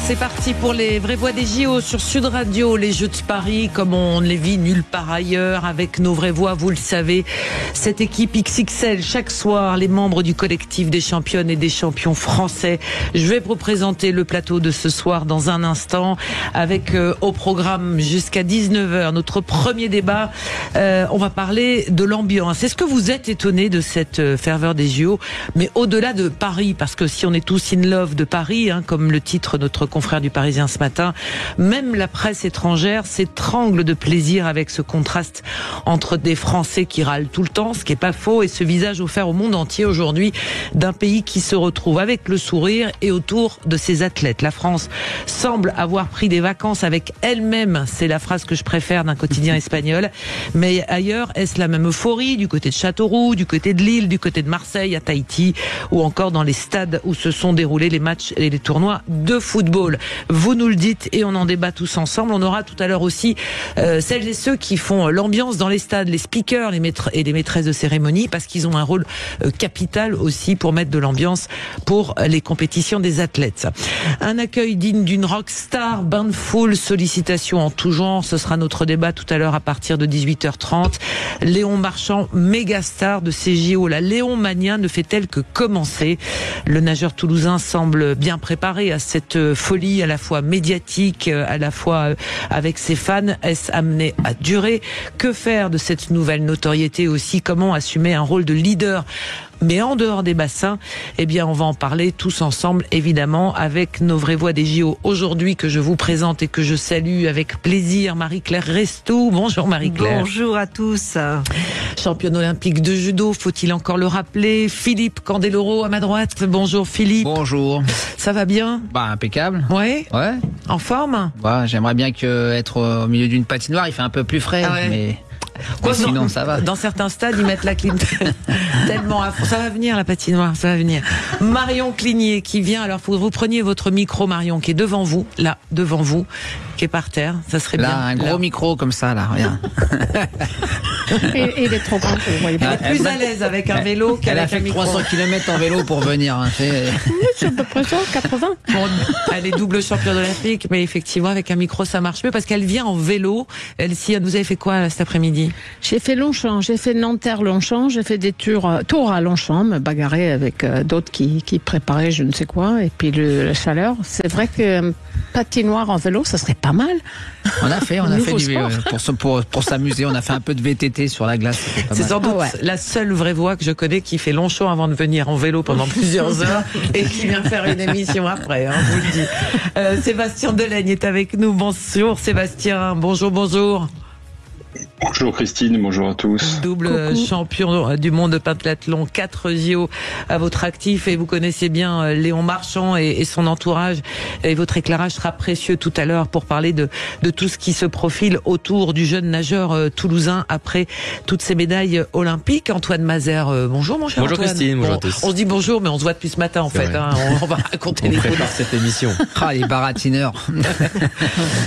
C'est parti pour les vraies voix des JO sur Sud Radio, les Jeux de Paris comme on ne les vit nulle part ailleurs, avec nos vraies voix, vous le savez, cette équipe XXL chaque soir, les membres du collectif des championnes et des champions français. Je vais vous présenter le plateau de ce soir dans un instant, avec au programme jusqu'à 19h notre premier débat. On va parler de l'ambiance. Est-ce que vous êtes étonné de cette ferveur des JO, mais au-delà de Paris, parce que si on est tous in love de Paris, comme le titre notre confrère du Parisien ce matin, même la presse étrangère s'étrangle de plaisir avec ce contraste entre des Français qui râlent tout le temps, ce qui n'est pas faux, et ce visage offert au monde entier aujourd'hui d'un pays qui se retrouve avec le sourire et autour de ses athlètes. La France semble avoir pris des vacances avec elle-même, c'est la phrase que je préfère d'un quotidien espagnol, mais ailleurs, est-ce la même euphorie du côté de Châteauroux, du côté de Lille, du côté de Marseille, à Tahiti, ou encore dans les stades où se sont déroulés les matchs et les tournois de football? Vous nous le dites et on en débat tous ensemble. On aura tout à l'heure aussi celles et ceux qui font l'ambiance dans les stades, les speakers, les maîtres et les maîtresses de cérémonie, parce qu'ils ont un rôle capital aussi pour mettre de l'ambiance pour les compétitions des athlètes. Un accueil digne d'une rockstar, bain de foule, sollicitations en tout genre. Ce sera notre débat tout à l'heure à partir de 18h30. Léon Marchand, méga star de ces JO. La Léon Mania ne fait-elle que commencer? Le nageur toulousain semble bien préparé à cette folie à la fois médiatique, à la fois avec ses fans. Est-ce amené à durer? Que faire de cette nouvelle notoriété aussi? Comment assumer un rôle de leader? Mais en dehors des bassins, eh bien, on va en parler tous ensemble, évidemment, avec nos vraies voix des JO aujourd'hui que je vous présente et que je salue avec plaisir. Marie-Claire Restou. Bonjour Marie-Claire. Bonjour à tous. Championne olympique de judo, faut-il encore le rappeler? Philippe Candeloro à ma droite. Bonjour Philippe. Bonjour. Ça va bien? Impeccable. Ouais. Ouais. En forme? J'aimerais bien être au milieu d'une patinoire, il fait un peu plus frais, mais... sinon, ça va. Dans certains stades, ils mettent la clim tellement à fond. Ça va venir, la patinoire, ça va venir. Marion Cligné qui vient. Alors, faut que vous preniez votre micro, Marion, qui est devant vous, là, devant vous, qui est par terre. Ça serait bien. Là, un gros micro comme ça, là, regarde. Et il est trop grand, vous voyez pas. Elle est plus à l'aise avec un vélo qu'avec un micro. Elle a fait 300 km en vélo pour venir. C'est à peu près ça, 80. Bon, elle est double championne olympique, mais effectivement, avec un micro, ça marche mieux parce qu'elle vient en vélo. Elle, vous avez fait quoi cet après-midi? J'ai fait Longchamp, j'ai fait Nanterre-Longchamp, j'ai fait des tours à Longchamp, me bagarrer avec d'autres qui préparaient je ne sais quoi, et puis la chaleur. C'est vrai que patinoire en vélo, ça serait pas mal. On a fait du vélo pour s'amuser. On a fait un peu de VTT sur la glace. C'est sans doute la seule vraie voix que je connais qui fait Longchamp avant de venir en vélo pendant plusieurs heures et qui vient faire une émission après, je vous le dis. Sébastien Delaigne est avec nous. Bonjour Sébastien. Bonjour. Bonjour Christine, bonjour à tous. Double champion du monde de pentathlon, 4 JO à votre actif et vous connaissez bien Léon Marchand et son entourage. Et votre éclairage sera précieux tout à l'heure pour parler de tout ce qui se profile autour du jeune nageur toulousain après toutes ces médailles olympiques. Antoine Mazer, bonjour mon cher Bonjour Antoine. Christine, bonjour à tous. On se dit bonjour mais on se voit depuis ce matin en fait. On va raconter les coulisses. Cette émission. Les baratineurs.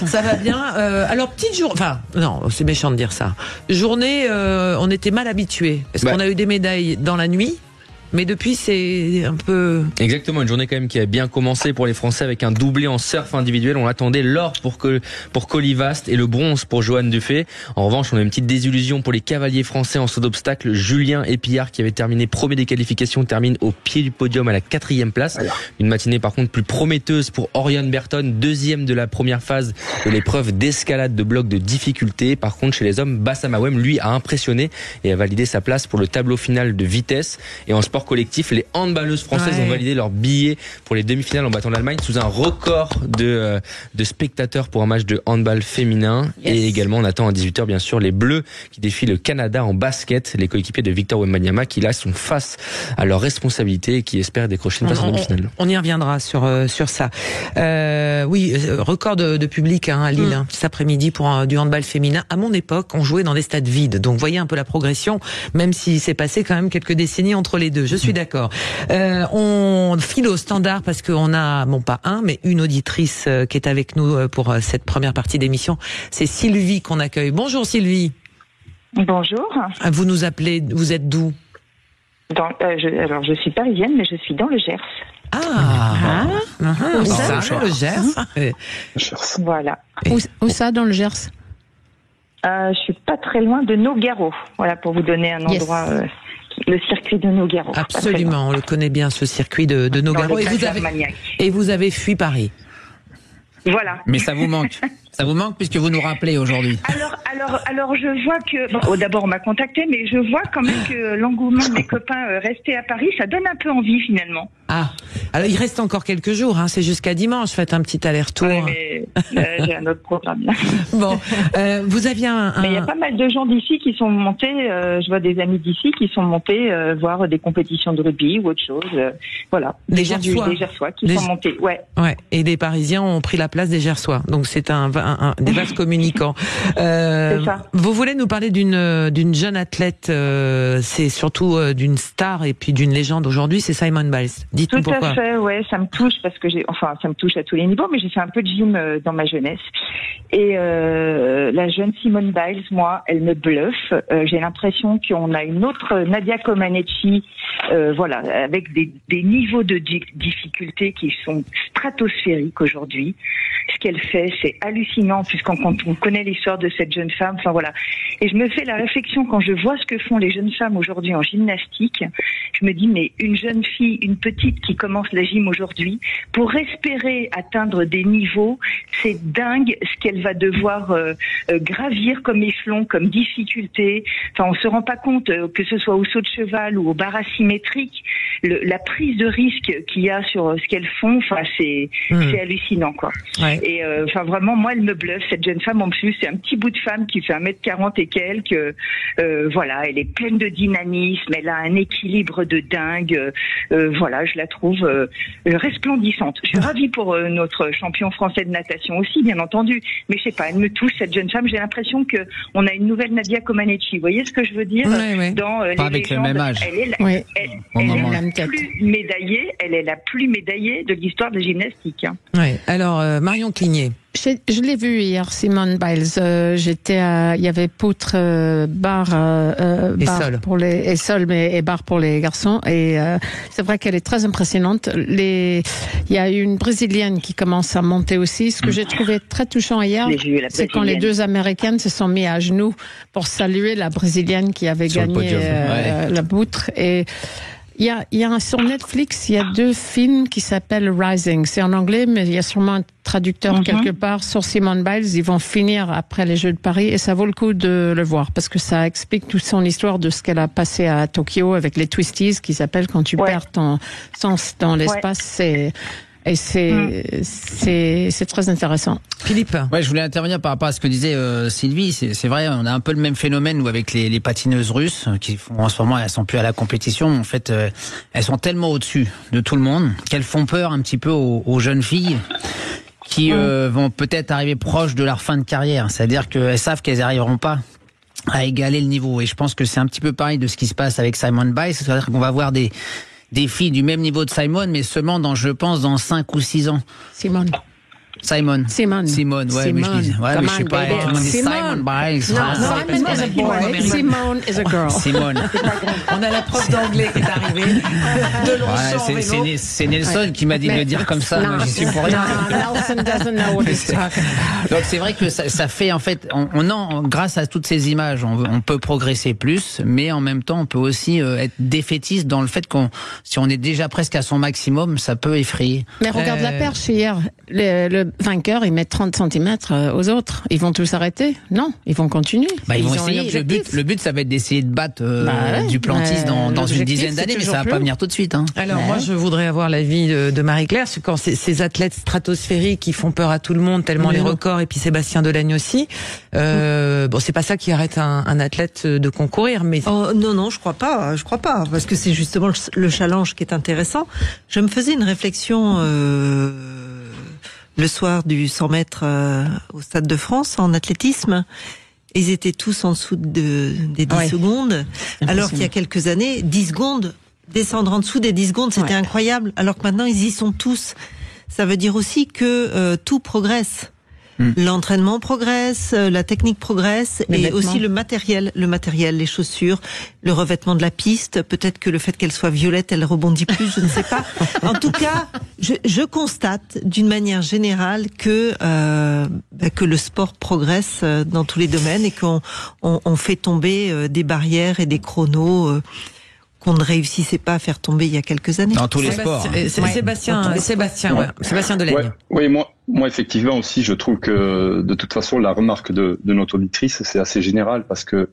Ça va bien. Alors petite journée, enfin non, c'est méchant de dire ça. Journée, on était mal habitués parce qu'on a eu des médailles dans la nuit. Mais depuis, c'est un peu... Exactement, une journée quand même qui a bien commencé pour les Français avec un doublé en surf individuel. On attendait l'or pour Colivast et le bronze pour Johanne Dufay. En revanche, on a une petite désillusion pour les cavaliers français en saut d'obstacle. Julien Épillard, qui avait terminé premier des qualifications, termine au pied du podium à la 4e place. Une matinée par contre plus prometteuse pour Oriane Berton, 2e de la première phase de l'épreuve d'escalade de bloc de difficulté. Par contre, chez les hommes, Bassam Awem, lui, a impressionné et a validé sa place pour le tableau final de vitesse. Et en sport collectif, les handballeuses françaises ont validé leur billet pour les demi-finales en battant l'Allemagne sous un record de spectateurs pour un match de handball féminin. Et également, on attend à 18h bien sûr les Bleus qui défient le Canada en basket, les coéquipiers de Victor Wembanyama qui là sont face à leurs responsabilités et qui espèrent décrocher une place en demi-finale. On y reviendra sur ça. Record de public à Lille cet après-midi pour du handball féminin. À mon époque, on jouait dans des stades vides. Donc voyez un peu la progression, même s'il s'est passé quand même quelques décennies entre les deux. Je suis d'accord. On file au standard parce qu'on a, bon pas un, mais une auditrice qui est avec nous pour cette première partie d'émission. C'est Sylvie qu'on accueille. Bonjour Sylvie. Bonjour. Vous nous appelez, vous êtes d'où? Alors je suis parisienne, mais je suis dans le Gers. Le Gers. Voilà. Où ça, dans le Gers? Je suis pas très loin de Nogaro. Voilà, pour vous donner un endroit, le circuit de Nogaro. Absolument, on le connaît bien, ce circuit de Nogaro. Et vous avez fui Paris. Voilà. Mais ça vous manque. Ça vous manque puisque vous nous rappelez aujourd'hui. Alors, je vois que d'abord on m'a contacté, mais je vois quand même que l'engouement de mes copains rester à Paris, ça donne un peu envie finalement. Ah, alors il reste encore quelques jours, c'est jusqu'à dimanche. Faites un petit aller-retour. Ouais, mais j'ai un autre programme. Bon, vous aviez Mais il y a pas mal de gens d'ici qui sont montés. Je vois des amis d'ici qui sont montés voir des compétitions de rugby ou autre chose. Voilà. Des Gersois qui sont montés. Ouais. Et les Parisiens ont pris la place des Gersois. Donc c'est des vases communicants. C'est ça. Vous voulez nous parler d'une jeune athlète, c'est surtout d'une star et puis d'une légende aujourd'hui, c'est Simone Biles. Dites-nous pourquoi. Tout à fait, ouais, ça me touche parce que ça me touche à tous les niveaux, mais j'ai fait un peu de gym dans ma jeunesse. Et la jeune Simone Biles, moi, elle me bluffe. J'ai l'impression qu'on a une autre Nadia Comaneci, avec des niveaux de difficulté qui sont stratosphériques aujourd'hui. Ce qu'elle fait, c'est hallucinant, puisqu'on connaît l'histoire de cette jeune femme. Enfin voilà. Et je me fais la réflexion quand je vois ce que font les jeunes femmes aujourd'hui en gymnastique. Je me dis, mais une jeune fille, une petite qui commence la gym aujourd'hui, pour espérer atteindre des niveaux, c'est dingue ce qu'elle va devoir gravir comme échelon, comme difficulté. Enfin, on se rend pas compte que ce soit au saut de cheval ou au bar asymétrique, la prise de risque qu'il y a sur ce qu'elles font. Enfin, c'est hallucinant, quoi. Ouais. Et vraiment, moi, elle me bluffe, cette jeune femme. En plus, c'est un petit bout de femme qui fait 1m40 et quelques. Elle est pleine de dynamisme, elle a un équilibre de dingue. Je la trouve resplendissante. Je suis ravie pour notre champion français de natation aussi, bien entendu. Mais je sais pas, elle me touche, cette jeune femme. J'ai l'impression que on a une nouvelle Nadia Comaneci. Vous voyez ce que je veux dire? Dans pas avec légendes, le même âge. Elle est la plus médaillée de l'histoire de la gymnastique. Ouais. Alors, Marion Cligné. Je l'ai vu hier, Simone Biles. Il y avait poutre, bar pour les sol, et bar pour les garçons. Et c'est vrai qu'elle est très impressionnante. Il y a une Brésilienne qui commence à monter aussi. Ce que j'ai trouvé très touchant hier, c'est quand les deux Américaines se sont mis à genoux pour saluer la Brésilienne qui avait gagné la poutre. Et sur Netflix, il y a 2 films qui s'appellent Rising. C'est en anglais, mais il y a sûrement un traducteur quelque part sur Simone Biles. Ils vont finir après les Jeux de Paris et ça vaut le coup de le voir parce que ça explique toute son histoire de ce qu'elle a passé à Tokyo avec les twisties qui s'appellent quand tu perds ton sens dans l'espace. Et c'est très intéressant. Philippe. Ouais, je voulais intervenir par rapport à ce que disait Sylvie. C'est vrai, on a un peu le même phénomène nous avec les patineuses russes qui font en ce moment, elles sont plus à la compétition. En fait, elles sont tellement au-dessus de tout le monde qu'elles font peur un petit peu aux jeunes filles qui vont peut-être arriver proches de leur fin de carrière. C'est-à-dire qu'elles savent qu'elles n'arriveront pas à égaler le niveau. Et je pense que c'est un petit peu pareil de ce qui se passe avec Simone Biles. C'est-à-dire qu'on va voir des filles du même niveau de Simone, mais seulement dans 5 ou 6 ans. Simone, ouais, mais je sais pas, tout le monde dit Simone Biles. Simon is a boy, Simone is a girl. Simone. On a la prof d'anglais qui est arrivée. De Longchamp, c'est Nelson qui m'a dit de le dire comme ça. Moi, j'y suis pour rien. Nelson doesn't know what he's talking about. Donc c'est vrai que ça fait en fait, grâce à toutes ces images, on peut progresser plus, mais en même temps, on peut aussi être défaitiste dans le fait si on est déjà presque à son maximum, ça peut effrayer. Mais regarde la perche hier. Le vainqueur, il met 30 cm aux autres. Ils vont tous arrêter? Non, ils vont continuer. Ils vont essayer. Le but, ça va être d'essayer de battre Duplantis dans une dizaine d'années, mais ça va pas venir tout de suite. Alors moi, je voudrais avoir l'avis de Marie-Claire, quand ces athlètes stratosphériques qui font peur à tout le monde, tellement les records, et puis Sébastien Delagne aussi. C'est pas ça qui arrête un athlète de concourir, mais non, je crois pas, parce que c'est justement le challenge qui est intéressant. Je me faisais une réflexion le soir du 100 mètres au Stade de France en athlétisme. Ils étaient tous en dessous des 10 secondes, alors qu'il y a quelques années, 10 secondes, descendre en dessous des 10 secondes, c'était incroyable, alors que maintenant ils y sont tous. Ça veut dire aussi que tout progresse. L'entraînement progresse, la technique progresse, et aussi le matériel, les chaussures, le revêtement de la piste. Peut-être que le fait qu'elle soit violette, elle rebondit plus, je ne sais pas. En tout cas, je constate d'une manière générale que le sport progresse dans tous les domaines et qu'on fait tomber des barrières et des chronos qu'on ne réussissait pas à faire tomber il y a quelques années. Dans tous les sports. Sébastien Delaine. Oui, moi effectivement aussi, je trouve que de toute façon la remarque de notre auditrice, c'est assez général parce que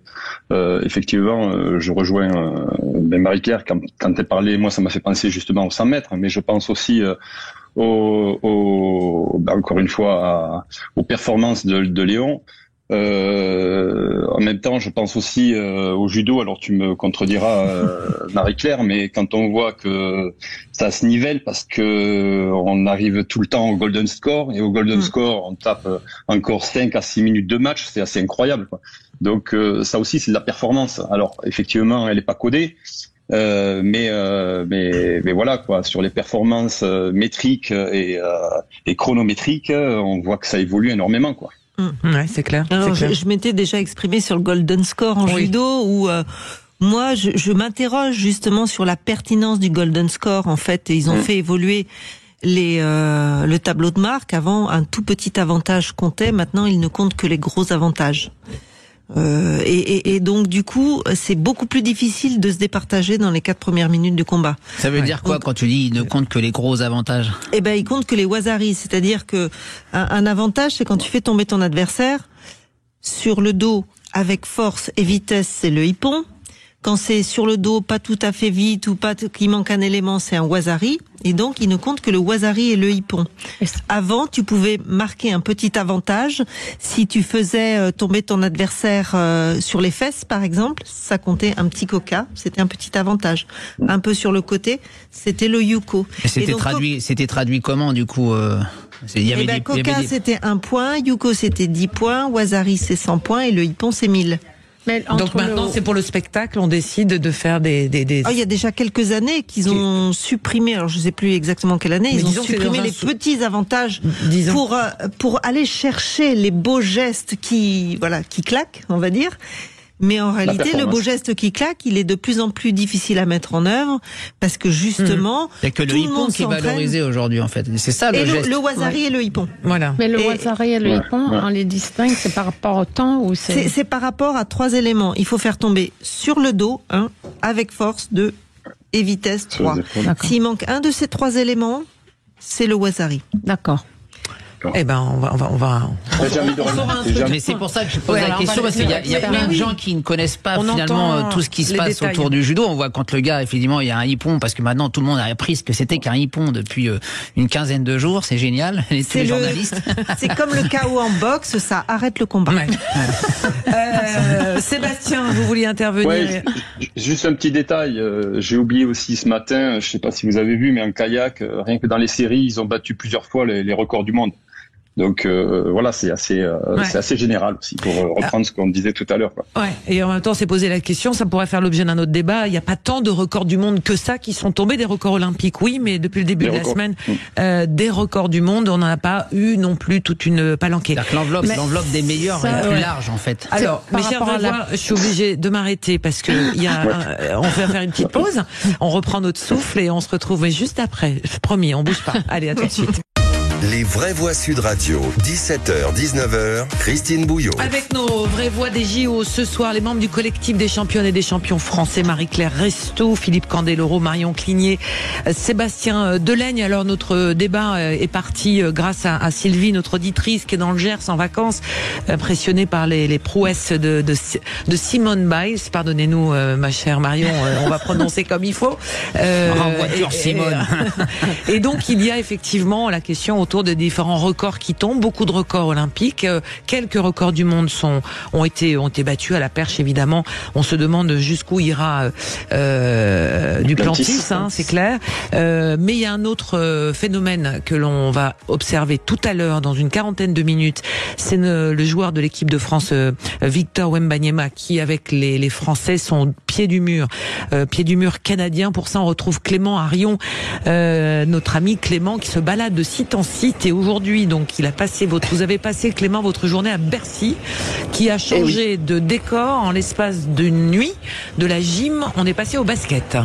effectivement, je rejoins Marie-Claire quand elle parlait. Moi, ça m'a fait penser justement aux 100 mètres, mais je pense aussi encore une fois aux performances de Léon. En même temps, je pense aussi au judo. Alors tu me contrediras, Marie-Claire, mais quand on voit que ça se nivelle parce que on arrive tout le temps au golden score, et au golden score on tape encore 5 à 6 minutes de match, c'est assez incroyable, quoi. Donc ça aussi c'est de la performance. Alors effectivement elle est pas codée, mais voilà quoi, sur les performances métriques et chronométriques, on voit que ça évolue énormément, quoi. Ouais, c'est clair. Alors, je m'étais déjà exprimé sur le golden score en judo, où moi je m'interroge justement sur la pertinence du golden score. En fait, ils ont fait évoluer le tableau de marque. Avant, un tout petit avantage comptait. Maintenant, il ne compte que les gros avantages. Et donc du coup, c'est beaucoup plus difficile de se départager dans les 4 premières minutes du combat. Ça veut dire quoi quand tu dis il ne compte que les gros avantages? Eh ben, il compte que les wazaris, c'est-à-dire que un avantage, c'est quand tu fais tomber ton adversaire sur le dos avec force et vitesse, c'est le hippon. Quand c'est sur le dos, pas tout à fait vite ou pas qu'il manque un élément, c'est un wazari. Et donc, il ne compte que le wazari et le hippon. Avant, tu pouvais marquer un petit avantage. Si tu faisais tomber ton adversaire sur les fesses, par exemple, ça comptait un petit coca. C'était un petit avantage. Un peu sur le côté, c'était le yuko. Et c'était traduit comment, du coup coca, c'était 1 point. Yuko, c'était 10 points. Wazari, c'est 100 points. Et le hippon, c'est 1000. Donc maintenant, c'est pour le spectacle, on décide de faire des... il y a déjà quelques années qu'ils ont supprimé, alors je sais plus exactement quelle année, ils ont supprimé les petits avantages pour aller chercher les beaux gestes qui claquent, on va dire. Mais en réalité, le beau geste qui claque, il est de plus en plus difficile à mettre en œuvre parce que justement, il n'y a que le hippon qui est valorisé aujourd'hui, en fait. C'est ça le geste. Le wazari et le hippon. Voilà. Mais le wazari et le hippon, on les distingue, c'est par rapport au temps ou c'est par rapport à 3 éléments. Il faut faire tomber sur le dos, 1, avec force, 2, et vitesse, 3. S'il manque un de ces 3 éléments, c'est le wazari. D'accord. Eh ben, on va. Mais c'est pour ça que je pose la question, parce qu'il y a plein de gens qui ne connaissent pas finalement tout ce qui se passe autour du judo. On voit quand le gars, effectivement, il y a un hippon, parce que maintenant tout le monde a appris ce que c'était qu'un hippon depuis une quinzaine de jours. C'est génial. C'est les journalistes. C'est comme le KO en boxe, ça arrête le combat. Ouais. Sébastien, vous vouliez intervenir? Ouais, juste un petit détail. J'ai oublié aussi ce matin, je sais pas si vous avez vu, mais en kayak, rien que dans les séries, ils ont battu plusieurs fois les records du monde. Donc voilà, c'est assez général aussi pour reprendre ce qu'on disait tout à l'heure, quoi. Ouais. Et en même temps, c'est posé la question, ça pourrait faire l'objet d'un autre débat. Il n'y a pas tant de records du monde que ça qui sont tombés, des records olympiques, oui, mais depuis le début de la semaine, des records du monde, on n'en a pas eu non plus toute une palanquée. L'enveloppe des meilleurs est plus large, en fait. Alors, mes chers voix, je suis obligée de m'arrêter parce que on va faire une petite pause. On reprend notre souffle et on se retrouve juste après. Promis, on bouge pas. Allez, à tout de suite. Les vraies voix Sud Radio, 17h, 19h, Christine Bouillot. Avec nos vraies voix des JO ce soir, les membres du collectif des championnes et des champions français, Marie-Claire Resto, Philippe Candeloro, Marion Cligné, Sébastien Delaine. Alors notre débat est parti grâce à Sylvie, notre auditrice qui est dans le Gers en vacances, impressionnée par les prouesses de Simone Biles. Pardonnez-nous, ma chère Marion, on va prononcer comme il faut. Renvoiture Simone. Et donc il y a effectivement la question autour de différents records qui tombent, beaucoup de records olympiques, quelques records du monde ont été battus à la perche, évidemment. On se demande jusqu'où ira Duplantis, c'est clair. Mais il y a un autre phénomène que l'on va observer tout à l'heure dans une quarantaine de minutes. C'est le joueur de l'équipe de France, Victor Wembanyama, qui avec les Français sont pied du mur canadien. Pour ça, on retrouve Clément Arion, notre ami Clément, qui se balade de site en site. Et aujourd'hui, donc, vous avez passé, Clément, votre journée à Bercy, qui a changé de décor en l'espace d'une nuit. De la gym, on est passé au basket.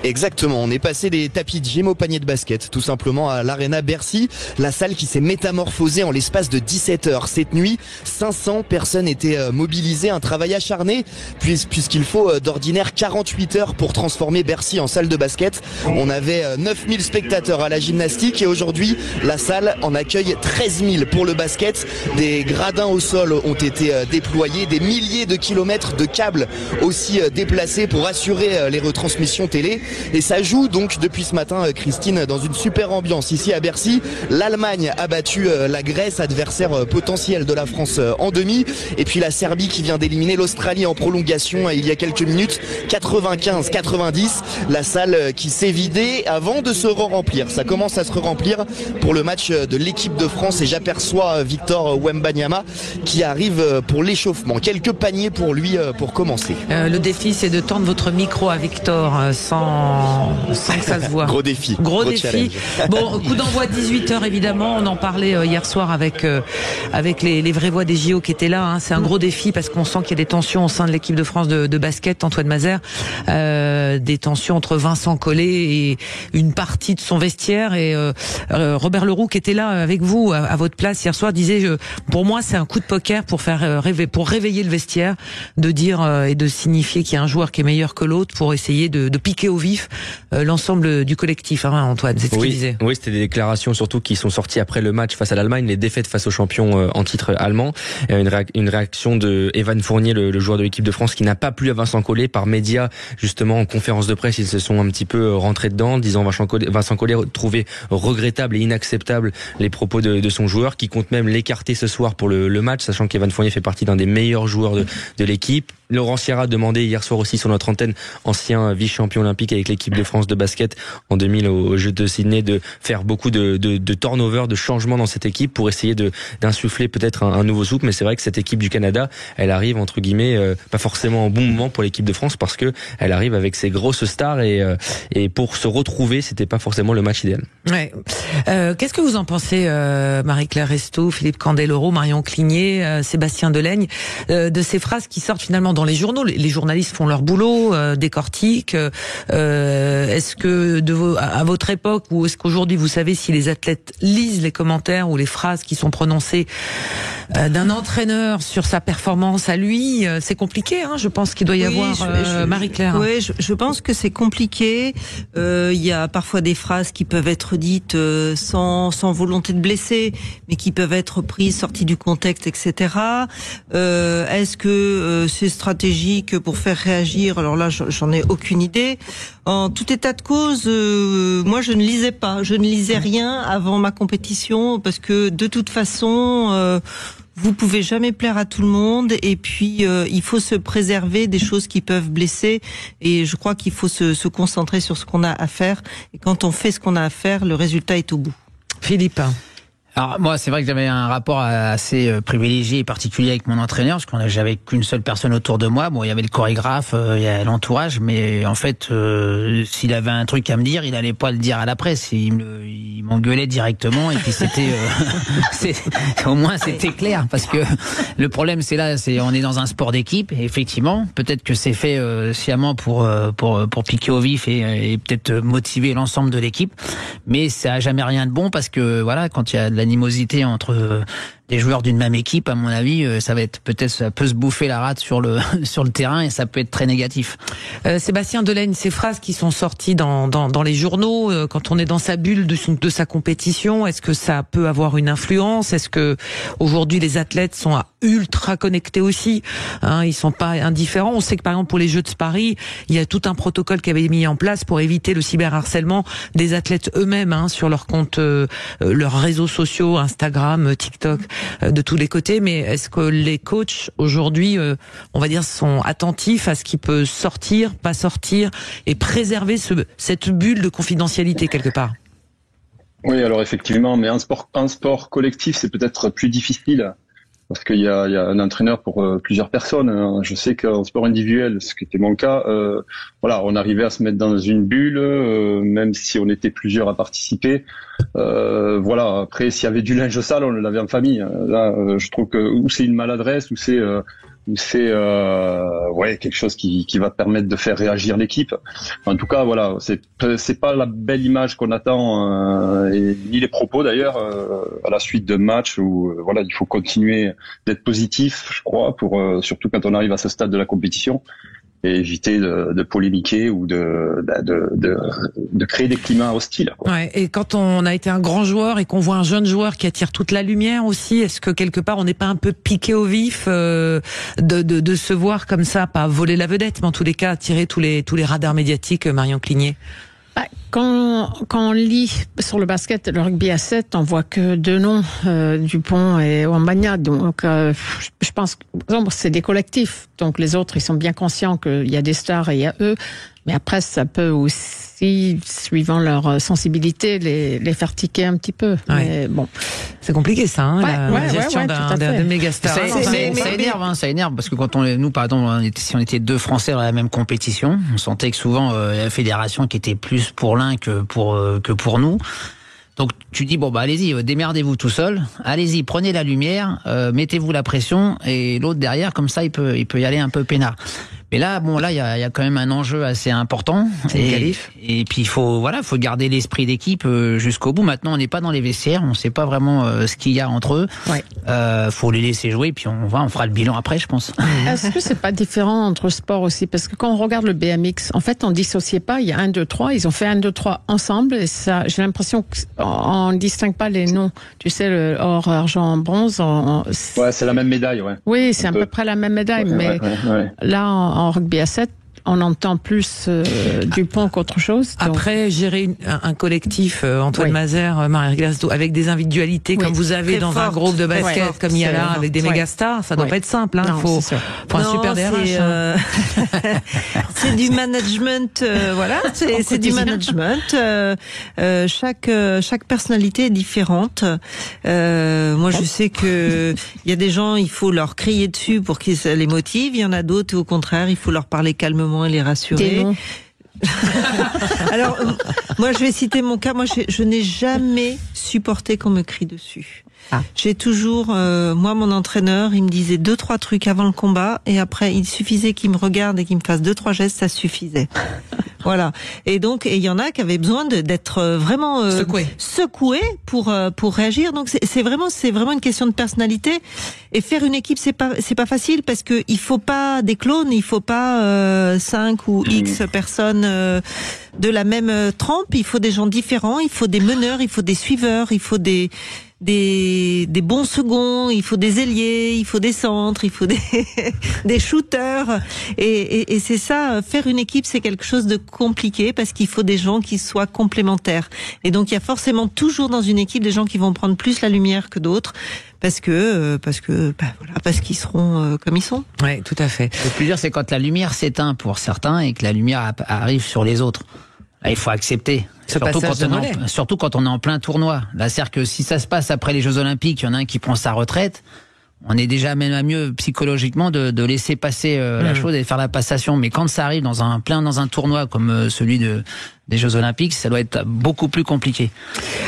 Exactement, on est passé des tapis de gym au panier de basket, tout simplement à l'Arena Bercy, la salle qui s'est métamorphosée en l'espace de 17 heures. Cette nuit, 500 personnes étaient mobilisées, un travail acharné, puisqu'il faut d'ordinaire 48 heures pour transformer Bercy en salle de basket. On avait 9000 spectateurs à la gymnastique et aujourd'hui, la salle en accueille 13 000 pour le basket. Des gradins au sol ont été déployés, des milliers de kilomètres de câbles aussi déplacés pour assurer les retransmissions télé. Et ça joue donc depuis ce matin, Christine, dans une super ambiance ici à Bercy. L'Allemagne a battu la Grèce, adversaire potentiel de la France en demi. Et puis la Serbie qui vient d'éliminer l'Australie en prolongation il y a quelques minutes, 95-90. La salle qui s'est vidée avant de se remplir. Ça commence à se remplir pour le match de l'équipe de France et j'aperçois Victor Wembanyama qui arrive pour l'échauffement. Quelques paniers pour lui pour commencer. Le défi, c'est de tendre votre micro à Victor sans que ça se voit. Gros défi. Gros défi. Bon, coup d'envoi 18h évidemment. On en parlait hier soir avec les vraies voix des JO qui étaient là. Hein. C'est un gros défi parce qu'on sent qu'il y a des tensions au sein de l'équipe de France de basket. Antoine Mazère, des tensions entre Vincent Collet et une partie de son vestiaire. Et Robert Leroux qui était là avec vous à votre place hier soir disait pour moi c'est un coup de poker pour faire pour réveiller le vestiaire, de dire et de signifier qu'il y a un joueur qui est meilleur que l'autre pour essayer de piquer au vif l'ensemble du collectif, hein, Antoine, c'est ce qu'il disait. Oui, c'était des déclarations surtout qui sont sorties après le match face à l'Allemagne, les défaites face aux champions en titre allemand. Une réaction de Evan Fournier, le joueur de l'équipe de France, qui n'a pas plu à Vincent Collet par médias, justement en conférence de presse, ils se sont un petit peu rentrés dedans, disant Vincent Collet trouvait regrettable et inacceptable les propos de son joueur, qui compte même l'écarter ce soir pour le match, sachant qu'Evan Fournier fait partie d'un des meilleurs joueurs de l'équipe. Laurent Sierra demandait hier soir aussi sur notre antenne, ancien vice-champion olympique avec l'équipe de France de basket en 2000 aux Jeux de Sydney, de faire beaucoup de turnover, de changements dans cette équipe pour essayer d'insuffler peut-être un nouveau souffle. Mais c'est vrai que cette équipe du Canada, elle arrive entre guillemets pas forcément au bon moment pour l'équipe de France parce que elle arrive avec ses grosses stars et pour se retrouver, c'était pas forcément le match idéal. Ouais. Qu'est-ce que vous en pensez, Marie-Claire Resto, Philippe Candeloro, Marion Cligné, Sébastien Delaigne, de ces phrases qui sortent finalement dans les journaux? Les journalistes font leur boulot, décortiquent. Est-ce que à votre époque, ou est-ce qu'aujourd'hui vous savez si les athlètes lisent les commentaires ou les phrases qui sont prononcées d'un entraîneur sur sa performance à lui? C'est compliqué, hein, je pense qu'il doit y avoir Marie-Claire. Oui, je pense que c'est compliqué. Il y a parfois des phrases qui peuvent être dites sans volonté de blesser, mais qui peuvent être prises, sorties du contexte, etc. Est-ce que c'est stratégique pour faire réagir? Alors là, j'en ai aucune idée. En tout état de cause, moi je ne lisais pas. Je ne lisais rien avant ma compétition parce que de toute façon, vous pouvez jamais plaire à tout le monde et puis il faut se préserver des choses qui peuvent blesser et je crois qu'il faut se concentrer sur ce qu'on a à faire et quand on fait ce qu'on a à faire, le résultat est au bout. Philippe. Alors moi, c'est vrai que j'avais un rapport assez privilégié et particulier avec mon entraîneur, parce que j'avais qu'une seule personne autour de moi. Bon, il y avait le chorégraphe, il y a l'entourage, mais en fait, s'il avait un truc à me dire, il allait pas le dire à la presse. Il m'engueulait directement, et puis c'était, au moins c'était clair, parce que le problème, on est dans un sport d'équipe, et effectivement, peut-être que c'est fait sciemment pour piquer au vif et peut-être motiver l'ensemble de l'équipe, mais ça a jamais rien de bon, parce que voilà, quand il y a de l'animosité entre des joueurs d'une même équipe, à mon avis, ça peut se bouffer la rate sur le terrain et ça peut être très négatif. Sébastien Delaigne, ces phrases qui sont sorties dans les journaux, quand on est dans sa bulle de sa compétition, est-ce que ça peut avoir une influence? Est-ce que aujourd'hui les athlètes sont ultra connectés aussi, hein, ils sont pas indifférents? On sait que par exemple pour les Jeux de Paris, il y a tout un protocole qui avait été mis en place pour éviter le cyberharcèlement des athlètes eux-mêmes, hein, sur leurs comptes, leurs réseaux sociaux, Instagram, TikTok, de tous les côtés. Mais est-ce que les coachs aujourd'hui, on va dire, sont attentifs à ce qui peut sortir, pas sortir, et préserver cette bulle de confidentialité quelque part? Oui, alors effectivement, mais un sport collectif, c'est peut-être plus difficile parce qu'il y a un entraîneur pour plusieurs personnes. Je sais qu'en sport individuel, ce qui était mon cas, voilà, on arrivait à se mettre dans une bulle, même si on était plusieurs à participer. Voilà. Après, s'il y avait du linge sale, on le lavait en famille. Là, je trouve que ou c'est une maladresse, ou c'est ouais, quelque chose qui va permettre de faire réagir l'équipe. En tout cas, voilà, c'est pas la belle image qu'on attend, et ni les propos d'ailleurs à la suite de matchs où voilà, il faut continuer d'être positif, je crois, pour surtout quand on arrive à ce stade de la compétition, et éviter de polémiquer ou de créer des climats hostiles, quoi. Ouais, et quand on a été un grand joueur et qu'on voit un jeune joueur qui attire toute la lumière aussi, est-ce que quelque part on n'est pas un peu piqué au vif de se voir comme ça, pas voler la vedette, mais en tous les cas attirer tous les radars médiatiques, Marion Cligné? Quand on lit sur le basket, le rugby à 7, on voit que deux noms, Dupont et Wembanyama. Donc, je pense que c'est des collectifs. Donc, les autres, ils sont bien conscients qu'il y a des stars et il y a eux. Mais après, ça peut aussi, suivant leur sensibilité, les faire tiquer un petit peu. Ouais. Mais bon. C'est compliqué, ça, hein, la gestion d'un méga star. Ça énerve, parce que quand nous, par exemple, si on était deux Français dans la même compétition, on sentait que souvent, la fédération qui était plus pour l'un que pour nous. Donc tu dis bon bah allez-y, démerdez-vous tout seul, allez-y, prenez la lumière, mettez-vous la pression, et l'autre derrière, comme ça il peut y aller un peu peinard. Mais là, bon, là, il y a quand même un enjeu assez important. Et puis il faut garder l'esprit d'équipe jusqu'au bout. Maintenant, on n'est pas dans les vestiaires, on sait pas vraiment ce qu'il y a entre eux. Ouais. Faut les laisser jouer, puis on fera le bilan après, je pense. Est-ce que c'est pas différent entre sports aussi? Parce que quand on regarde le BMX, en fait, on dissociait pas. Il y a 1, 2, 3. Ils ont fait 1, 2, 3 ensemble. Et ça, j'ai l'impression qu'on distingue pas les noms. Tu sais, le or, argent, bronze. Ouais, c'est la même médaille, ouais. Oui, c'est à peu près la même médaille, mais là, en rugby à 7, on entend plus Dupont qu'autre chose. Donc. Après, gérer un collectif, Antoine Mazère, Marie Glasdou, avec des individualités comme vous avez dans un groupe de basket, comme il y a là, avec des méga stars, ça doit pas être simple. Hein. Il faut un super DRH. C'est du management, voilà. C'est du management. Chaque personnalité est différente. Moi, je sais que il y a des gens, il faut leur crier dessus pour qu'ils les motivent. Il y en a d'autres, au contraire, il faut leur parler calmement et les rassurer. Alors, moi, je vais citer mon cas. Moi, je n'ai jamais supporté qu'on me crie dessus. J'ai toujours, moi, mon entraîneur, il me disait 2-3 trucs avant le combat, et après, il suffisait qu'il me regarde et qu'il me fasse 2-3 gestes, ça suffisait. Voilà. Et donc, il y en a qui avaient besoin d'être vraiment secoués pour réagir. Donc, c'est vraiment une question de personnalité. Et faire une équipe, c'est pas facile, parce que il faut pas des clones, il faut pas 5 ou X personnes de la même trempe. Il faut des gens différents, il faut des meneurs, il faut des suiveurs, il faut des bons seconds, il faut des ailiers, il faut des centres, il faut des shooters, et c'est ça, faire une équipe, c'est quelque chose de compliqué, parce qu'il faut des gens qui soient complémentaires, et donc il y a forcément toujours dans une équipe des gens qui vont prendre plus la lumière que d'autres, parce qu'ils seront comme ils sont. Ouais, tout à fait. Le plus dur, c'est quand la lumière s'éteint pour certains et que la lumière arrive sur les autres. Là, il faut accepter. Surtout quand on est en plein tournoi. Là, c'est-à-dire que si ça se passe après les Jeux Olympiques, il y en a un qui prend sa retraite, on est déjà même à mieux psychologiquement de laisser passer la chose et de faire la passation. Mais quand ça arrive dans un tournoi comme celui des Jeux Olympiques, ça doit être beaucoup plus compliqué.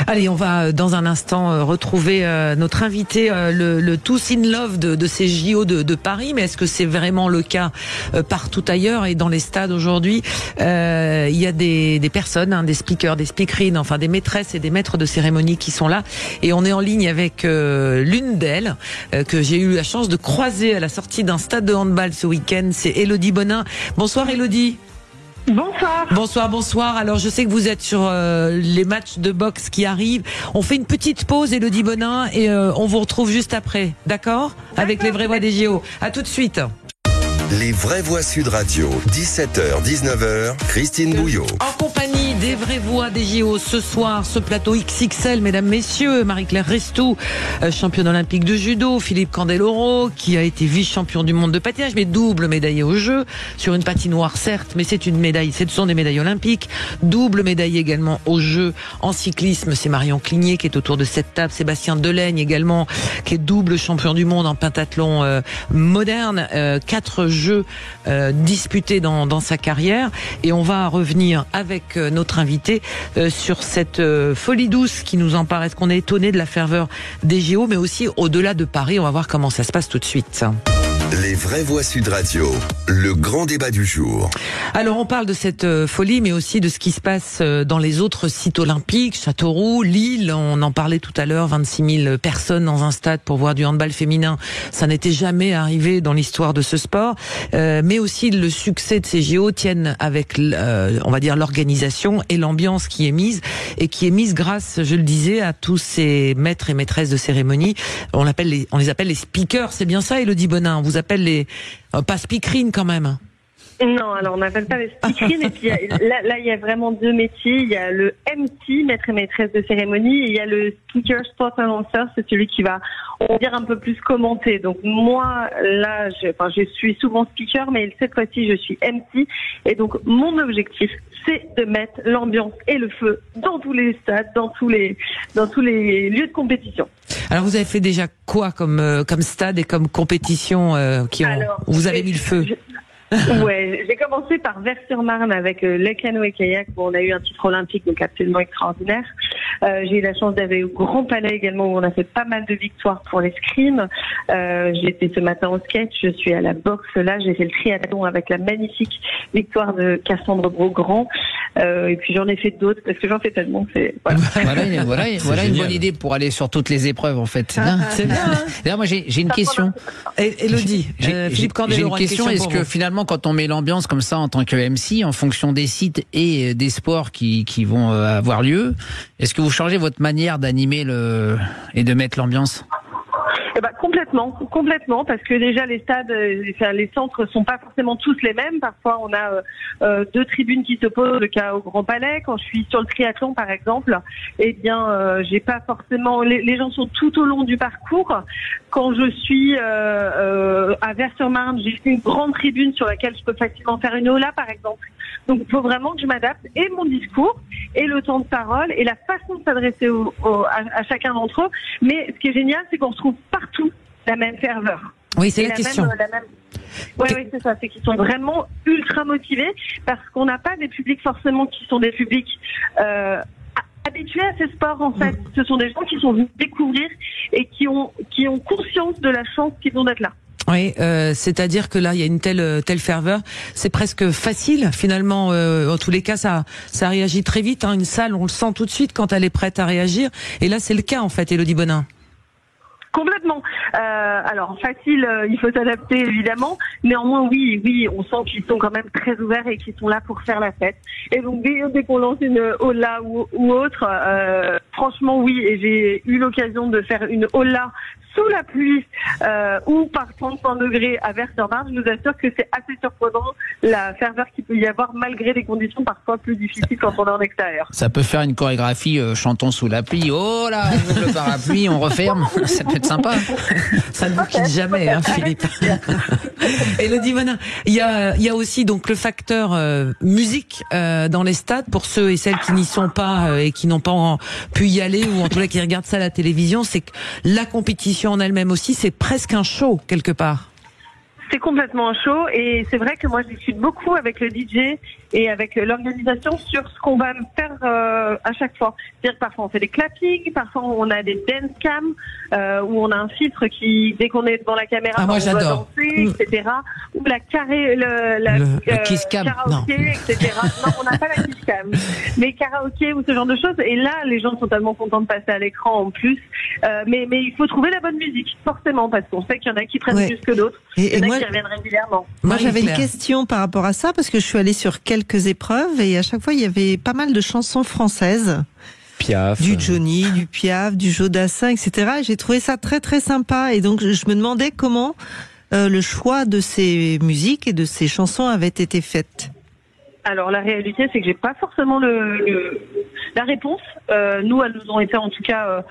Allez, on va dans un instant retrouver notre invité, le Tous in Love de ces JO de Paris. Mais est-ce que c'est vraiment le cas partout ailleurs et dans les stades aujourd'hui? Il y a des personnes, des speakers, des speakerines, enfin des maîtresses et des maîtres de cérémonie qui sont là. Et on est en ligne avec l'une d'elles que j'ai eu la chance de croiser à la sortie d'un stade de handball ce week-end. C'est Élodie Bonin. Bonsoir Élodie. Bonsoir. Bonsoir. Alors, je sais que vous êtes sur les matchs de boxe qui arrivent. On fait une petite pause, Élodie Bonin, et on vous retrouve juste après. D'accord? Avec les vraies voix des JO. À tout de suite. Les vraies voix Sud Radio, 17h, 19h, Christine Bouillot. En compagnie des vraies voix des JO ce soir, ce plateau XXL, mesdames, messieurs, Marie-Claire Restou, championne olympique de judo, Philippe Candeloro, qui a été vice-champion du monde de patinage, mais double médaillé aux Jeux, sur une patinoire certes, mais c'est une médaille, ce sont des médailles olympiques, double médaillé également aux Jeux en cyclisme, c'est Marion Cligné qui est autour de cette table, Sébastien Delaigne également, qui est double champion du monde en pentathlon moderne, 4 Jeux disputés dans sa carrière, et on va revenir avec notre invité sur cette folie douce qui nous en parle. Est-ce qu'on est étonné de la ferveur des JO, mais aussi au-delà de Paris? On va voir comment ça se passe tout de suite. Les vraies voix Sud Radio, le grand débat du jour. Alors on parle de cette folie, mais aussi de ce qui se passe dans les autres sites olympiques, Châteauroux, Lille, on en parlait tout à l'heure, 26 000 personnes dans un stade pour voir du handball féminin. Ça n'était jamais arrivé dans l'histoire de ce sport, mais aussi le succès de ces JO tiennent avec, on va dire, l'organisation et l'ambiance qui est mise, et qui est mise grâce, je le disais, à tous ces maîtres et maîtresses de cérémonie. On les appelle les speakers, c'est bien ça, Élodie Bonin? On vous appelle les pas speakerines quand même. Non, alors on n'appelle pas les speakerines. Et puis là, il y a vraiment deux métiers. Il y a le MC, maître et maîtresse de cérémonie, et il y a le speaker sport announcer, c'est celui qui va, on va dire, un peu plus commenter. Donc moi, là, je suis souvent speaker, mais cette fois-ci, je suis MC. Et donc mon objectif, c'est de mettre l'ambiance et le feu dans tous les stades, dans tous les lieux de compétition. Alors vous avez fait déjà quoi comme stade et comme compétition où vous avez mis le feu? Ouais, j'ai commencé par Vers-sur-Marne avec les canoë-kayak où on a eu un titre olympique, donc absolument extraordinaire. J'ai eu la chance d'aller au Grand Palais également où on a fait pas mal de victoires pour l'escrime. J'ai été ce matin au sketch, je suis à la boxe là, j'ai fait le triathlon avec la magnifique victoire de Cassandre Beaugrand. Et puis j'en ai fait d'autres parce que j'en fais tellement. Voilà une bonne idée pour aller sur toutes les épreuves en fait. C'est bien. D'ailleurs, moi j'ai une question. Élodie, Philippe Candeloro, j'ai une question. Est-ce que finalement, quand on met l'ambiance comme ça en tant que MC, en fonction des sites et des sports qui vont avoir lieu, est-ce que vous changez votre manière d'animer et de mettre l'ambiance? Eh ben, complètement, parce que déjà les stades, les centres sont pas forcément tous les mêmes. Parfois, on a deux tribunes qui s'opposent, le cas au Grand Palais. Quand je suis sur le triathlon, par exemple, eh bien, j'ai pas forcément. Les gens sont tout au long du parcours. Quand je suis à Vers-sur-Marne, j'ai une grande tribune sur laquelle je peux facilement faire une ola, par exemple. Donc, il faut vraiment que je m'adapte, et mon discours, et le temps de parole, et la façon de s'adresser à chacun d'entre eux. Mais ce qui est génial, c'est qu'on retrouve partout la même ferveur. Oui, c'est la question. Oui, c'est ça. C'est qu'ils sont vraiment ultra motivés, parce qu'on n'a pas des publics forcément qui sont des publics habitués à ces sports, en fait. Ce sont des gens qui sont venus découvrir et qui ont conscience de la chance qu'ils ont d'être là. Oui, c'est-à-dire que là, il y a une telle ferveur, c'est presque facile finalement. En tous les cas, ça réagit très vite. Une salle, on le sent tout de suite quand elle est prête à réagir. Et là, c'est le cas en fait, Élodie Bonin. Complètement. Alors facile, il faut s'adapter évidemment. Néanmoins, oui, on sent qu'ils sont quand même très ouverts et qu'ils sont là pour faire la fête. Et donc dès qu'on lance une hola ou autre, franchement oui. Et j'ai eu l'occasion de faire une hola sous la pluie ou par 35 degrés à Vers-sur-Marne. Je vous assure que c'est assez surprenant la ferveur qu'il peut y avoir malgré des conditions parfois plus difficiles quand on est en extérieur. Ça peut faire une chorégraphie chantons sous la pluie. Oh là, on ouvre le parapluie, on referme. Ça peut être sympa. Ça ne vous quitte jamais, Philippe. Élodie Bonin, il y a aussi donc le facteur musique dans les stades pour ceux et celles qui n'y sont pas et qui n'ont pas pu y aller, ou en tout cas qui regardent ça à la télévision. C'est que la compétition en elle-même aussi, c'est presque un show quelque part. C'est complètement un show, et c'est vrai que moi je discute beaucoup avec le DJ et avec l'organisation sur ce qu'on va faire à chaque fois. C'est-à-dire parfois on fait des clappings, parfois on a des dance cams où on a un filtre qui, dès qu'on est devant la caméra, moi, on j'adore. doit danser, etc. Ou la kiss cam, karaoké, etc. Non, on n'a pas la kiss cam, mais karaoké ou ce genre de choses. Et là, les gens sont tellement contents de passer à l'écran en plus. Mais il faut trouver la bonne musique, forcément, parce qu'on sait qu'il y en a qui prennent plus que d'autres. Et il y en moi, a qui reviennent régulièrement. Moi, j'avais une question par rapport à ça, parce que je suis allée sur quelques épreuves et à chaque fois, il y avait pas mal de chansons françaises. Piaf. Du Johnny, du Piaf, du Jodassin, etc. Et j'ai trouvé ça très très sympa. Et donc, je me demandais comment le choix de ces musiques et de ces chansons avait été fait? Alors la réalité, c'est que j'ai pas forcément la réponse. Nous, elles nous ont été en tout cas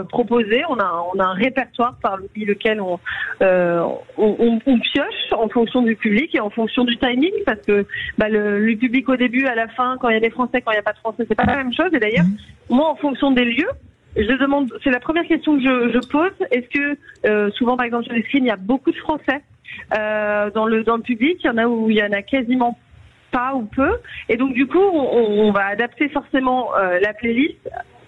proposées. On a un répertoire parmi lequel on pioche en fonction du public et en fonction du timing, parce que le public au début, à la fin, quand il y a des Français, quand il n'y a pas de Français, c'est pas la même chose. Et d'ailleurs, moi, en fonction des lieux, je demande. C'est la première question que je pose. Est-ce que souvent, par exemple, sur les screens, il y a beaucoup de Français dans le public. Il y en a où il y en a quasiment pas ou peu, et donc du coup on va adapter forcément la playlist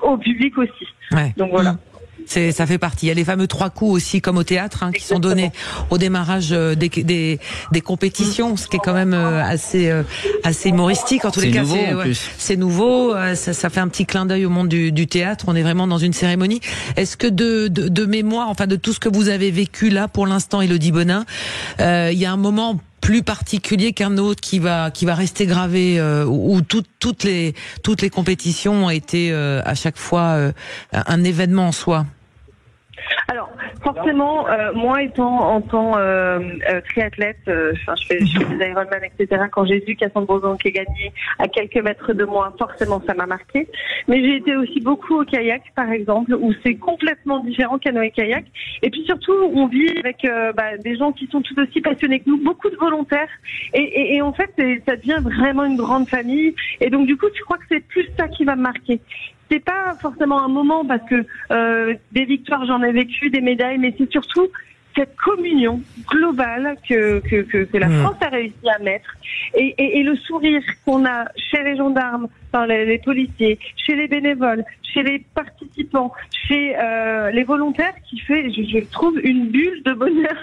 au public aussi. Ouais. Donc voilà. Ça fait partie. Il y a les fameux 3 coups aussi, comme au théâtre, qui sont donnés au démarrage des compétitions, ce qui est quand même assez humoristique. En tous les cas, c'est nouveau. Ça fait un petit clin d'œil au monde du théâtre. On est vraiment dans une cérémonie. Est-ce que de mémoire, enfin de tout ce que vous avez vécu là pour l'instant, Élodie Bonin, il y a un moment plus particulier qu'un autre qui va rester gravé, où toutes les compétitions ont été à chaque fois un événement en soi? Alors forcément, moi en tant triathlète, je fais des Ironman, etc. Quand j'ai vu Cassandre Bozan qui a gagné à quelques mètres de moi, forcément ça m'a marqué. Mais j'ai été aussi beaucoup au kayak, par exemple, où c'est complètement différent, canoë-kayak. Et puis surtout, on vit avec des gens qui sont tout aussi passionnés que nous, beaucoup de volontaires. Et en fait, ça devient vraiment une grande famille. Et donc du coup, je crois que c'est plus ça qui va me marquer. C'est pas forcément un moment, parce que des victoires, j'en ai vécu, des médailles, mais c'est surtout cette communion globale que la France a réussi à mettre, et le sourire qu'on a chez les gendarmes, enfin les policiers, chez les bénévoles, chez les participants, chez les volontaires, qui fait, je trouve, une bulle de bonheur.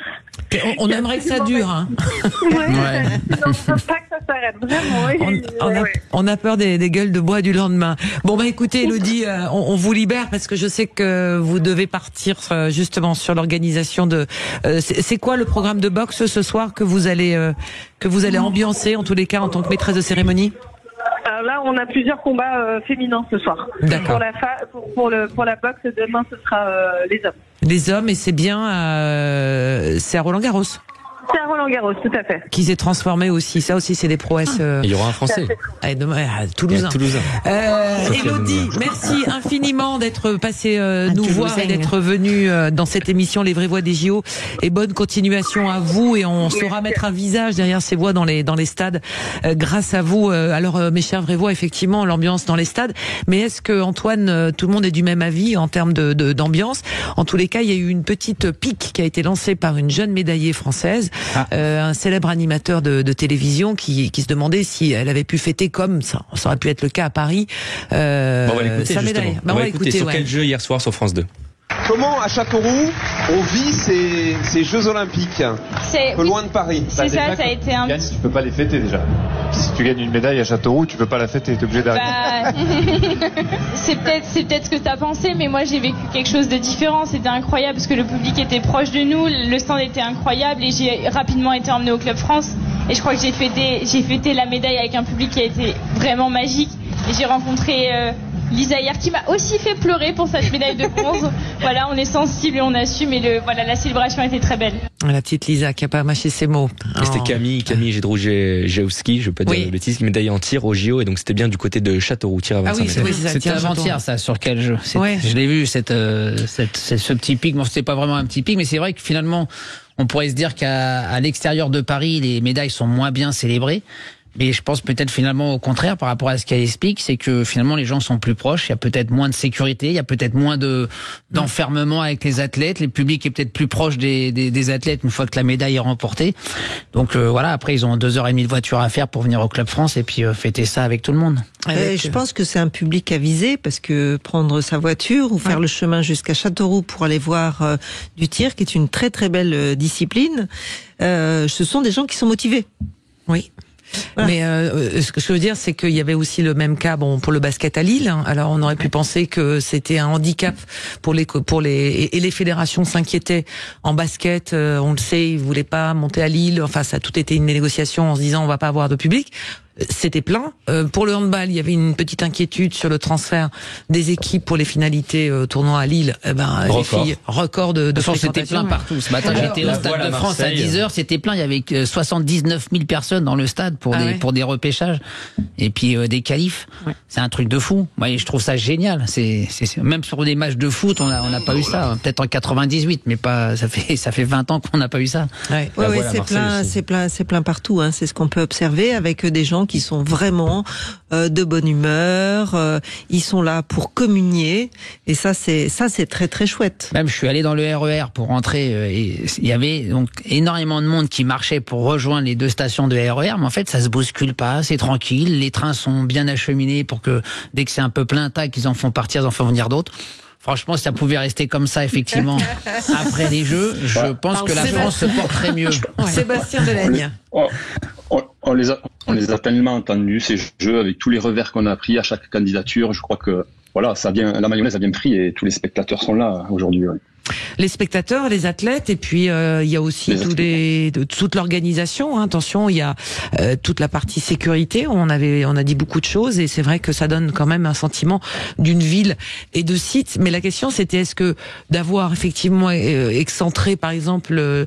On aimerait que ça dure. Hein. Ouais. Non, pas que ça s'arrête, vraiment. On a peur des gueules de bois du lendemain. Bon, écoutez, Élodie, on vous libère, parce que je sais que vous devez partir justement sur l'organisation de... c'est quoi le programme de boxe ce soir que vous allez ambiancer, en tous les cas, en tant que maîtresse de cérémonie? Alors là, on a plusieurs combats féminins ce soir. D'accord. Pour la boxe, demain, ce sera les hommes. Les hommes, et c'est bien, c'est à Roland-Garros. C'est à Roland-Garros, tout à fait. Qui s'est transformé aussi. Ça aussi, c'est des prouesses. Il y aura un Français. Toulousain. Élodie, merci infiniment d'être passé nous voir et d'être venu dans cette émission Les Vraies Voix des JO. Et bonne continuation à vous. Et on saura mettre un visage derrière ces voix dans les stades grâce à vous. Alors, mes chères vraies voix, effectivement, l'ambiance dans les stades. Mais est-ce que, Antoine, tout le monde est du même avis en termes d'ambiance? En tous les cas, il y a eu une petite pique qui a été lancée par une jeune médaillée française. Un célèbre animateur de télévision qui se demandait si elle avait pu fêter comme ça aurait pu être le cas à Paris on va l'écouter, sa médaille. On va écouter sur quel jeu hier soir sur France 2. Comment à Châteauroux on vit ces Jeux Olympiques un peu loin de Paris? C'est ça a été un... Tu peux pas les fêter déjà. Si tu gagnes une médaille à Châteauroux, tu peux pas la fêter, t'es obligé d'arrêter. C'est peut-être ce que t'as pensé, mais moi j'ai vécu quelque chose de différent. C'était incroyable parce que le public était proche de nous, le stand était incroyable, et j'ai rapidement été emmenée au Club France. Et je crois que j'ai fêté la médaille avec un public qui a été vraiment magique. Et j'ai rencontré Lisa hier, qui m'a aussi fait pleurer pour cette médaille de bronze. Voilà, on est sensible et on assume, et la célébration était très belle. La petite Lisa qui a pas mâché ses mots. Et c'était Camille Jedrzejewski, je peux pas dire de bêtises, qui médaillait en tir au JO, et donc c'était bien du côté de Châteauroux, tir à 25 mètres. C'était avant-hier, ça, sur quel jeu? Je l'ai vu, ce petit pic. Bon, c'était pas vraiment un petit pic, mais c'est vrai que finalement, on pourrait se dire qu'à l'extérieur de Paris, les médailles sont moins bien célébrées. Mais je pense peut-être finalement au contraire par rapport à ce qu'elle explique, c'est que finalement les gens sont plus proches, il y a peut-être moins de sécurité, il y a peut-être moins d'enfermement avec les athlètes, le public est peut-être plus proche des athlètes une fois que la médaille est remportée. Donc après ils ont 2h30 de voiture à faire pour venir au Club France et puis fêter ça avec tout le monde. Je pense que c'est un public à viser, parce que prendre sa voiture ou faire le chemin jusqu'à Châteauroux pour aller voir du tir, qui est une très très belle discipline, ce sont des gens qui sont motivés. Oui. Voilà. Mais ce que je veux dire, c'est qu'il y avait aussi le même cas, pour le basket à Lille. Alors on aurait pu penser que c'était un handicap pour les fédérations s'inquiétaient en basket. On le sait, ils voulaient pas monter à Lille. Enfin, ça a tout été une négociation en se disant on va pas avoir de public. c'était plein. Pour le handball, il y avait une petite inquiétude sur le transfert des équipes pour les finalités tournoi à Lille. Les filles, record de fréquentation. C'était plein partout. Ce matin, j'étais au Stade de France à 10h, c'était plein. Il y avait 79 000 personnes dans le stade pour des repêchages et puis des qualifs. Ouais. C'est un truc de fou. Moi, je trouve ça génial. C'est même sur des matchs de foot, on n'a pas eu ça. Peut-être en 98, mais pas. Ça fait 20 ans qu'on n'a pas eu ça. Ouais, c'est plein partout. Hein. C'est ce qu'on peut observer avec des gens qui sont vraiment de bonne humeur. Ils sont là pour communier, et ça c'est très très chouette. Même je suis allé dans le RER pour rentrer, et il y avait donc énormément de monde qui marchait pour rejoindre les 2 stations de RER, mais en fait ça se bouscule pas, c'est tranquille. Les trains sont bien acheminés pour que dès que c'est un peu plein, tac, ils en font partir, ils en font venir d'autres. Franchement, si ça pouvait rester comme ça, effectivement, après les Jeux, je pense que la France se porterait mieux. Sébastien Delagne. On les a tellement entendus, ces Jeux, avec tous les revers qu'on a pris à chaque candidature. Je crois que voilà, la mayonnaise a bien pris et tous les spectateurs sont là aujourd'hui. Ouais. Les spectateurs, les athlètes, et puis il y a aussi toute l'organisation. Hein. Attention, il y a toute la partie sécurité. On a dit beaucoup de choses, et c'est vrai que ça donne quand même un sentiment d'une ville et de site. Mais la question, c'était est-ce que d'avoir effectivement excentré, par exemple,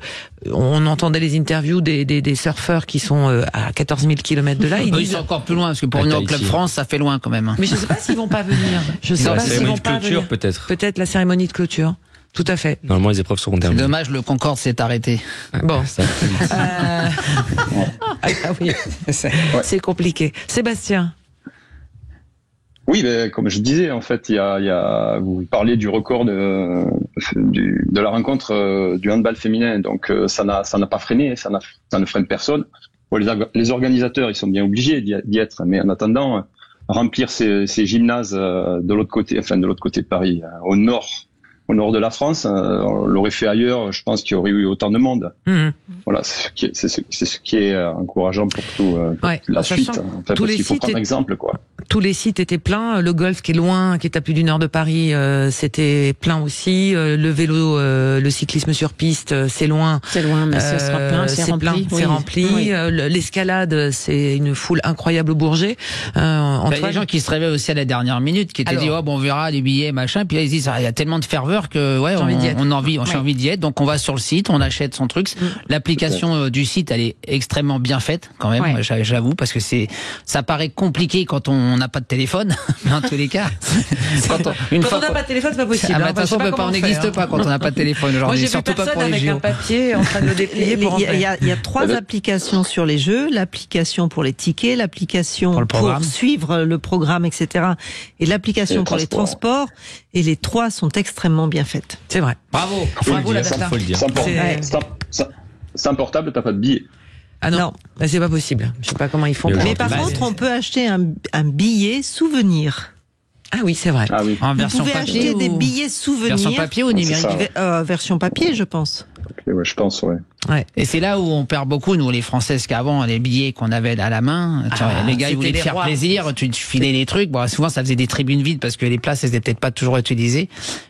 on entendait les interviews des surfeurs qui sont à 14 000 km de là. Ils sont encore plus loin, parce que pour venir au Club France, ça fait loin quand même. Mais je sais pas s'ils vont pas venir. Je sais pas s'ils vont pas venir. Peut-être la cérémonie de clôture. Tout à fait. Normalement, les épreuves seront terminées. C'est dommage, le Concorde s'est arrêté. Bon. Oui. C'est compliqué. Sébastien. Oui, mais comme je disais, en fait, vous parlez du record de la rencontre du handball féminin, donc ça n'a pas freiné, ça ne freine personne. Bon, les organisateurs, ils sont bien obligés d'y être, mais en attendant, remplir ces gymnases de l'autre côté de Paris, au nord de la France, on l'aurait fait ailleurs, je pense qu'il y aurait eu autant de monde. Voilà, c'est ce qui est encourageant pour la suite. En fait, parce qu'il faut prendre exemple, quoi. Tous les sites étaient pleins. Le golf qui est loin, qui est à plus d'1 heure de Paris, c'était plein aussi. Le vélo, le cyclisme sur piste, c'est loin. C'est loin, mais ce sera plein, c'est rempli. C'est rempli. Oui. L'escalade, c'est une foule incroyable au Bourget. Il y a des gens qui se réveillent aussi à la dernière minute, qui étaient dit, on verra les billets, machin. Puis là, ils disent, il y a tellement de ferveur que j'ai envie d'y être, donc on va sur le site, on achète son truc. L'application du site, elle est extrêmement bien faite quand même, j'avoue, parce que ça paraît compliqué quand on n'a pas de téléphone, mais en tous les cas. Quand on n'a pas de téléphone, c'est pas possible. De toute façon, on n'existe pas quand on n'a pas de téléphone aujourd'hui. Surtout pas pour les avec un papier en train de le déplier pour Il y a 3 applications sur les jeux, l'application pour les tickets, l'application pour suivre le programme, etc. et l'application pour les transports, et les 3 sont extrêmement bien faites. C'est vrai. Bravo. Bravo la data. Sans portable, t'as pas de billet. Ah non, c'est pas possible. Je sais pas comment ils font. Mais par contre, on peut acheter un billet souvenir. Ah oui, c'est vrai. Ah oui. En version papier. Vous pouvez acheter des billets souvenirs. Version papier ou numérique? Version papier, je pense. Ouais, je pense, ouais. Et c'est là où on perd beaucoup, nous, les Françaises, qu'avant, les billets qu'on avait à la main, les gars, ils voulaient te faire plaisir, tu filais les trucs. Bon, souvent, ça faisait des tribunes vides parce que les places, elles étaient peut-être pas toujours utilisées.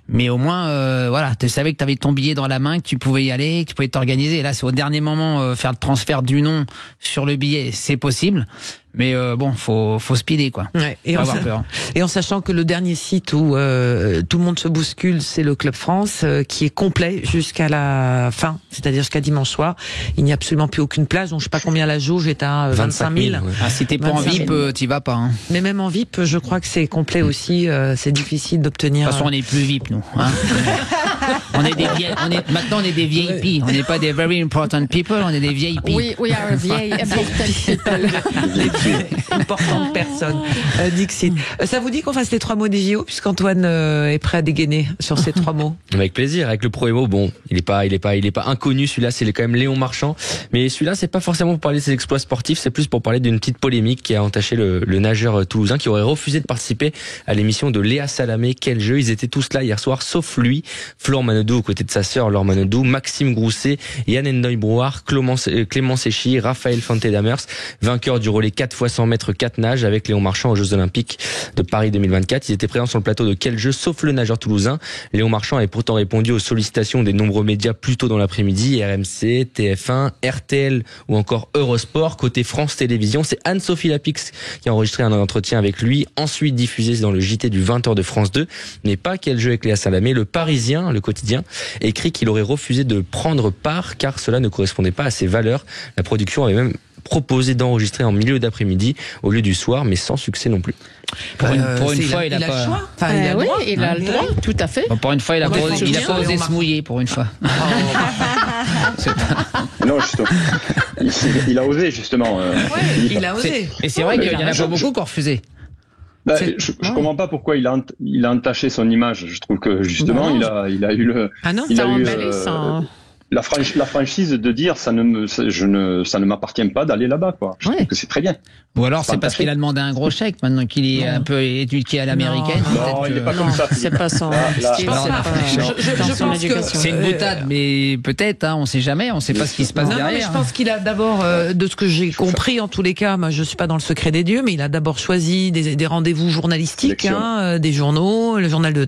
Mais au moins, voilà, tu savais que tu avais ton billet dans la main, que tu pouvais y aller, que tu pouvais t'organiser. Et là, c'est au dernier moment, faire le transfert du nom sur le billet, c'est possible. Mais bon, faut speeder, quoi. Ouais, et en sachant que le dernier site où tout le monde se bouscule, c'est le Club France, qui est complet jusqu'à la fin, c'est-à-dire jusqu'à dimanche soir. Il n'y a absolument plus aucune place. Donc je sais pas combien la jauge est à 25 000. Ouais. Ah, si t'es pas en VIP, t'y vas pas. Hein. Mais même en VIP, je crois que c'est complet aussi. C'est difficile d'obtenir. De toute façon, on n'est plus VIP, nous. Hein. Maintenant, on est des VIP. On n'est pas des very important people, on est des VIP. We are very important people. Importante personne. Dixit. Ça vous dit qu'on fasse les 3 mots des JO, puisqu'Antoine est prêt à dégainer sur ces 3 mots? Avec plaisir. Avec le premier mot, bon, il est pas inconnu. Celui-là, c'est quand même Léon Marchand. Mais celui-là, c'est pas forcément pour parler de ses exploits sportifs, c'est plus pour parler d'une petite polémique qui a entaché le nageur toulousain qui aurait refusé de participer à l'émission de Léa Salamé. Quel jeu! Ils étaient tous là hier soir, sauf lui. Florent Manodou aux côtés de sa sœur Laure Manodou, Maxime Grousset, Yann Endoy-Brouard, Clément Séchy, Raphaël Fonte-Damers, vainqueur du relais 4 x 100 mètres 4 nages avec Léon Marchand aux Jeux Olympiques de Paris 2024. Ils étaient présents sur le plateau de quel jeu, sauf le nageur toulousain. Léon Marchand avait pourtant répondu aux sollicitations des nombreux médias plus tôt dans l'après-midi, RMC, TF1, RTL ou encore Eurosport. Côté France Télévisions, c'est Anne-Sophie Lapix qui a enregistré un entretien avec lui, ensuite diffusé dans le JT du 20h de France 2. Mais pas quel jeu avec Léa Salamé. Le Parisien, le quotidien, écrit qu'il aurait refusé de prendre part car cela ne correspondait pas à ses valeurs. La production avait même proposé d'enregistrer en milieu d'après-midi au lieu du soir, mais sans succès non plus. Pour une fois, il a pas le choix. Enfin, il a le droit. Il a le droit, tout à fait. Bon, pour une fois, il a pas osé se mouiller, pour une fois. Non, justement. Il a osé, justement. Il a osé. Et c'est vrai qu'il y en a pas beaucoup qui ont refusé. Je comprends pas pourquoi il a entaché son image. Je trouve que justement, il a eu le. Ah non, ça a emballé ça. La franchise de dire ça ne m'appartient pas d'aller là-bas, quoi. Je trouve que c'est très bien. Ou alors c'est parce qu'il a demandé un gros chèque maintenant qu'il est un peu éduqué à l'américaine. Non, il n'est pas comme ça. C'est pas son style. Je pense que c'est une boutade, mais peut-être, on sait jamais, on sait pas ce qui se passe derrière. Mais je pense qu'il a d'abord, de ce que j'ai compris en tous les cas, moi je suis pas dans le secret des dieux, mais il a d'abord choisi des rendez-vous journalistiques, des journaux, le journal de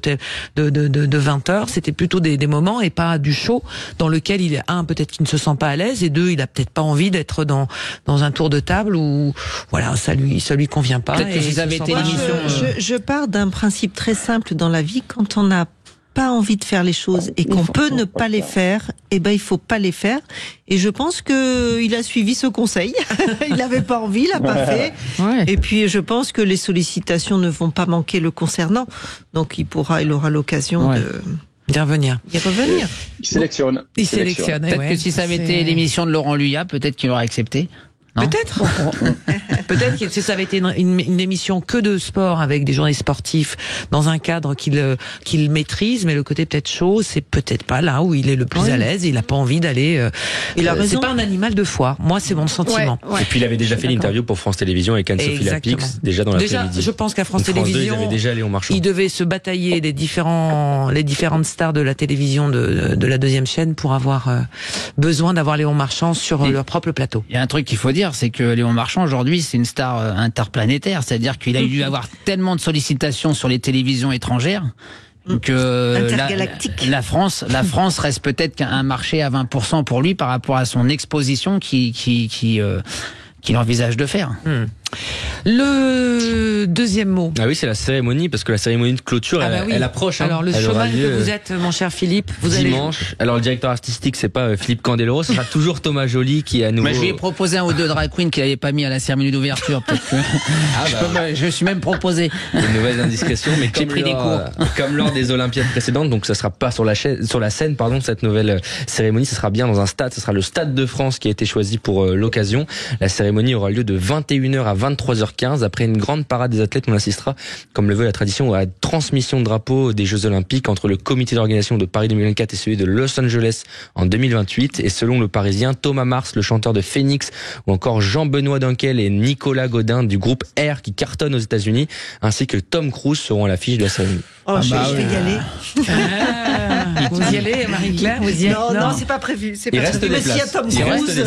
20h, c'était plutôt des moments et pas du show dans lequel il est peut-être qu'il ne se sent pas à l'aise et deux, il a peut-être pas envie d'être dans un tour de table où voilà, ça lui convient pas. Peut-être que si ça avait été l'émission. Je pars d'un principe très simple dans la vie. Quand on n'a pas envie de faire les choses et qu'on peut ne pas les faire, il faut pas les faire. Et je pense que il a suivi ce conseil. Il n'avait pas envie, il l'a pas fait. Ouais. Et puis je pense que les sollicitations ne vont pas manquer le concernant. Donc il aura l'occasion d'y revenir. Il sélectionne. Peut-être que si ça avait été l'émission de Laurent Luyat, peut-être qu'il aurait accepté. Non. Peut-être que si ça avait été une émission que de sport avec des journalistes sportifs dans un cadre qu'il maîtrise, mais le côté peut-être chaud, c'est peut-être pas là où il est le plus à l'aise. Il a pas envie d'aller. Il a raison. C'est pas un animal de foire. Moi, c'est mon sentiment. Et puis il avait déjà fait l'interview pour France Télévisions avec Anne-Sophie Lapix déjà dans l'après-midi. Je pense qu'à France Télévisions, il devait se batailler les différentes stars de la télévision de la deuxième chaîne pour avoir besoin d'avoir Léon Marchand sur leur propre plateau. Il y a un truc qu'il faut dire, c'est que Léon Marchand aujourd'hui c'est une star interplanétaire, c'est-à-dire qu'il a dû avoir tellement de sollicitations sur les télévisions étrangères que la France reste peut-être qu'un marché à 20% pour lui par rapport à son exposition qu'il envisage de faire. Le deuxième mot. Ah oui, c'est la cérémonie, parce que la cérémonie de clôture, elle approche. Alors le showman que vous êtes, mon cher Philippe, dimanche. Alors le directeur artistique, c'est pas Philippe Candeloro, ce sera toujours Thomas Joly qui est à nouveau. Mais je lui ai proposé un ou deux drag queens qu'il n'avait pas mis à la cérémonie d'ouverture. Peut-être que je suis même proposé. Une nouvelle indiscrétion, mais j'ai pris des cours. Comme lors des Olympiades précédentes, donc ça sera pas sur la scène, cette nouvelle cérémonie, ça sera bien dans un stade. Ce sera le Stade de France qui a été choisi pour l'occasion. La cérémonie aura lieu de 21h à 23h15. Après une grande parade des athlètes, on assistera, comme le veut la tradition, à la transmission de drapeaux des Jeux Olympiques entre le comité d'organisation de Paris 2024 et celui de Los Angeles en 2028. Et selon le Parisien, Thomas Mars, le chanteur de Phoenix, ou encore Jean-Benoît Dunkel et Nicolas Godin du groupe R qui cartonne aux États-Unis, ainsi que Tom Cruise seront à l'affiche de la cérémonie. Je vais y aller. Vous y allez, Marie-Claire? Non, c'est pas prévu. Il reste des places. Il reste des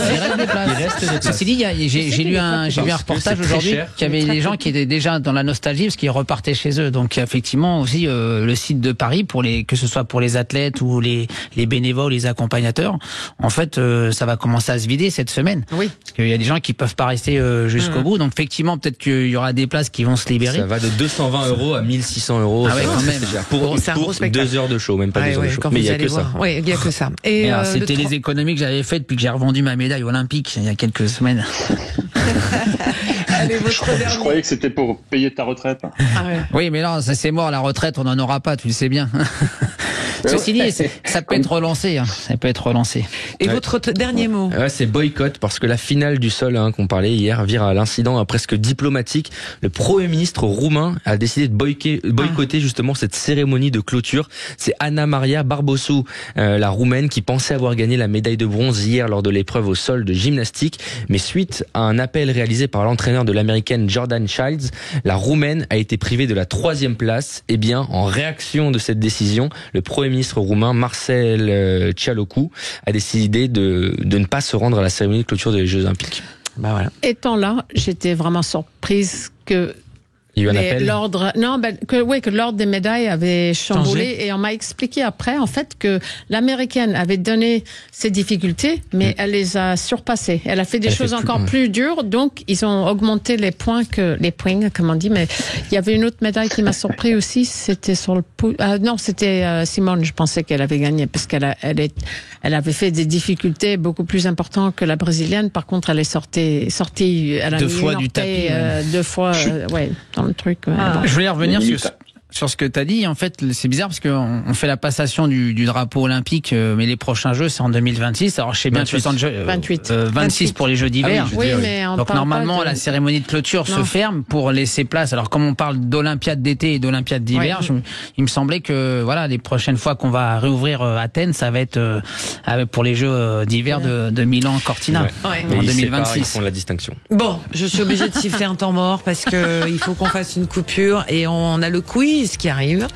places. Ceci dit, j'ai lu un reportage aujourd'hui qu'il y avait des gens qui étaient déjà dans la nostalgie parce qu'ils repartaient chez eux. Donc effectivement aussi le site de Paris que ce soit pour les athlètes ou les bénévoles, les accompagnateurs, en fait ça va commencer à se vider cette semaine. Oui. Parce qu'il y a des gens qui peuvent pas rester jusqu'au bout. Donc effectivement peut-être qu'il y aura des places qui vont se libérer. Ça va de 220 € à 1 600 €. Ah ouais, quand même. Pour 2 heures de show, même pas 2 heures de show. Mais il y a que ça. Oui, il y a que ça. Et c'était les économies que j'avais faites depuis que j'ai revendu ma médaille olympique il y a quelques semaines. Allez, je croyais que c'était pour payer ta retraite. Oui, mais non, ça c'est mort, la retraite, on n'en aura pas, tu le sais bien. Ceci dit, ça peut être relancé. Ça peut être relancé. Et votre dernier mot? C'est boycott, parce que la finale du sol qu'on parlait hier vire à l'incident presque diplomatique. Le Premier ministre roumain a décidé de boycotter justement cette cérémonie de clôture. C'est Ana Maria Barbossu, la roumaine, qui pensait avoir gagné la médaille de bronze hier lors de l'épreuve au sol de gymnastique. Mais suite à un appel réalisé par l'entraîneur de l'américaine Jordan Childs, la roumaine a été privée de la 3e place. Eh bien, en réaction de cette décision, le Premier ministre roumain Marcel Cialocu a décidé de ne pas se rendre à la cérémonie de clôture des Jeux Olympiques. Bah voilà. Étant là, j'étais vraiment surprise que il y a eu un appel. Que l'ordre des médailles avait chamboulé et on m'a expliqué après en fait que l'américaine avait donné ses difficultés mais elle les a surpassées. Elle a fait des choses encore plus dures, donc ils ont augmenté les points comme on dit. Mais il y avait une autre médaille qui m'a surpris aussi, c'était sur le c'était Simone. Je pensais qu'elle avait gagné parce qu'elle avait fait des difficultés beaucoup plus importantes que la brésilienne. Par contre, elle est sortie elle a deux fois du tapis. Deux fois, dans le truc. Je voulais revenir sur ce que tu as dit. En fait, c'est bizarre parce qu'on fait la passation du drapeau olympique, mais les prochains Jeux, c'est en 2026. Alors, je sais bien que 26 pour les Jeux d'hiver. Ah oui, mais donc, normalement, la cérémonie de clôture se ferme pour laisser place. Alors, comme on parle d'Olympiade d'été et d'Olympiade d'hiver, il me semblait que voilà, les prochaines fois qu'on va réouvrir Athènes, ça va être pour les Jeux d'hiver de Milan-Cortina en 2026. Ils font la distinction. Bon, je suis obligée de siffler un temps mort parce que il faut qu'on fasse une coupure et on a le quiz qui arrive.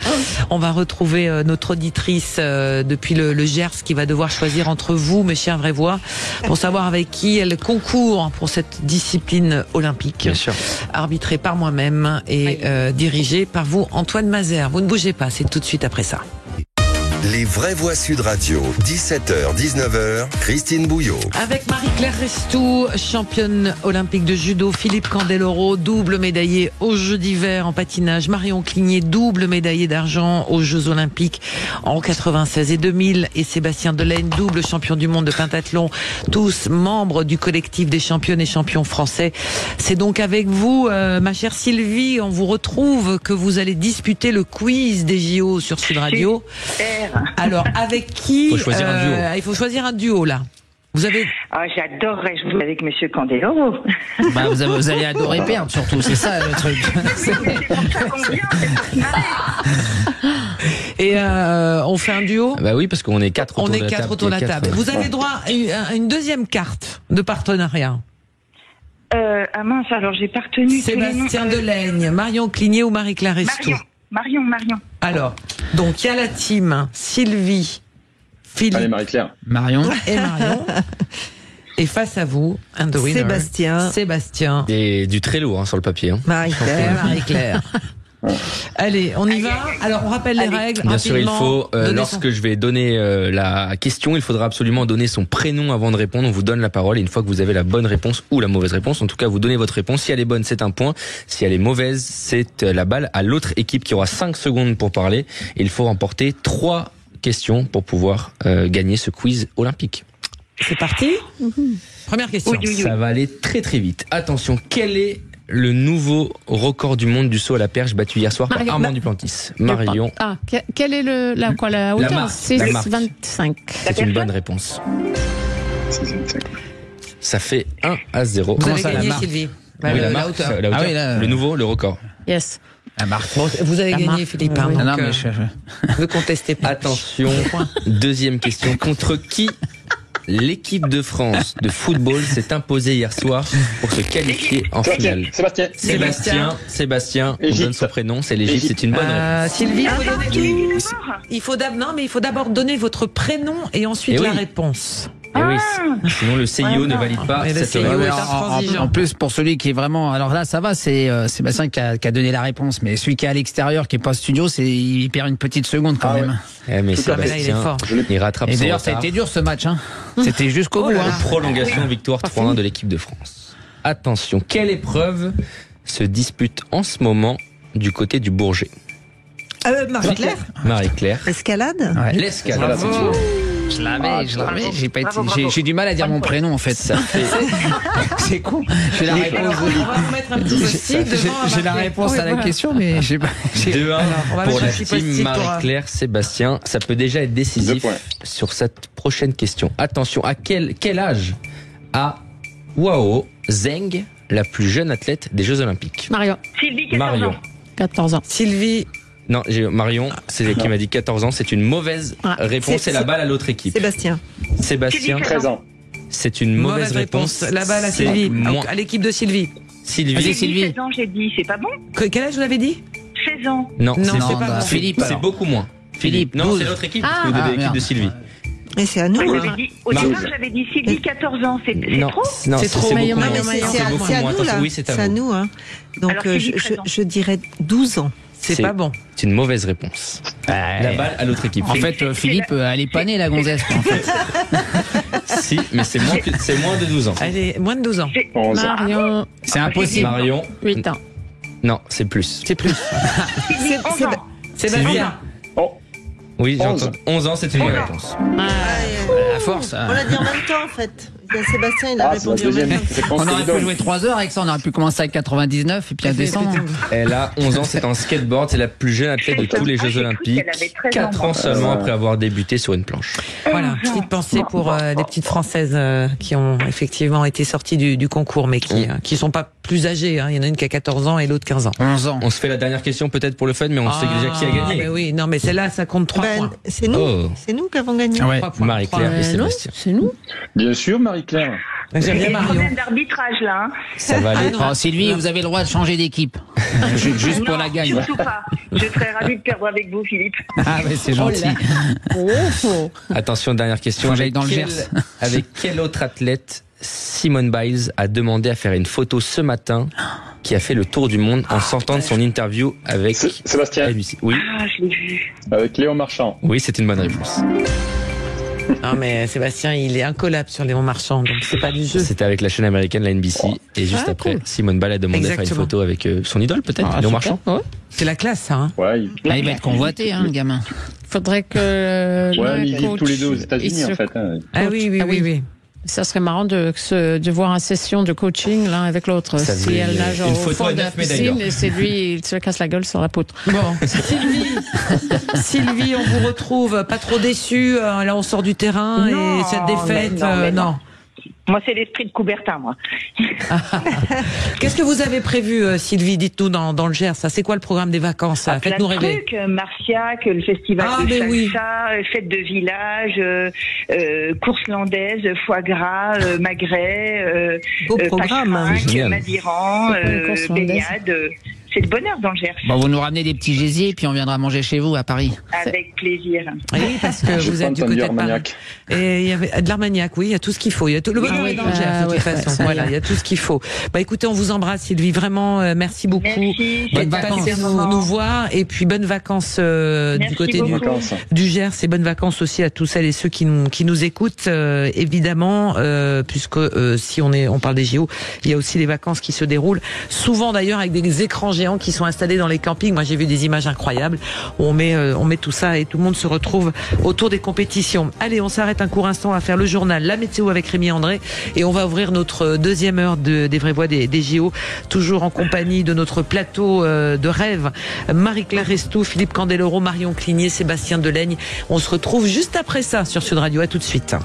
On va retrouver notre auditrice depuis le Gers qui va devoir choisir entre vous, mes chers vrais voix, pour savoir avec qui elle concourt pour cette discipline olympique. Bien sûr. Arbitrée par moi-même et dirigée par vous, Antoine Mazer. Vous ne bougez pas, c'est tout de suite après ça. Les vraies voix Sud Radio, 17h, 19h, Christine Bouillot. Avec Marie-Claire Restou, championne olympique de judo, Philippe Candeloro, double médaillé aux Jeux d'hiver en patinage, Marion Cligné, double médaillé d'argent aux Jeux olympiques en 96 et 2000, et Sébastien Delaine, double champion du monde de pentathlon, tous membres du collectif des championnes et champions français. C'est donc avec vous, ma chère Sylvie, on vous retrouve, que vous allez disputer le quiz des JO sur Sud Radio. Alors, avec qui? Il faut choisir un duo. Il faut choisir un duo, là. Vous avez... j'adorerais jouer avec Monsieur Candeloro. Vous allez adorer perdre, surtout, c'est ça le truc. C'est pour ça qu'on vient, Et on fait un duo? Bah oui, parce qu'on est 4 autour de la table. On est 4 autour de la table. Vous avez droit à une deuxième carte de partenariat. Mince, alors j'ai pas retenu. Sébastien Delaine, Marion Cligné ou Marie-Claire Restou? Marion. Alors, donc il y a la team Sylvie, Philippe, allez, Marie-Claire. Marion et Marion. Et face à vous, un de winner. Sébastien. Et du très lourd sur le papier. Marie-Claire. Allez, on y va. Alors, on rappelle les règles. Bien sûr, il faut, lorsque je vais donner la question, il faudra absolument donner son prénom avant de répondre. On vous donne la parole et une fois que vous avez la bonne réponse ou la mauvaise réponse, en tout cas, vous donnez votre réponse. Si elle est bonne, c'est un point. Si elle est mauvaise, c'est la balle à l'autre équipe qui aura 5 secondes pour parler. Et il faut remporter 3 questions pour pouvoir gagner ce quiz olympique. C'est parti. Première question. Ça va aller très très vite. Attention, quel est le nouveau record du monde du saut à la perche battu hier soir par Armand Duplantis? Marion. Quelle est la hauteur? 6,25. C'est une bonne réponse. 6,25. Ça fait 1-0. Vous avez gagné, Sylvie. Oui, la hauteur. Le nouveau, le record. Yes. La marque. Bon, vous avez gagné, Philippe. Oui. Donc, non, mais ne contestez pas. Attention, deuxième question. Contre qui l'équipe de France de football s'est imposée hier soir pour se qualifier en finale? Sébastien, on donne son prénom, c'est l'Égypte, c'est une bonne réponse. Sylvie, il faut d'abord donner votre prénom et ensuite la réponse. Et oui, sinon le CIO ne valide pas cette réponse. En plus, pour celui qui est vraiment, alors là, ça va, c'est Sébastien qui a donné la réponse, mais celui qui est à l'extérieur, qui est pas studio, il perd une petite seconde quand même. Ouais. Mais Sébastien, il rattrape son retard. Et d'ailleurs, ça a été dur ce match, hein. C'était jusqu'au bout. Prolongation, victoire 3-1 de l'équipe de France. Attention, quelle épreuve se dispute en ce moment du côté du Bourget? Marie-Claire. L'escalade? Ouais. L'escalade. Je l'avais. J'ai du mal à dire mon prénom en fait. C'est con. J'ai la réponse. On va vous mettre un petit post-it devant. J'ai la réponse à la question, mais j'ai pas. 2-1 pour la team Marie-Claire. Sébastien, ça peut déjà être décisif sur cette prochaine question. Attention, à quel âge a Wao Zheng, la plus jeune athlète des Jeux Olympiques? Marion. Sylvie, 14 ans. Sylvie. Non, Marion, c'est qui m'a dit 14 ans. C'est une mauvaise réponse. C'est la balle à l'autre équipe. Sébastien. 13 ans. C'est une mauvaise réponse. La balle à Sylvie. À l'équipe de Sylvie. Sylvie. 16 ans, j'ai dit. C'est pas bon? Quel âge vous l'avez dit? 16 ans. Non, c'est pas bon. Philippe. C'est beaucoup moins. Philippe. Non, c'est l'autre équipe, parce que vous avez l'équipe de Sylvie. Et c'est à nous. Au départ, j'avais dit Sylvie, 14 ans. C'est trop? Non, c'est trop. C'est beaucoup moins. C'est à nous, là. Oui, c'est à nous. Hein. Donc, je dirais 12 ans. C'est pas bon. C'est une mauvaise réponse. La balle à l'autre équipe. En fait, Philippe, elle est pas née, la gonzesse, en fait. Si, mais c'est moins de 12 ans. Elle est moins de 12 ans. Marion. C'est impossible. Marion. 8 ans. Non, c'est plus. C'est plus. Sébastien. Oui, j'entends. 11 ans, c'est une bonne réponse. À force. On l'a dit en même temps, en fait. Sébastien, il a répondu en même temps. On aurait pu jouer 3 heures avec ça, on aurait pu commencer avec 99 et puis à descendre. Elle a 11 ans, c'est en skateboard, c'est la plus jeune athlète de tous les Jeux Olympiques. 4 ans seulement après avoir débuté sur une planche. Voilà, petite pensée pour les petites Françaises qui ont effectivement été sorties du concours, mais qui sont pas plus âgées. Hein. Il y en a une qui a 14 ans et l'autre 15 ans. 11 ans. On se fait la dernière question peut-être pour le fun, mais on sait déjà qui a gagné. Mais oui, non, mais celle-là, ça compte 3 points. C'est nous. C'est nous qui avons gagné. Ouais. Marie-Claire et Sébastien. C'est nous. Bien sûr, Marie-Claire. J'aime bien Marion. Problème d'arbitrage là. Hein. Ça va aller. Sylvie, vous avez le droit de changer d'équipe. Juste pour la gagne. Surtout pas. Je serais ravie de perdre avec vous, Philippe. Ah, mais c'est gentil. Attention, dernière question. J'aille dans le Gers. Avec quel autre athlète Simone Biles a demandé à faire une photo ce matin qui a fait le tour du monde en sortant de son interview avec Sébastien. ABC. Oui. Ah, je l'ai vu. Avec Léon Marchand. Oui, c'est une bonne réponse. Non, mais Sébastien, il est incollable sur Léon Marchand, donc c'est pas du jeu. C'était avec la chaîne américaine, la NBC. Et juste après, cool. Simone Biles a demandé à faire une photo avec son idole, peut-être, Léon Marchand. Ouais. C'est la classe, ça. Hein. Ouais, il va être convoité, le gamin. Faudrait que. Ouais, ils vivent tous les deux aux États-Unis, en fait. Ah oui. Ça serait marrant de voir une session de coaching l'un avec l'autre. Si elle nage au fond de la piscine et c'est lui, il se casse la gueule sur la poutre. Bon, Sylvie, on vous retrouve pas trop déçue. Là, on sort du terrain et cette défaite, non. Moi, c'est l'esprit de Coubertin, moi. Qu'est-ce que vous avez prévu, Sylvie? Dites-nous dans le Gers. C'est quoi le programme des vacances? Faites-nous rêver. Marciac, le festival de salsa, fête de village, course landaise, foie gras, magret, beau programme, Madiran, baignade. C'est le bonheur dans le Gers. Bon, vous nous ramenez des petits gésiers, puis on viendra manger chez vous à Paris. Avec plaisir. Oui, parce que vous êtes du côté de Paris. Et il y avait de l'Armagnac, oui, il y a tout ce qu'il faut. Il y a tout le bonheur dans le Gers, de toute façon. Voilà, il y a tout ce qu'il faut. Bah, écoutez, on vous embrasse, Sylvie. Vraiment, merci beaucoup. Bonnes vacances. Nous voir. Et puis, bonnes vacances du côté du Gers. Et bonnes vacances aussi à tous celles et ceux qui nous écoutent, évidemment, puisque si on parle des JO, il y a aussi les vacances qui se déroulent. Souvent, d'ailleurs, avec des écrans géants qui sont installés dans les campings. Moi, j'ai vu des images incroyables où on met tout ça et tout le monde se retrouve autour des compétitions. Allez, on s'arrête un court instant à faire le journal, la météo avec Rémi André et on va ouvrir notre deuxième heure des vraies voix des JO, toujours en compagnie de notre plateau de rêve, Marie-Claire Restou, Philippe Candeloro, Marion Cligné, Sébastien Delaigne. On se retrouve juste après ça sur Sud Radio. À tout de suite.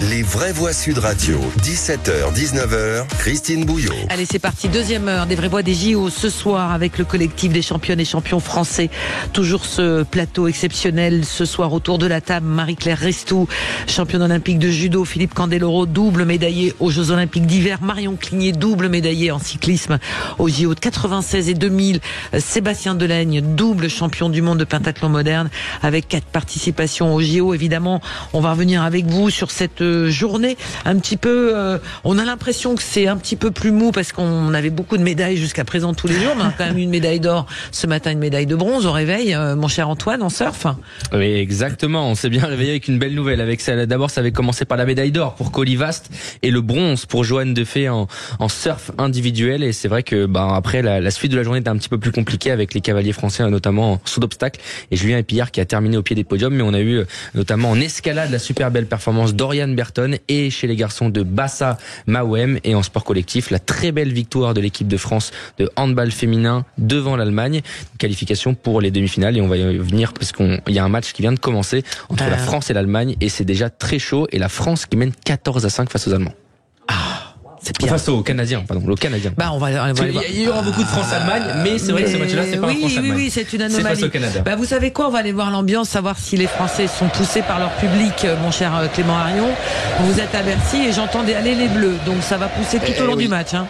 Les vraies voix Sud Radio, 17h, 19h, Christine Bouillot. Allez, c'est parti, deuxième heure des vraies voix des JO ce soir avec le collectif des championnes et champions français. Toujours ce plateau exceptionnel ce soir autour de la table. Marie-Claire Restou, championne olympique de judo. Philippe Candeloro, double médaillé aux Jeux olympiques d'hiver. Marion Cligné, double médaillé en cyclisme aux JO de 96 et 2000. Sébastien Delaigne, double champion du monde de pentathlon moderne avec 4 participations aux JO. Évidemment, on va revenir avec vous sur cette journée un petit peu, on a l'impression que c'est un petit peu plus mou parce qu'on avait beaucoup de médailles jusqu'à présent tous les jours, mais on a quand même une médaille d'or ce matin, une médaille de bronze au réveil, mon cher Antoine, en surf. Oui, exactement, on s'est bien réveillé avec une belle nouvelle. D'abord, ça avait commencé par la médaille d'or pour Colivast et le bronze pour Johanne Defay en surf individuel. Et c'est vrai que après la suite de la journée était un petit peu plus compliquée avec les cavaliers français, notamment en saut d'obstacle et Julien Épillard qui a terminé au pied des podiums. Mais on a eu notamment en escalade la super belle performance d'Oriane Berton et chez les garçons de Bassa Mawem, et en sport collectif la très belle victoire de l'équipe de France de handball féminin devant l'Allemagne, qualification pour les demi-finales. Et on va y venir parce qu'il y a un match qui vient de commencer entre la France et l'Allemagne et c'est déjà très chaud, et la France qui mène 14-5 face aux Allemands. C'est bien. Face aux Canadiens, pardon, aux Canadiens. Il y aura beaucoup de France-Allemagne, mais c'est vrai que ce match-là, c'est pas un France-Allemagne. Oui, c'est une anomalie. C'est face au Canada. Vous savez quoi, on va aller voir l'ambiance, savoir si les Français sont poussés par leur public, mon cher Clément Arion. Vous êtes à Bercy et j'entends aller les Bleus, donc ça va pousser tout au long du match. Hein.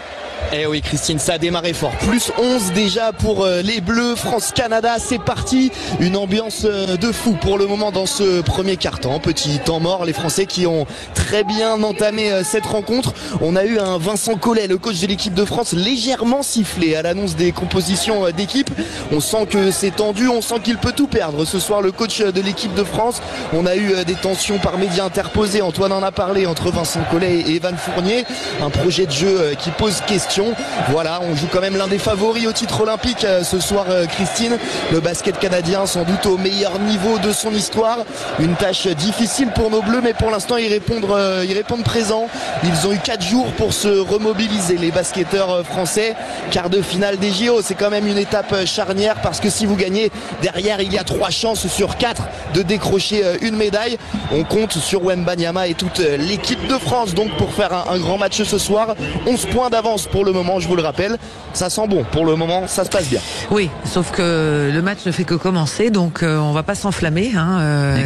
Eh oui Christine, ça a démarré fort. Plus 11 déjà pour les Bleus. France-Canada, c'est parti. Une ambiance de fou pour le moment dans ce premier quart-temps. Petit temps mort, les Français qui ont très bien entamé cette rencontre. On a eu un Vincent Collet, le coach de l'équipe de France, légèrement sifflé à l'annonce des compositions d'équipe. On sent que c'est tendu, on sent qu'il peut tout perdre. Ce soir, le coach de l'équipe de France, on a eu des tensions par médias interposés. Antoine en a parlé entre Vincent Collet et Evan Fournier. Un projet de jeu qui pose question. Voilà, on joue quand même l'un des favoris au titre olympique ce soir, Christine. Le basket canadien sans doute au meilleur niveau de son histoire. Une tâche difficile pour nos Bleus, mais pour l'instant ils répondent présents. Ils ont eu 4 jours pour se remobiliser, les basketteurs français. Quart de finale des JO, c'est quand même une étape charnière parce que si vous gagnez, derrière il y a 3 chances sur 4 de décrocher une médaille. On compte sur Wembanyama et toute l'équipe de France donc pour faire un grand match ce soir. 11 points d'avance pour le moment, je vous le rappelle. Ça sent bon pour le moment, ça se passe bien. Oui, sauf que le match ne fait que commencer, donc on va pas s'enflammer.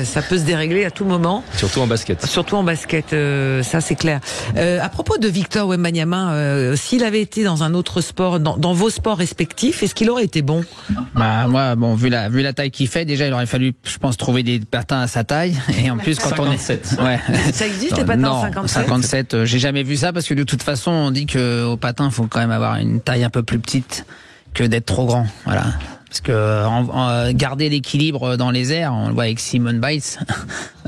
Ça peut se dérégler à tout moment. Surtout en basket. Surtout en basket, ça c'est clair. À propos de Victor Wembanyama, s'il avait été dans un autre sport, dans vos sports respectifs, est-ce qu'il aurait été bon? Bah moi, bon, vu la taille qu'il fait, déjà il aurait fallu, je pense, trouver des patins à sa taille. Et en plus, quand 57. on est, ouais. Ça existe les patins 57. J'ai jamais vu ça parce que de toute façon, on dit que au patin, faut quand même avoir une taille un peu plus petite que d'être trop grand. Voilà. Parce que garder l'équilibre dans les airs, on le voit avec Simone Biles,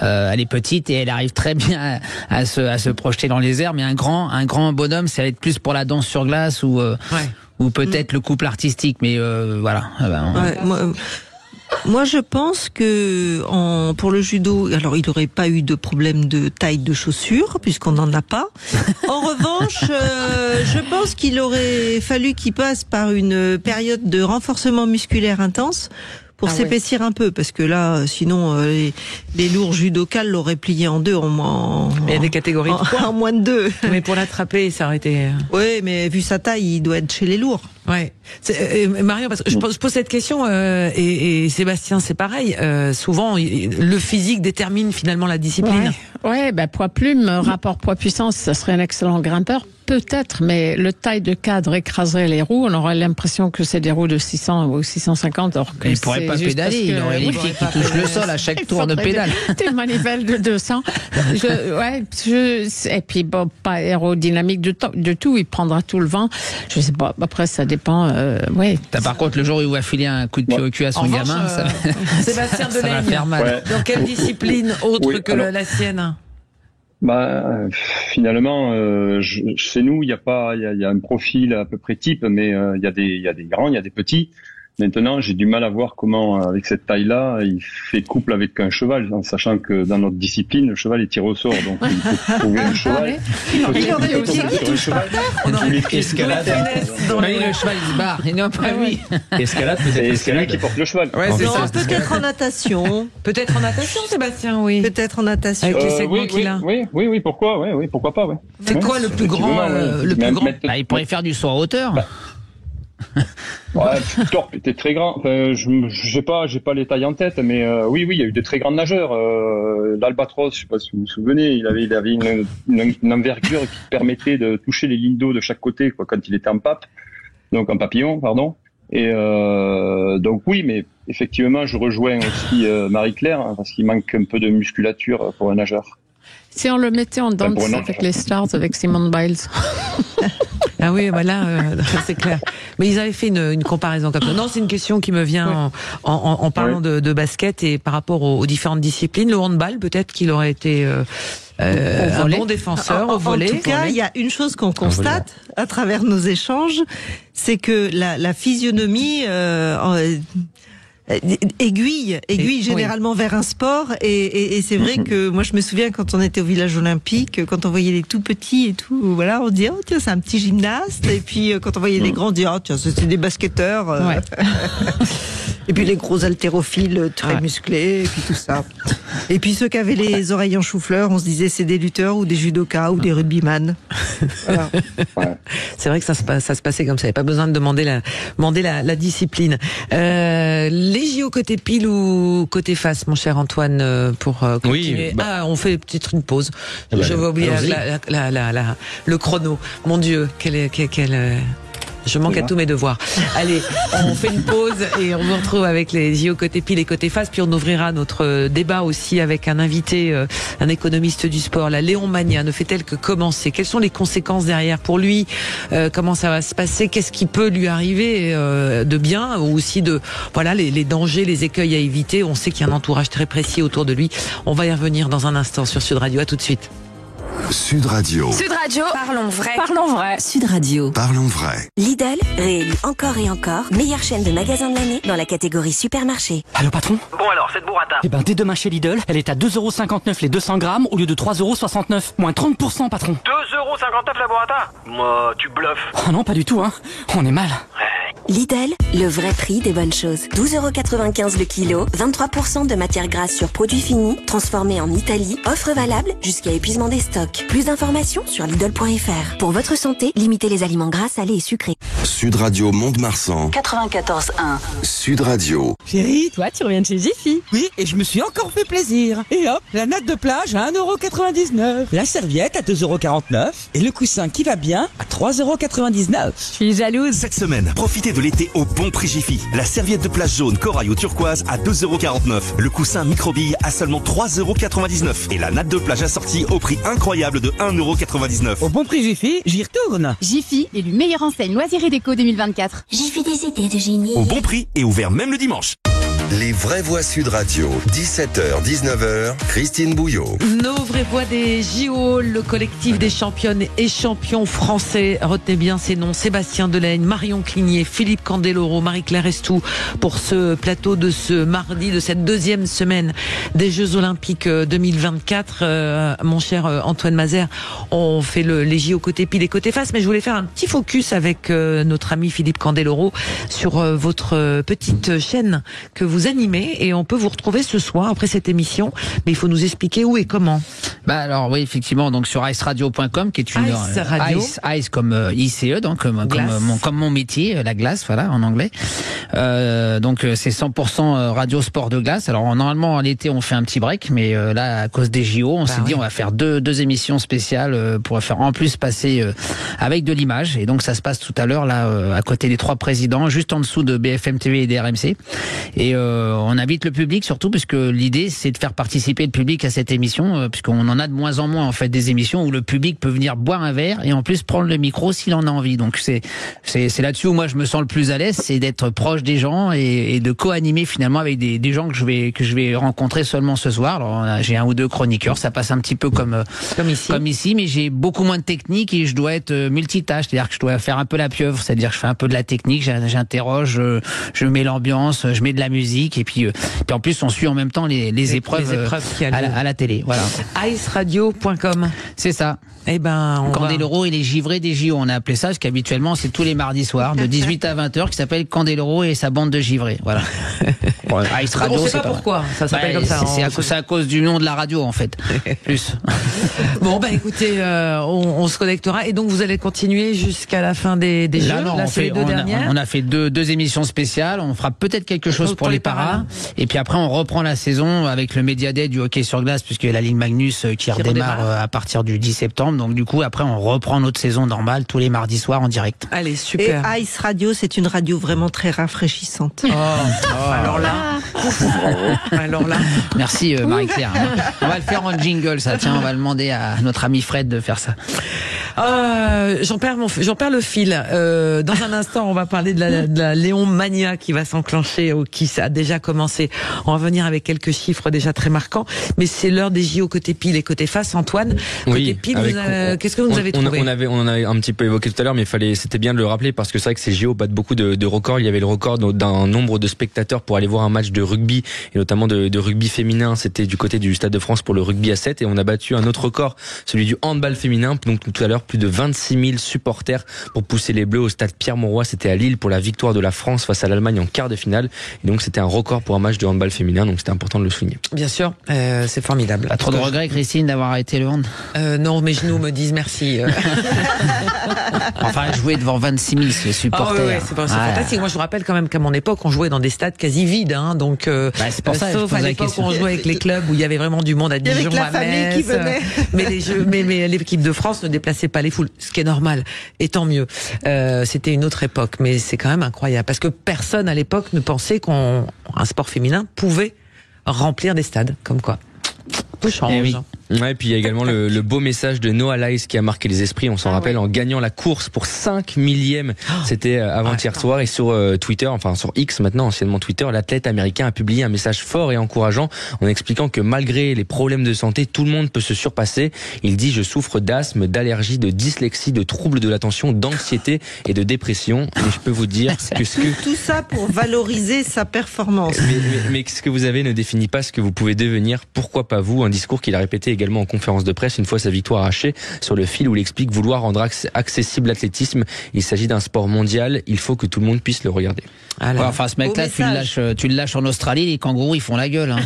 elle est petite et elle arrive très bien à se projeter dans les airs, mais un grand bonhomme, ça va être plus pour la danse sur glace ou peut-être le couple artistique, mais voilà. Moi, je pense que pour le judo, alors il n'aurait pas eu de problème de taille de chaussures puisqu'on n'en a pas. En revanche, je pense qu'il aurait fallu qu'il passe par une période de renforcement musculaire intense pour s'épaissir un peu, parce que là, sinon, les lourds judokals l'auraient plié en deux il y a des catégories de poids. En moins de 2. Mais pour l'attraper, ça aurait été... Oui, mais vu sa taille, il doit être chez les lourds. Ouais. Marion, parce que je pose cette question, et Sébastien, c'est pareil. Souvent, le physique détermine finalement la discipline. Ouais, poids plume, rapport poids-puissance, ça serait un excellent grimpeur. Peut-être, mais le taille de cadre écraserait les roues. On aurait l'impression que c'est des roues de 600 ou 650. Alors que il pourrait pas pédaler. Il aurait les pieds qui touchent le sol à chaque tour de pédale. Des manivelles de 200. Et puis bon, pas aérodynamique de tout. Il prendra tout le vent. Je sais pas. Après, ça dépend. Par contre, le jour où il va filer un coup de pied au cul à son gamin, Sébastien ça va faire mal. Dans quelle discipline autre que la sienne? Finalement, chez nous, il y a un profil à peu près type, mais il y a des grands, il y a des petits. Maintenant, j'ai du mal à voir comment, avec cette taille-là, il fait couple avec un cheval, en sachant que dans notre discipline, le cheval est tiré au sort, donc il faut trouver un cheval. Il aurait aussi sur un cheval. Escalade. Le cheval il se barre, et non pas lui. Escalade, c'est lui qui porte le cheval. Peut-être en natation. Peut-être en natation, Sébastien, oui. Peut-être en natation. Avec les segments qu'il a. Oui, pourquoi pas, ouais. C'est quoi le plus grand, il pourrait faire du saut en hauteur. Torp était très grand. J'ai pas les tailles en tête, mais oui, il y a eu de très grands nageurs. L'Albatros, je sais pas si vous vous souvenez, il avait une envergure qui permettait de toucher les lignes d'eau de chaque côté, quand il était en papillon, pardon. Et donc oui, mais effectivement, je rejoins aussi Marie-Claire, parce qu'il manque un peu de musculature pour un nageur. Si on le mettait en danse avec les Stars, avec Simone Biles. Ah oui, c'est clair. Mais ils avaient fait une comparaison comme ça. Non, c'est une question qui me vient en parlant de basket et par rapport aux différentes disciplines. Le handball, peut-être qu'il aurait été un bon défenseur au volley. En tout cas, il y a une chose qu'on constate à travers nos échanges, c'est que la physionomie aiguille généralement vers un sport et c'est vrai que moi je me souviens quand on était au village olympique, quand on voyait les tout petits et tout, voilà, on dit tiens c'est un petit gymnaste, et puis quand on voyait les grands on dit tiens c'est des basketteurs. Et puis les gros haltérophiles très musclés, et puis tout ça. Et puis ceux qui avaient les oreilles en chou-fleur, on se disait c'est des lutteurs ou des judokas ou des rugbyman. Voilà. C'est vrai que ça se passait comme ça. Il n'y a pas besoin de demander la discipline. Les JO côté pile ou côté face, mon cher Antoine, pour continuer. Oui, on fait peut-être une pause. Je vais oublier le chrono. Mon Dieu, je manque à tous mes devoirs. Allez, on fait une pause et on vous retrouve avec les JO côté pile et côté face. Puis on ouvrira notre débat aussi avec un invité, un économiste du sport. La Léon Mania ne fait-elle que commencer? Quelles sont les conséquences derrière pour lui? Comment ça va se passer? Qu'est-ce qui peut lui arriver de bien? Ou aussi les dangers, les écueils à éviter? On sait qu'il y a un entourage très précis autour de lui. On va y revenir dans un instant sur Sud Radio. À tout de suite. Sud Radio. Sud Radio. Parlons vrai. Parlons vrai. Sud Radio. Parlons vrai. Lidl, réélu encore et encore, meilleure chaîne de magasins de l'année dans la catégorie supermarché. Allô patron? Bon alors, cette burrata. Dès demain chez Lidl, elle est à 2,59€ les 200 grammes au lieu de 3,69€. Moins 30% patron. 2,59€ la burrata? Moi, tu bluffes. Oh non, pas du tout, hein. On est mal. Lidl, le vrai prix des bonnes choses. 12,95€ le kilo, 23% de matière grasse sur produits finis, transformés en Italie. Offre valable jusqu'à épuisement des stocks. Plus d'informations sur Lidl.fr. Pour votre santé, limitez les aliments gras, salés et sucrés. Sud Radio Mont-de-Marsan. 94.1. Sud Radio. Chérie, toi, tu reviens de chez Jiffy. Oui, et je me suis encore fait plaisir. Et hop, la natte de plage à 1,99€. La serviette à 2,49€ et le coussin qui va bien à 3,99€. Je suis jalouse. Cette semaine, profitez de l'été au bon prix Jiffy. La serviette de plage jaune corail ou turquoise à 2,49€. Le coussin microbille à seulement 3,99€. Et la natte de plage assortie au prix incroyable de 1,99€. Au bon prix Jiffy, j'y retourne. Jiffy, élu meilleure enseigne loisirs et déco 2024. Jiffy des idées de génie. Au bon prix et ouvert même le dimanche. Les vraies voix Sud Radio, 17h, 19h, Christine Bouillot. Nos vraies voix des JO, le collectif des championnes et champions français. Retenez bien ces noms: Sébastien Delaigne, Marion Cligné, Philippe Candeloro, Marie-Claire Estou, pour ce plateau de ce mardi, de cette deuxième semaine des Jeux Olympiques 2024. Mon cher Antoine Mazère, on fait les JO côté pile et côté face, mais je voulais faire un petit focus avec notre ami Philippe Candeloro sur votre petite chaîne que vous animez, et on peut vous retrouver ce soir après cette émission, mais il faut nous expliquer où et comment. Alors oui, effectivement, donc sur iceradio.com, qui est une Ice Radio. Ice comme ICE, donc comme mon métier, la glace, voilà, en anglais. Donc c'est 100% radio sport de glace. Alors normalement en été on fait un petit break, mais là à cause des JO, on s'est dit on va faire deux émissions spéciales pour faire en plus passer avec de l'image. Et donc ça se passe tout à l'heure là à côté des 3 présidents, juste en dessous de BFM TV et des RMC. Et on invite le public surtout, puisque l'idée c'est de faire participer le public à cette émission, puisqu'on en a de moins en moins en fait des émissions où le public peut venir boire un verre et en plus prendre le micro s'il en a envie. Donc c'est là-dessus où moi je me sens le plus à l'aise, c'est d'être proche des gens et de co-animer finalement avec des gens que je vais rencontrer seulement ce soir. Alors j'ai 1 ou 2 chroniqueurs, ça passe un petit peu comme ici, mais j'ai beaucoup moins de technique et je dois être multitâche, c'est-à-dire que je dois faire un peu la pieuvre, c'est-à-dire que je fais un peu de la technique, j'interroge, je mets l'ambiance, je mets de la musique, et puis en plus on suit en même temps les épreuves à la télé. Voilà. iceradio.com. C'est ça. Eh ben, Candeloro, il est givré des JO. On a appelé ça, parce qu'habituellement, c'est tous les mardis soirs, de 18 à 20h, qui s'appelle Candeloro et sa bande de givrés. Voilà. Ice Radio, on sait pas pourquoi ça s'appelle comme ça. C'est à cause du nom de la radio, en fait. Plus. Bon, écoutez, on se connectera. Et donc, vous allez continuer jusqu'à la fin des Jeux. Là, c'est les 2 dernières. On a fait deux émissions spéciales. On fera peut-être quelque chose pour les paras. Et puis après, on reprend la saison avec le Media Day du hockey sur glace, puisqu'il y a la Ligue Magnus qui redémarre à partir du 10 septembre. Donc du coup, après, on reprend notre saison normale tous les mardis soirs en direct. Allez, super. Et Ice Radio, c'est une radio vraiment très rafraîchissante. Alors là. Merci Marie-Claire. On va le faire en jingle, ça. Tiens, on va demander à notre ami Fred de faire ça. J'en perds le fil. Dans un instant, on va parler de la Léon Mania qui va s'enclencher, ou qui a déjà commencé. On va venir avec quelques chiffres déjà très marquants. Mais c'est l'heure des JO côté pile et côté face. Antoine, côté pile, qu'est-ce que vous avez trouvé? On avait un petit peu évoqué tout à l'heure, mais c'était bien de le rappeler, parce que c'est vrai que ces JO battent beaucoup de records. Il y avait le record d'un nombre de spectateurs pour aller voir un match de rugby, et notamment de rugby féminin. C'était du côté du Stade de France pour le rugby à 7, et on a battu un autre record, celui du handball féminin, donc tout à l'heure, plus de 26 000 supporters pour pousser les Bleus au stade Pierre-Mauroy. C'était à Lille pour la victoire de la France face à l'Allemagne en quart de finale. Et donc c'était un record pour un match de handball féminin, donc c'était important de le souligner. Bien sûr, c'est formidable. Pas trop de regrets, Christine, d'avoir arrêté le hand? Non, mes genoux me disent merci. Enfin, jouer devant 26 000 supporters. C'est fantastique. Moi, je me rappelle quand même qu'à mon époque, on jouait dans des stades quasi vides, hein, donc c'est pour ça, sauf à l'époque où on jouait avec les clubs où il y avait vraiment du monde à Dijon, à Metz. Qui venait. Mais l'équipe de France ne déplaçait pas les foules, ce qui est normal. Et tant mieux. C'était une autre époque, mais c'est quand même incroyable parce que personne à l'époque ne pensait qu'un sport féminin pouvait remplir des stades, comme quoi. Tout change. Et oui. Ouais, et puis il y a également le beau message de Noah Lyles qui a marqué les esprits, on s'en rappelle, en gagnant la course pour 5 millièmes. C'était avant-hier soir, et sur Twitter, enfin sur X maintenant, anciennement Twitter, l'athlète américain a publié un message fort et encourageant en expliquant que malgré les problèmes de santé, tout le monde peut se surpasser. Il dit: je souffre d'asthme, d'allergie, de dyslexie, de troubles de l'attention, d'anxiété et de dépression. Et je peux vous dire que tout ça pour valoriser sa performance. Mais ce que vous avez ne définit pas ce que vous pouvez devenir. Pourquoi pas vous? Un discours qu'il a répété également en conférence de presse une fois sa victoire hachée sur le fil, où il explique vouloir rendre accessible l'athlétisme. Il s'agit d'un sport mondial, il faut que tout le monde puisse le regarder. Enfin, ce mec-là, tu le lâches en Australie, les kangourous ils font la gueule. Hein.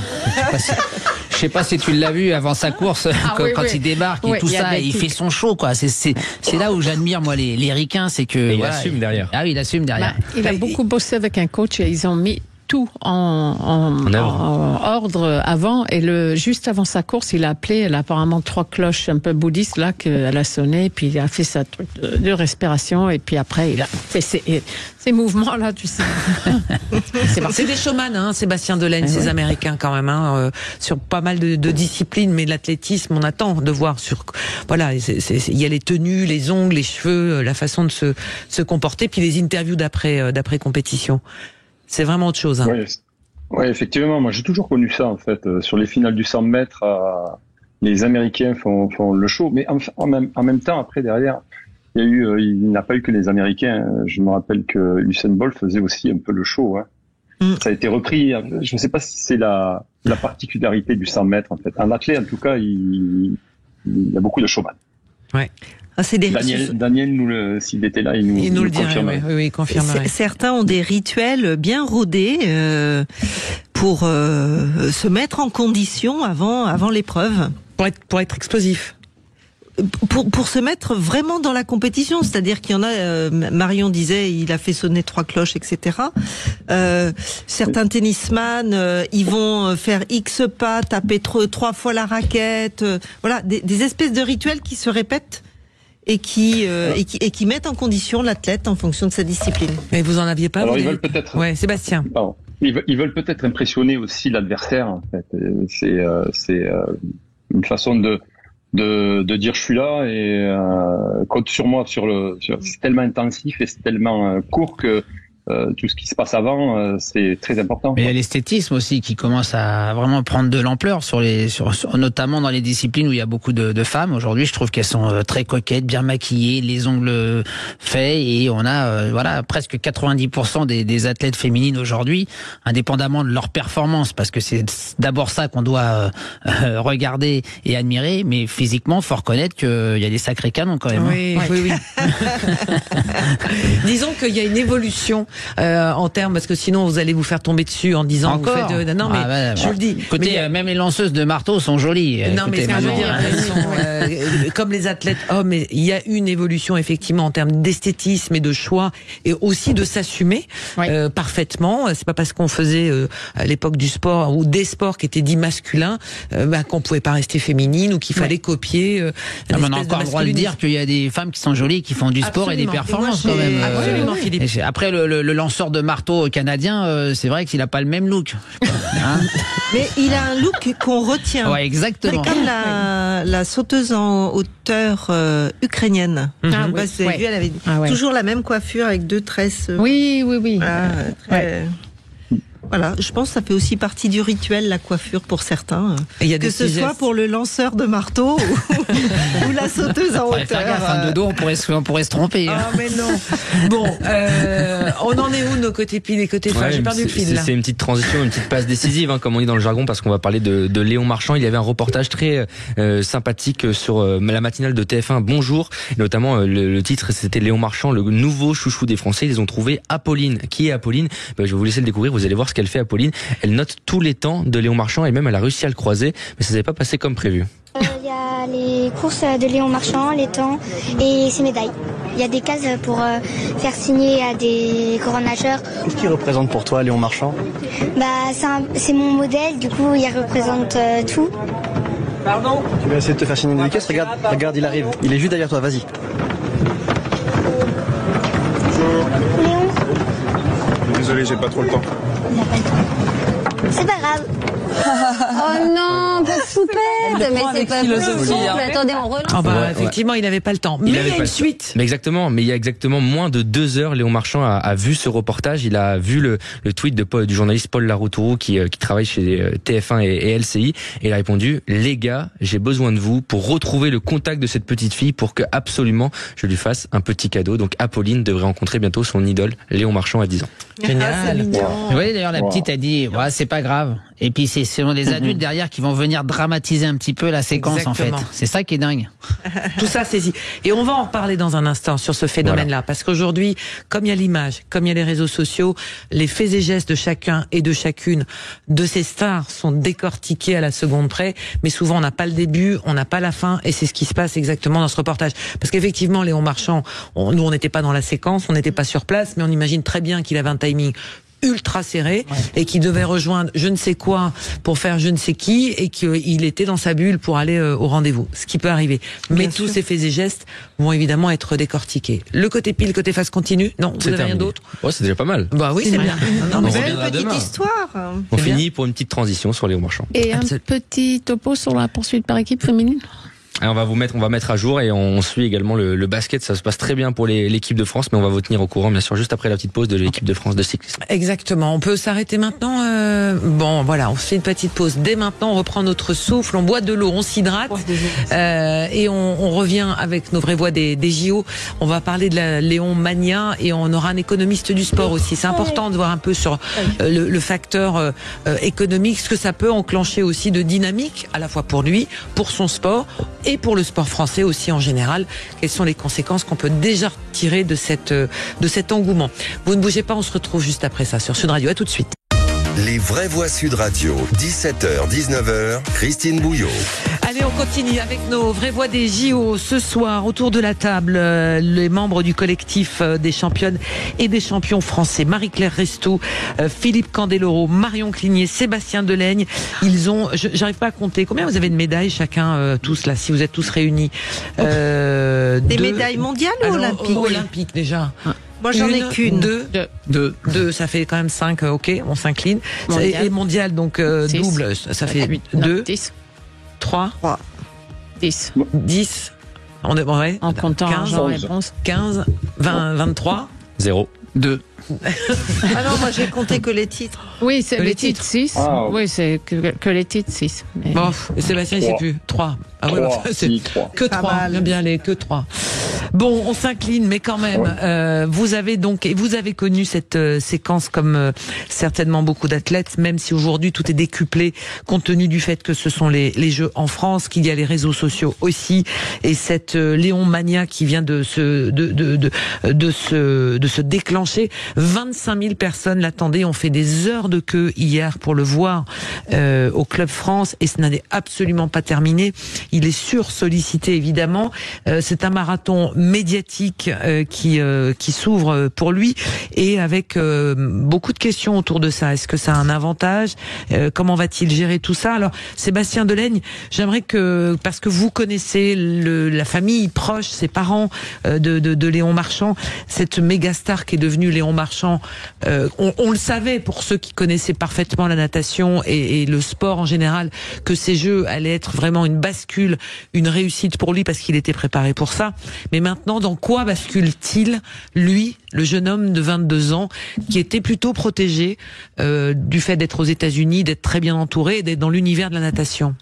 Je sais pas si tu l'as vu avant sa course, quand il débarque et tout ça, et il fait son show, quoi. C'est là où j'admire, moi, les ricains, c'est que. Et il assume derrière. Ah oui, il assume derrière. Il a beaucoup bossé avec un coach et ils ont mis tout en ordre avant, et juste avant sa course, il a appelé, elle a apparemment 3 cloches un peu bouddhistes là qu'elle a sonné, puis il a fait sa truc de respiration, et puis après il a fait ces mouvements là, tu sais. C'est des showman, hein, Sébastien Delaine, ces Américains quand même, hein, sur pas mal de disciplines, mais l'athlétisme, on attend de voir voilà, il y a les tenues, les ongles, les cheveux, la façon de se comporter, puis les interviews d'après compétition. C'est vraiment autre chose. Hein. Oui, effectivement. Moi, j'ai toujours connu ça, en fait. Sur les finales du 100 mètres, les Américains font le show. Mais en même temps, après, derrière, il n'a pas eu que les Américains. Je me rappelle que Usain Bolt faisait aussi un peu le show. Hein. Ça a été repris. Je ne sais pas si c'est la particularité du 100 mètres, en fait. Un athlète, en tout cas, il y a beaucoup de showman. Ouais. Daniel, s'il était là, il nous le confirmerait. Oui, il confirmerait. Certains ont des rituels bien rodés pour se mettre en condition avant l'épreuve. Pour être explosif. Pour se mettre vraiment dans la compétition, c'est-à-dire qu'il y en a, Marion disait, il a fait sonner 3 cloches, etc. Certains tennisman, ils vont faire X pas, taper 3 fois la raquette, voilà, des espèces de rituels qui se répètent et qui mettent en condition l'athlète en fonction de sa discipline. Mais vous en aviez pas? Alors ils veulent peut-être. Ouais, Sébastien. Pardon. Ils veulent peut-être impressionner aussi l'adversaire. En fait, c'est une façon de dire je suis là et compte sur moi. C'est tellement intensif et c'est tellement court que tout ce qui se passe avant, c'est très important. Mais il y a l'esthétisme aussi qui commence à vraiment prendre de l'ampleur notamment dans les disciplines où il y a beaucoup de femmes. Aujourd'hui, je trouve qu'elles sont très coquettes, bien maquillées, les ongles faits, et on a presque 90% des athlètes féminines aujourd'hui, indépendamment de leur performance, parce que c'est d'abord ça qu'on doit regarder et admirer, mais physiquement, faut reconnaître qu'il y a des sacrés canons quand même. Oui. Disons qu'il y a une évolution en termes, parce que sinon vous allez vous faire tomber dessus en disant encore. Vous faites non mais je le dis. Écoutez, même les lanceuses de marteau sont jolies. Non, mais ce que je veux dire, elles sont, comme les athlètes hommes, il y a une évolution effectivement en termes d'esthétisme et de choix, et aussi de s'assumer parfaitement. C'est pas parce qu'on faisait à l'époque du sport ou des sports qui étaient dits masculins qu'on pouvait pas rester féminine ou qu'il fallait copier. On a encore le droit de dire qu'il y a des femmes qui sont jolies, qui font du sport et des performances quand même. Absolument, Philippe. Après le lanceur de marteau canadien, c'est vrai qu'il a pas le même look. Hein, mais il a un look qu'on retient. Ouais, exactement. C'est comme la sauteuse en hauteur ukrainienne. Je sais pas si vous avez vu, elle avait toujours la même coiffure avec 2 tresses. Oui. Voilà, je pense que ça fait aussi partie du rituel, la coiffure pour certains. Que ce soit pour le lanceur de marteau ou la sauteuse en hauteur. Faire gaffe, de dos, on pourrait se tromper. Ah, mais non. Bon, on en est où, nos côtés pile et côtés face? J'ai perdu le fil, là. C'est une petite transition, une petite passe décisive, comme on dit dans le jargon, parce qu'on va parler de Léon Marchand. Il y avait un reportage très sympathique sur la matinale de TF1 Bonjour. Notamment, le titre, c'était Léon Marchand, le nouveau chouchou des Français. Ils ont trouvé Apolline. Qui est Apolline? Je vais vous laisser le découvrir. Vous allez voir ce qu'elle fait, Apolline. Elle note tous les temps de Léon Marchand et même elle a réussi à le croiser, mais ça s'est pas passé comme prévu. Il y a les courses de Léon Marchand, les temps et ses médailles. Il y a des cases pour faire signer à des grands nageurs. Qu'est-ce qu'il représente pour toi, Léon Marchand? C'est mon modèle, du coup il représente tout. Pardon? Tu vas essayer de te faire signer une dédicace? Regarde, il arrive. Il est juste derrière toi, vas-y. Léon? Désolé, j'ai pas trop le temps. C'est pas grave. Oh non, pas soupette, mais c'est pas possible. Attendez, on relance. Effectivement, il n'avait pas le temps. Mais il y a une suite. Mais exactement, mais il y a exactement moins de 2 heures, Léon Marchand a vu ce reportage. Il a vu le tweet du journaliste Paul Laroutourou qui travaille chez TF1 et LCI, et il a répondu: les gars, j'ai besoin de vous pour retrouver le contact de cette petite fille pour que absolument je lui fasse un petit cadeau. Donc Apolline devrait rencontrer bientôt son idole Léon Marchand à 10 ans. Génial. Oui, d'ailleurs la petite a dit c'est pas grave. Et puis c'est selon les adultes derrière qui vont venir dramatiser un petit peu la séquence. Exactement. En fait. C'est ça qui est dingue. Tout ça saisit. Et on va en reparler dans un instant sur ce phénomène-là. Parce qu'aujourd'hui, comme il y a l'image, comme il y a les réseaux sociaux, les faits et gestes de chacun et de chacune de ces stars sont décortiqués à la seconde près. Mais souvent, on n'a pas le début, on n'a pas la fin. Et c'est ce qui se passe exactement dans ce reportage. Parce qu'effectivement, Léon Marchand, nous, on n'était pas dans la séquence, on n'était pas sur place, mais on imagine très bien qu'il avait un timing ultra serré et qui devait rejoindre je ne sais quoi pour faire je ne sais qui et qu'il était dans sa bulle pour aller au rendez-vous. Ce qui peut arriver. Mais tous ces faits et gestes vont évidemment être décortiqués. Le côté pile, côté face continue. Non, vous n'avez rien d'autre? C'est déjà pas mal. Bah oui, c'est bien. Une belle petite histoire. On finit pour une petite transition sur Léon Marchand. Et un petit topo sur la poursuite par équipe féminine. Et on va mettre à jour et on suit également le basket. Ça se passe très bien pour l'équipe de France, mais on va vous tenir au courant, bien sûr, juste après la petite pause de l'équipe de France de cyclisme. Exactement. On peut s'arrêter maintenant. Bon, voilà, on se fait une petite pause. Dès maintenant, on reprend notre souffle, on boit de l'eau, on s'hydrate et on revient avec nos vraies voix des JO. On va parler de la Léon Mania et on aura un économiste du sport aussi. C'est important de voir un peu sur le facteur économique, ce que ça peut enclencher aussi de dynamique, à la fois pour lui, pour son sport et pour le sport français aussi en général. Quelles sont les conséquences qu'on peut déjà tirer de cet engouement? Vous ne bougez pas, on se retrouve juste après ça sur Sud Radio. À tout de suite. Les vraies voix Sud Radio, 17h, 19h, Christine Bouillot. Allez, on continue avec nos vraies voix des JO. Ce soir, autour de la table, les membres du collectif des championnes et des champions français. Marie-Claire Restou, Philippe Candeloro, Marion Cligné, Sébastien Delaigne. Ils ont, j'arrive pas à compter, combien vous avez de médailles deux tous là, si vous êtes tous réunis? Des médailles mondiales ou olympiques? Olympiques déjà. Moi, j'en ai qu'une. Deux, ça fait quand même 5, ok, on s'incline. Et mondial, donc double, ça fait 2. 10. 3. 10. 10. On est bon, ouais. En comptant 15, 20, 23. 0. 2. Ah non, moi j'ai compté que les titres. Oui, c'est les titres 6. Oui, c'est que les titres 6. Mais... Bon, et Sébastien, il sait plus. 3. Ah oui, c'est que 3. Bien les que 3. Bon, on s'incline, mais quand même, vous avez connu cette séquence comme certainement beaucoup d'athlètes, même si aujourd'hui tout est décuplé, compte tenu du fait que ce sont les Jeux en France, qu'il y a les réseaux sociaux aussi, et cette Léon Mania qui vient de se déclencher. 25 000 personnes l'attendaient, ont fait des heures de queue hier pour le voir au Club France, et ce n'est absolument pas terminé. Il est sursollicité évidemment. C'est un marathon médiatique qui s'ouvre pour lui, et avec beaucoup de questions autour de ça. Est-ce que ça a un avantage? Comment va-t-il gérer tout ça? Alors Sébastien Delaigne, j'aimerais que, parce que vous connaissez la famille proche, ses parents de Léon Marchand, cette méga star qui est devenue Léon Marchand, on le savait pour ceux qui connaissaient parfaitement la natation et le sport en général, que ces Jeux allaient être vraiment une bascule, une réussite pour lui parce qu'il était préparé pour ça. Mais maintenant, dans quoi bascule-t-il, lui, le jeune homme de 22 ans, qui était plutôt protégé du fait d'être aux États-Unis, d'être très bien entouré et d'être dans l'univers de la natation?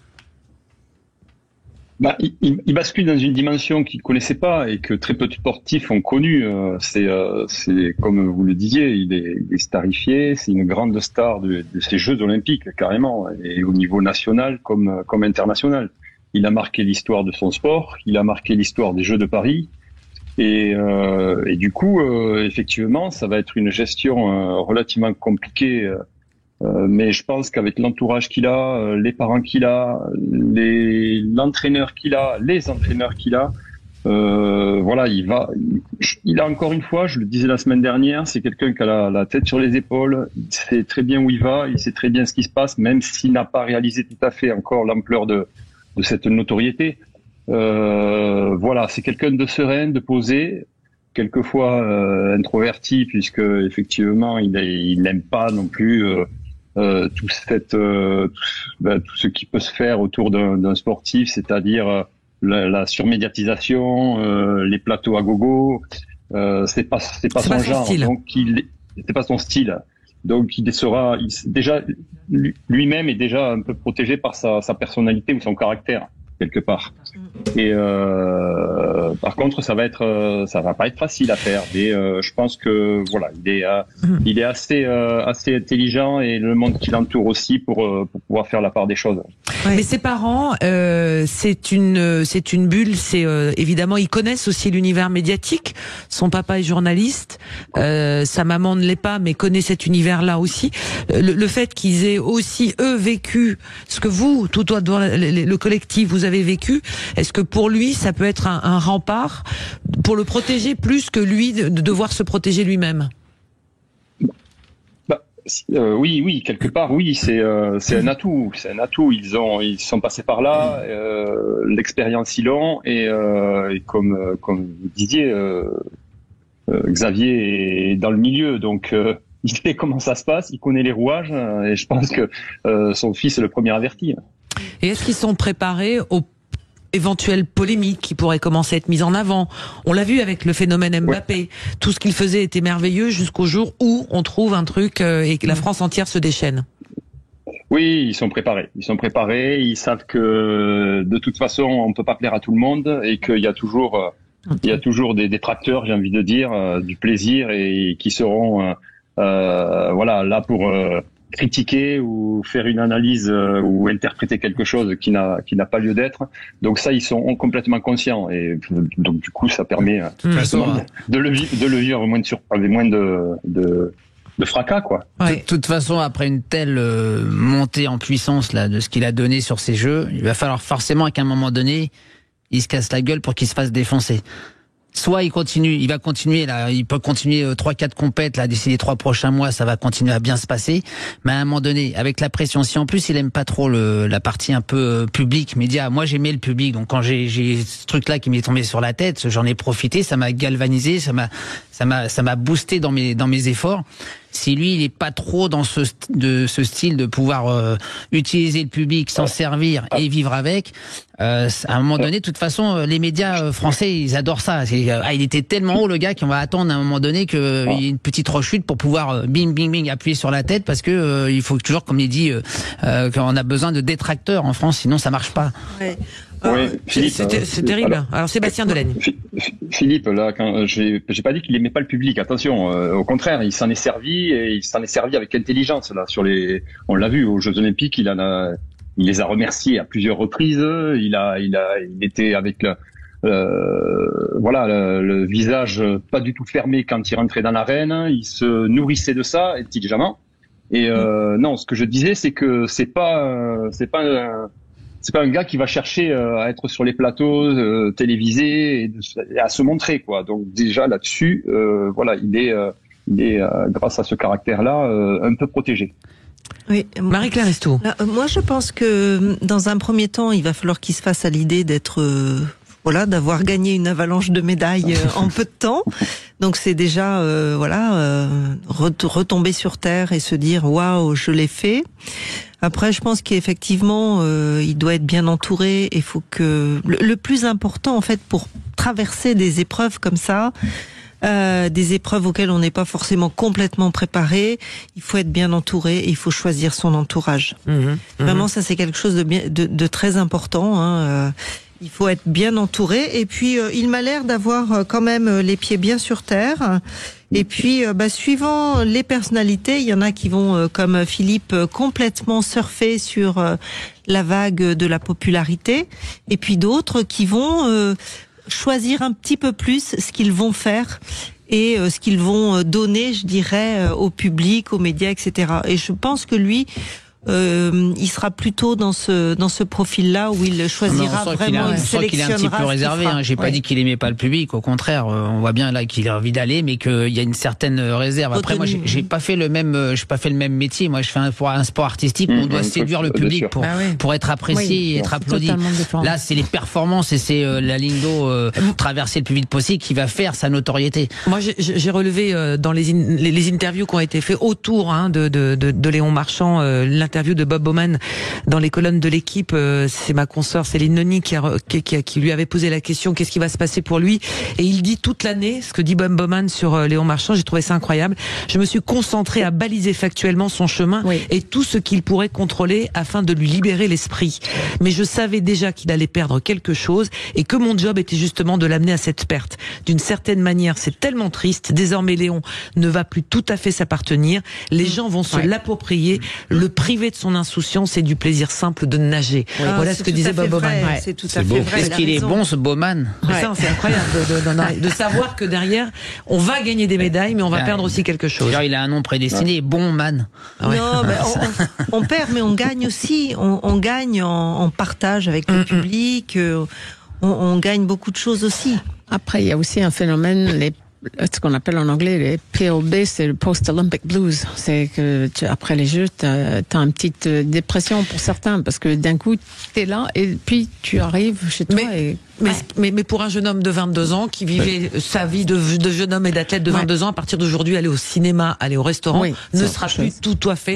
Il bascule dans une dimension qu'il connaissait pas et que très peu de sportifs ont connu. C'est comme vous le disiez, il est starifié. C'est une grande star de ces Jeux Olympiques carrément, et au niveau national comme international. Il a marqué l'histoire de son sport. Il a marqué l'histoire des Jeux de Paris. Et du coup, effectivement, ça va être une gestion relativement compliquée. Mais je pense qu'avec l'entourage qu'il a, les parents qu'il a, l'entraîneur qu'il a, les entraîneurs qu'il a, voilà, il a encore une fois, je le disais la semaine dernière, c'est quelqu'un qui a la tête sur les épaules, il sait très bien où il va, il sait très bien ce qui se passe, même s'il n'a pas réalisé tout à fait encore l'ampleur de cette notoriété. Voilà, c'est quelqu'un de serein, de posé, quelquefois introverti, puisque effectivement, il n'aime pas non plus tout ce qui peut se faire autour d'un sportif, c'est-à-dire la surmédiatisation, les plateaux à gogo. C'est pas son genre, style. Donc c'est pas son style. Donc déjà lui-même est déjà un peu protégé par sa personnalité ou son caractère quelque part. Et par contre, ça va pas être facile à faire. Mais je pense que voilà, il est assez intelligent et le monde qui l'entoure aussi pour pouvoir faire la part des choses. Ouais. Mais ses parents, c'est une bulle. C'est évidemment, ils connaissent aussi l'univers médiatique. Son papa est journaliste, sa maman ne l'est pas, mais connaît cet univers-là aussi. Le fait qu'ils aient aussi eux vécu ce que vous, tout le collectif, vous avez vécu, est-ce que pour lui ça peut être un rempart pour le protéger plus que lui de devoir se protéger lui-même? Oui, quelque part, oui, c'est un atout. C'est un atout. Ils sont passés par là, l'expérience ils l'ont, et comme vous disiez, Xavier est dans le milieu, donc il sait comment ça se passe, il connaît les rouages, et je pense que son fils est le premier averti. Et est-ce qu'ils sont préparés aux éventuelles polémiques qui pourraient commencer à être mises en avant? On l'a vu avec le phénomène Mbappé. Ouais. Tout ce qu'il faisait était merveilleux jusqu'au jour où on trouve un truc et que la France entière se déchaîne. Oui, ils sont préparés. Ils savent que de toute façon, on ne peut pas plaire à tout le monde et qu'il y a toujours, des détracteurs, j'ai envie de dire, du plaisir et qui seront là pour critiquer ou faire une analyse ou interpréter quelque chose qui n'a pas lieu d'être. Donc ça, ils sont complètement conscients et donc du coup, ça permet de le vivre moins de fracas, quoi. Ouais. De toute façon, après une telle montée en puissance là de ce qu'il a donné sur ces jeux, il va falloir forcément qu'à un moment donné, il se casse la gueule pour qu'il se fasse défoncer. Soit il va continuer là, il peut continuer 3-4 compètes là d'ici les 3 prochains mois, ça va continuer à bien se passer. Mais à un moment donné, avec la pression, si en plus il aime pas trop la partie un peu publique, média. Moi j'aimais le public, donc quand j'ai ce truc là qui m'est tombé sur la tête, j'en ai profité, ça m'a galvanisé, ça m'a boosté dans mes efforts. Si lui, il est pas trop dans ce style de pouvoir utiliser le public, s'en servir et vivre avec, à un moment donné, de toute façon, les médias français, ils adorent ça. Il était tellement haut, le gars, qu'on va attendre à un moment donné qu'il y ait une petite rechute pour pouvoir bing, bing, bing, appuyer sur la tête, parce que il faut toujours, comme il dit, qu'on a besoin de détracteurs en France, sinon ça marche pas. Ouais. Oui, Philippe, c'est terrible. Alors Sébastien Delaine. Philippe, là, quand j'ai pas dit qu'il aimait pas le public. Attention, au contraire, il s'en est servi et il s'en est servi avec intelligence. Là, on l'a vu aux Jeux Olympiques, il les a remerciés à plusieurs reprises. Il était avec le visage pas du tout fermé quand il rentrait dans l'arène. Il se nourrissait de ça intelligemment. Et non, ce que je disais, c'est que c'est pas un gars qui va chercher à être sur les plateaux télévisés et à se montrer, quoi. Donc déjà là-dessus, il est grâce à ce caractère-là un peu protégé. Oui, Marie-Claire Estou. Moi, je pense que dans un premier temps, il va falloir qu'il se fasse à l'idée d'être d'avoir gagné une avalanche de médailles en peu de temps. Donc c'est déjà retomber sur terre et se dire waouh, je l'ai fait. Après, je pense qu'effectivement, il doit être bien entouré. Il faut que le plus important, en fait, pour traverser des épreuves comme ça, des épreuves auxquelles on n'est pas forcément complètement préparé, il faut être bien entouré et il faut choisir son entourage. Vraiment, ça c'est quelque chose de très important. Il faut être bien entouré. Et puis, il m'a l'air d'avoir quand même les pieds bien sur terre. Et puis, suivant les personnalités, il y en a qui vont, comme Philippe, complètement surfer sur la vague de la popularité. Et puis d'autres qui vont choisir un petit peu plus ce qu'ils vont faire et ce qu'ils vont donner, je dirais, au public, aux médias, etc. Et je pense que lui... il sera plutôt dans ce profil-là où il choisira vraiment, il sélectionnera. Qu'il est un petit peu réservé. J'ai pas dit qu'il aimait pas le public. Au contraire, on voit bien là qu'il a envie d'aller, mais qu'il y a une certaine réserve. Après, moi, j'ai pas fait le même métier. Moi, je fais un sport artistique où on doit séduire le public pour être apprécié et être applaudi. Là, c'est les performances et c'est la ligne d'eau traverser le plus vite possible qui va faire sa notoriété. Moi, j'ai relevé dans les interviews qui ont été faites autour de Léon Marchand, l'interview de Bob Bowman dans les colonnes de l'équipe. C'est ma consoeur Céline Noni qui lui avait posé la question qu'est-ce qui va se passer pour lui, et il dit toute l'année ce que dit Bob Bowman sur Léon Marchand. J'ai trouvé ça incroyable. Je me suis concentré à baliser factuellement son chemin et tout ce qu'il pourrait contrôler afin de lui libérer l'esprit, mais je savais déjà qu'il allait perdre quelque chose et que mon job était justement de l'amener à cette perte. D'une certaine manière, c'est tellement triste. Désormais, Léon ne va plus tout à fait s'appartenir. Les gens vont se l'approprier, le priver de son insouciance et du plaisir simple de nager. Voilà ce que disait Bob Bowman. C'est tout à fait vrai. Est-ce qu'il est bon, ce Bowman? Ça, c'est incroyable de savoir que derrière, on va gagner des médailles, mais on va perdre aussi quelque chose. Il a un nom prédestiné, Bowman. Non, mais on perd, mais on gagne aussi. On gagne en partage avec le public. On gagne beaucoup de choses aussi. Après, il y a aussi un phénomène, ce qu'on appelle en anglais les POB, c'est le Post-Olympic Blues. C'est que après les Jeux, t'as une petite dépression pour certains, parce que d'un coup, t'es là et puis tu arrives chez toi mais pour un jeune homme de 22 ans qui vivait sa vie de jeune homme et d'athlète de 22 ans, à partir d'aujourd'hui, aller au cinéma, aller au restaurant, ne sera plus tout à fait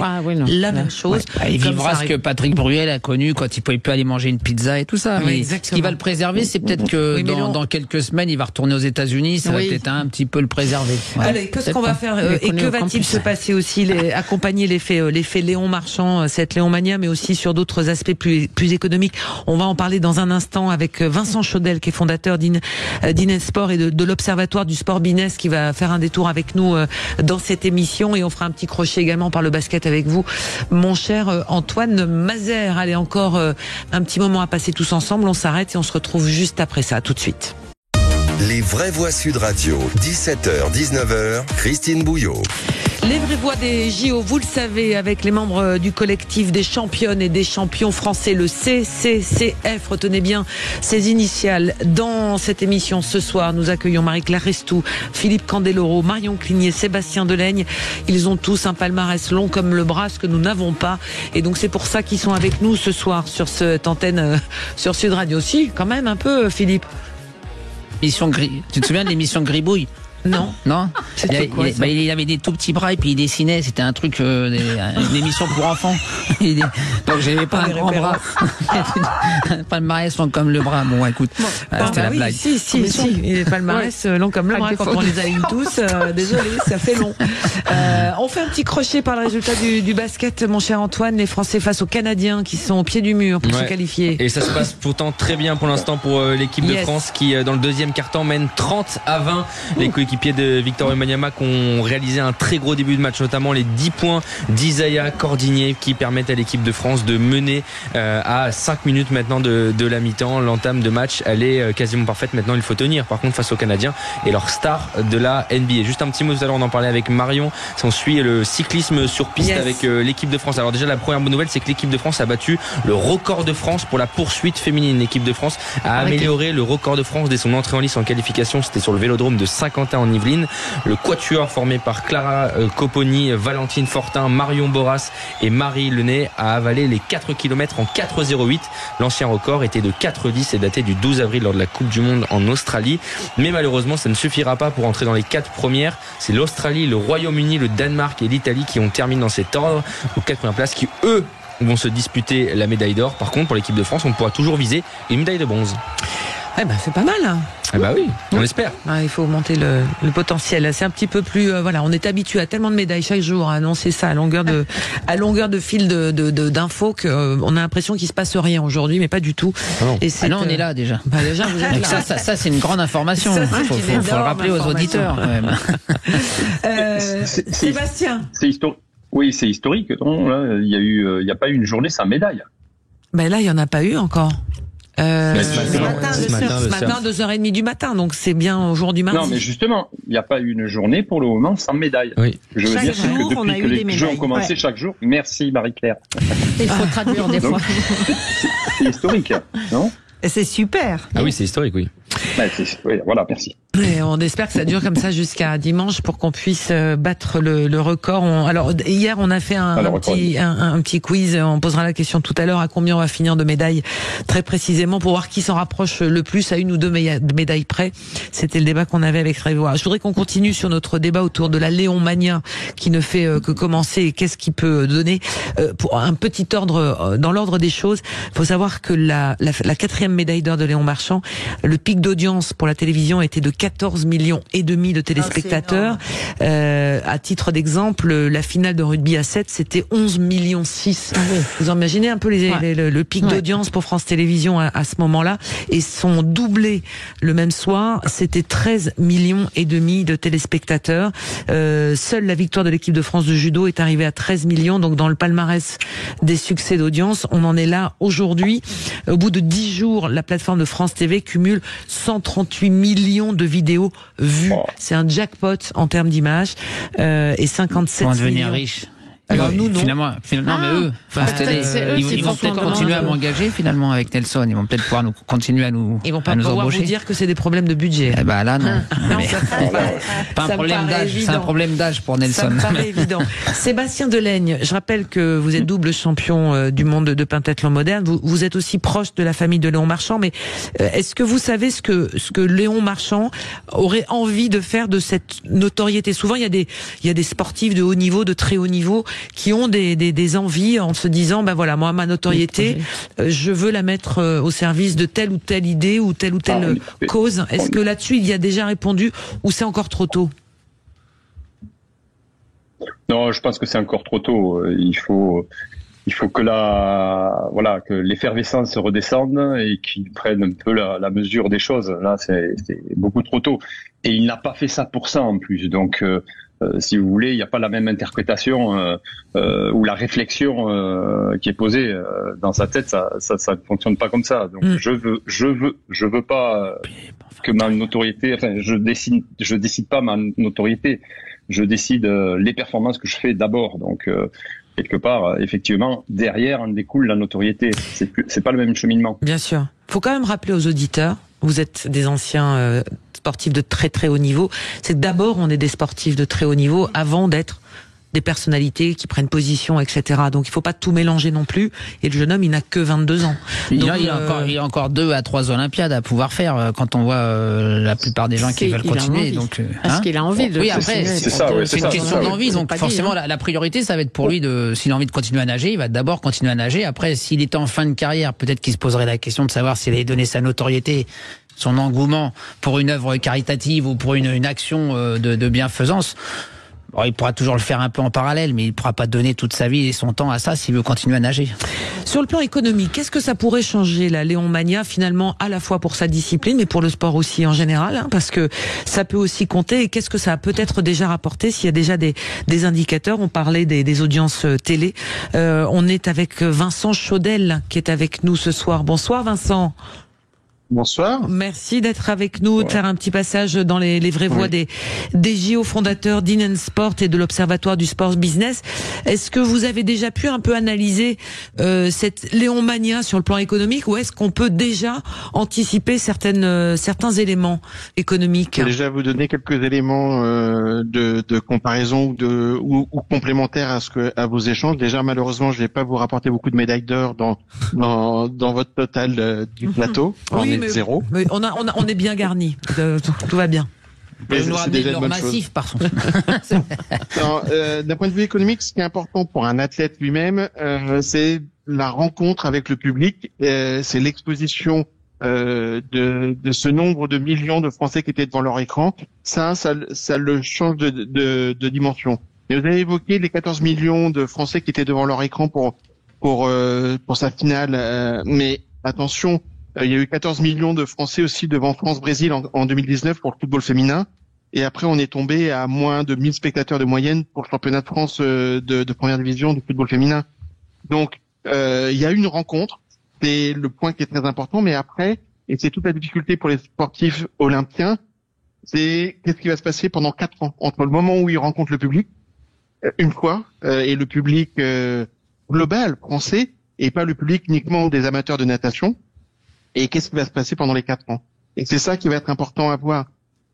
la même chose. Il vivra ce que Patrick Bruel a connu quand il pouvait plus aller manger une pizza et tout ça. Mais ce qui va le préserver, c'est peut-être que dans quelques semaines, il va retourner aux États-Unis, ça va peut-être un petit peu le préserver. Allez, qu'est-ce qu'on va faire et que va-t-il se passer aussi, accompagner l'effet Léon Marchand, cette Léon-mania, mais aussi sur d'autres aspects plus économiques. On va en parler dans un instant avec Vincent Chaudel, qui est fondateur d'Inesport et de l'Observatoire du sport business, qui va faire un détour avec nous dans cette émission, et on fera un petit crochet également par le basket avec vous, mon cher Antoine Mazer. Allez, encore un petit moment à passer tous ensemble, on s'arrête et on se retrouve juste après ça, tout de suite. Les vraies voix Sud Radio, 17h, 19h, Christine Bouillot. Les vraies voix des JO, vous le savez, avec les membres du collectif des championnes et des champions français, le CCCF. Retenez bien ces initiales. Dans cette émission ce soir, nous accueillons Marie-Claire Restou, Philippe Candeloro, Marion Cligné, Sébastien Delaigne. Ils ont tous un palmarès long comme le bras, ce que nous n'avons pas. Et donc c'est pour ça qu'ils sont avec nous ce soir sur cette antenne sur Sud Radio. Si, quand même un peu, Philippe. Tu te souviens de l'émission Gribouille? Non. C'était quoi, ça? Il avait des tout petits bras et puis il dessinait. C'était un truc, une émission pour enfants. Donc j'avais pas un grand bras. Un palmarès long comme le bras. Bon, écoute, c'était la blague. Si. Les palmarès long comme le bras, quand on les aligne tous. Désolé, ça fait long. On fait un petit crochet par le résultat du basket, mon cher Antoine. Les Français face aux Canadiens qui sont au pied du mur pour se qualifier. Et ça se passe pourtant très bien pour l'instant pour l'équipe de France qui, dans le deuxième quart-temps, mène 30-20. Les coéquipiers de Victor Wembanyama qui ont réalisé un très gros début de match, notamment les 10 points d'Isaiah Cordigné qui permettent à l'équipe de France de mener à 5 minutes maintenant de la mi-temps. L'entame de match, elle est quasiment parfaite. Maintenant, il faut tenir par contre face aux Canadiens et leur star de la NBA. Juste un petit mot, tout à l'heure on en parlait avec Marion, on suit le cyclisme sur piste avec l'équipe de France. Alors déjà, la première bonne nouvelle, c'est que l'équipe de France a battu le record de France pour la poursuite féminine. L'équipe de France a amélioré le record de France dès son entrée en lice en qualification. C'était sur le vélodrome de Saint-Quentin en Yvelines. Le quatuor formé par Clara Copponi, Valentine Fortin, Marion Boras et Marie Lenay a avalé les 4 km en 4,08. L'ancien record était de 4,10 et daté du 12 avril lors de la Coupe du Monde en Australie. Mais malheureusement, ça ne suffira pas pour entrer dans les 4 premières. C'est l'Australie, le Royaume-Uni, le Danemark et l'Italie qui ont terminé dans cet ordre aux 4 premières places, qui eux vont se disputer la médaille d'or. Par contre, pour l'équipe de France, on pourra toujours viser une médaille de bronze. Eh ben, c'est pas mal. Hein. Eh ben oui, on l'espère. Il faut augmenter le potentiel. C'est un petit peu plus, on est habitué à tellement de médailles chaque jour à annoncer ça à longueur de fil d'infos qu'on a l'impression qu'il se passe rien aujourd'hui, mais pas du tout. Et on est là déjà. Déjà, vous êtes là. Ça, c'est une grande information. Il faut le rappeler aux auditeurs. Sébastien. C'est historique. Oui, c'est historique. Non, il n'y a pas eu une journée sans médaille. Ben là, il n'y en a pas eu encore. Ce matin, 2h30 du matin, donc c'est bien au jour du mardi. Non, mais justement, il n'y a pas eu une journée pour le moment sans médaille. Oui. Je veux dire, c'est que depuis que les Jeux ont commencé chaque jour, merci Marie-Claire. Il faut traduire des fois. C'est historique, non? Et c'est super. Ah oui, c'est historique, oui. Oui, voilà, merci. Et on espère que ça dure comme ça jusqu'à dimanche pour qu'on puisse battre le record. Alors hier, on a fait un petit quiz. On posera la question tout à l'heure à combien on va finir de médailles très précisément pour voir qui s'en rapproche le plus à une ou deux médailles près. C'était le débat qu'on avait avec Révois. Je voudrais qu'on continue sur notre débat autour de la Léon Mania qui ne fait que commencer et qu'est-ce qui peut donner. Pour un petit ordre, dans l'ordre des choses, il faut savoir que la 4e médaille d'or de Léon Marchand, le pic d'audience pour la télévision était de 14,5 millions de téléspectateurs. À titre d'exemple, la finale de rugby à 7, c'était 11,6 millions. Vous imaginez un peu le pic d'audience pour France Télévisions à ce moment-là. Et son doublé le même soir, c'était 13,5 millions de téléspectateurs. Seule la victoire de l'équipe de France de judo est arrivée à 13 millions. Donc dans le palmarès des succès d'audience, on en est là aujourd'hui. Au bout de 10 jours, la plateforme de France TV cumule 138 millions de vidéos vues. C'est un jackpot en termes d'image. Et 57 millions. Devenir riche. Alors nous, non. Finalement, mais eux, ils vont peut-être continuer à m'engager finalement avec Nelson. Ils vont peut-être pouvoir continuer à nous embaucher. Ils vont pas pouvoir vous dire que c'est des problèmes de budget. Eh ben là, non. Pas un problème d'âge, c'est un problème d'âge pour Nelson. Ça me paraît évident. Sébastien Delaigne, je rappelle que vous êtes double champion du monde de pentathlon moderne. Vous êtes aussi proche de la famille de Léon Marchand, mais est-ce que vous savez ce que Léon Marchand aurait envie de faire de cette notoriété? Souvent, il y a des sportifs de haut niveau, de très haut niveau, qui ont des envies en se disant moi ma notoriété je veux la mettre au service de telle ou telle idée ou telle cause. Est-ce que là-dessus il y a déjà répondu ou c'est encore trop tôt? Non, je pense que c'est encore trop tôt. Il faut que l'effervescence se redescende et qu'ils prennent un peu la mesure des choses. Là, c'est beaucoup trop tôt. Et il n'a pas fait ça pour ça en plus. Donc si vous voulez, il n'y a pas la même interprétation ou la réflexion qui est posée dans sa tête. Ça ne fonctionne pas comme ça. Donc je veux pas que ma notoriété. Enfin, je décide pas ma notoriété. Je décide les performances que je fais d'abord. Donc quelque part, effectivement, derrière en découle la notoriété. C'est pas le même cheminement. Bien sûr. Faut quand même rappeler aux auditeurs. Vous êtes des anciens sportifs de très très haut niveau. C'est que d'abord on est des sportifs de très haut niveau avant d'être des personnalités qui prennent position, etc. Donc il faut pas tout mélanger non plus. Et le jeune homme, il n'a que 22 ans. Donc, il y a encore 2 à 3 Olympiades à pouvoir faire quand on voit la plupart des gens qui veulent continuer. Donc, est-ce qu'il a envie de Oui, après, c'est une question d'envie. Donc forcément, dit, la priorité, ça va être pour lui s'il a envie de continuer à nager, il va d'abord continuer à nager. Après, s'il était en fin de carrière, peut-être qu'il se poserait la question de savoir s'il allait donner sa notoriété, son engouement pour une œuvre caritative ou pour une action de bienfaisance. Bon, il pourra toujours le faire un peu en parallèle, mais il ne pourra pas donner toute sa vie et son temps à ça s'il veut continuer à nager. Sur le plan économique, qu'est-ce que ça pourrait changer, la Léon Mania, finalement, à la fois pour sa discipline, mais pour le sport aussi en général, parce que ça peut aussi compter. Et qu'est-ce que ça a peut-être déjà rapporté, s'il y a déjà des indicateurs? On parlait des audiences télé. On est avec Vincent Chaudel, qui est avec nous ce soir. Bonsoir Vincent. Bonsoir. Merci d'être avec nous, de faire un petit passage dans les vraies voies des JO fondateurs d'Inen Sport et de l'Observatoire du Sport Business. Est-ce que vous avez déjà pu un peu analyser cette Léon Mania sur le plan économique, ou est-ce qu'on peut déjà anticiper certains éléments économiques? Je vais déjà vous donner quelques éléments de comparaison ou complémentaires à vos échanges. Déjà, malheureusement, je vais pas vous rapporter beaucoup de médailles d'or dans votre total du plateau. Zéro. Mais on est bien garni. Tout va bien. Mais c'est déjà une bonne massif, chose. D'un point de vue économique, ce qui est important pour un athlète lui-même, c'est la rencontre avec le public, c'est l'exposition de ce nombre de millions de Français qui étaient devant leur écran, ça le change de dimension. Et vous avez évoqué les 14 millions de Français qui étaient devant leur écran pour sa finale, mais attention, il y a eu 14 millions de Français aussi devant France-Brésil en 2019 pour le football féminin. Et après, on est tombé à moins de 1000 spectateurs de moyenne pour le championnat de France de première division du football féminin. Donc, il y a eu une rencontre. C'est le point qui est très important. Mais après, et c'est toute la difficulté pour les sportifs olympiens, c'est qu'est-ce qui va se passer pendant 4 ans entre le moment où ils rencontrent le public, une fois, et le public global français, et pas le public uniquement des amateurs de natation. Et qu'est-ce qui va se passer pendant les 4 ans? Et c'est ça qui va être important à voir.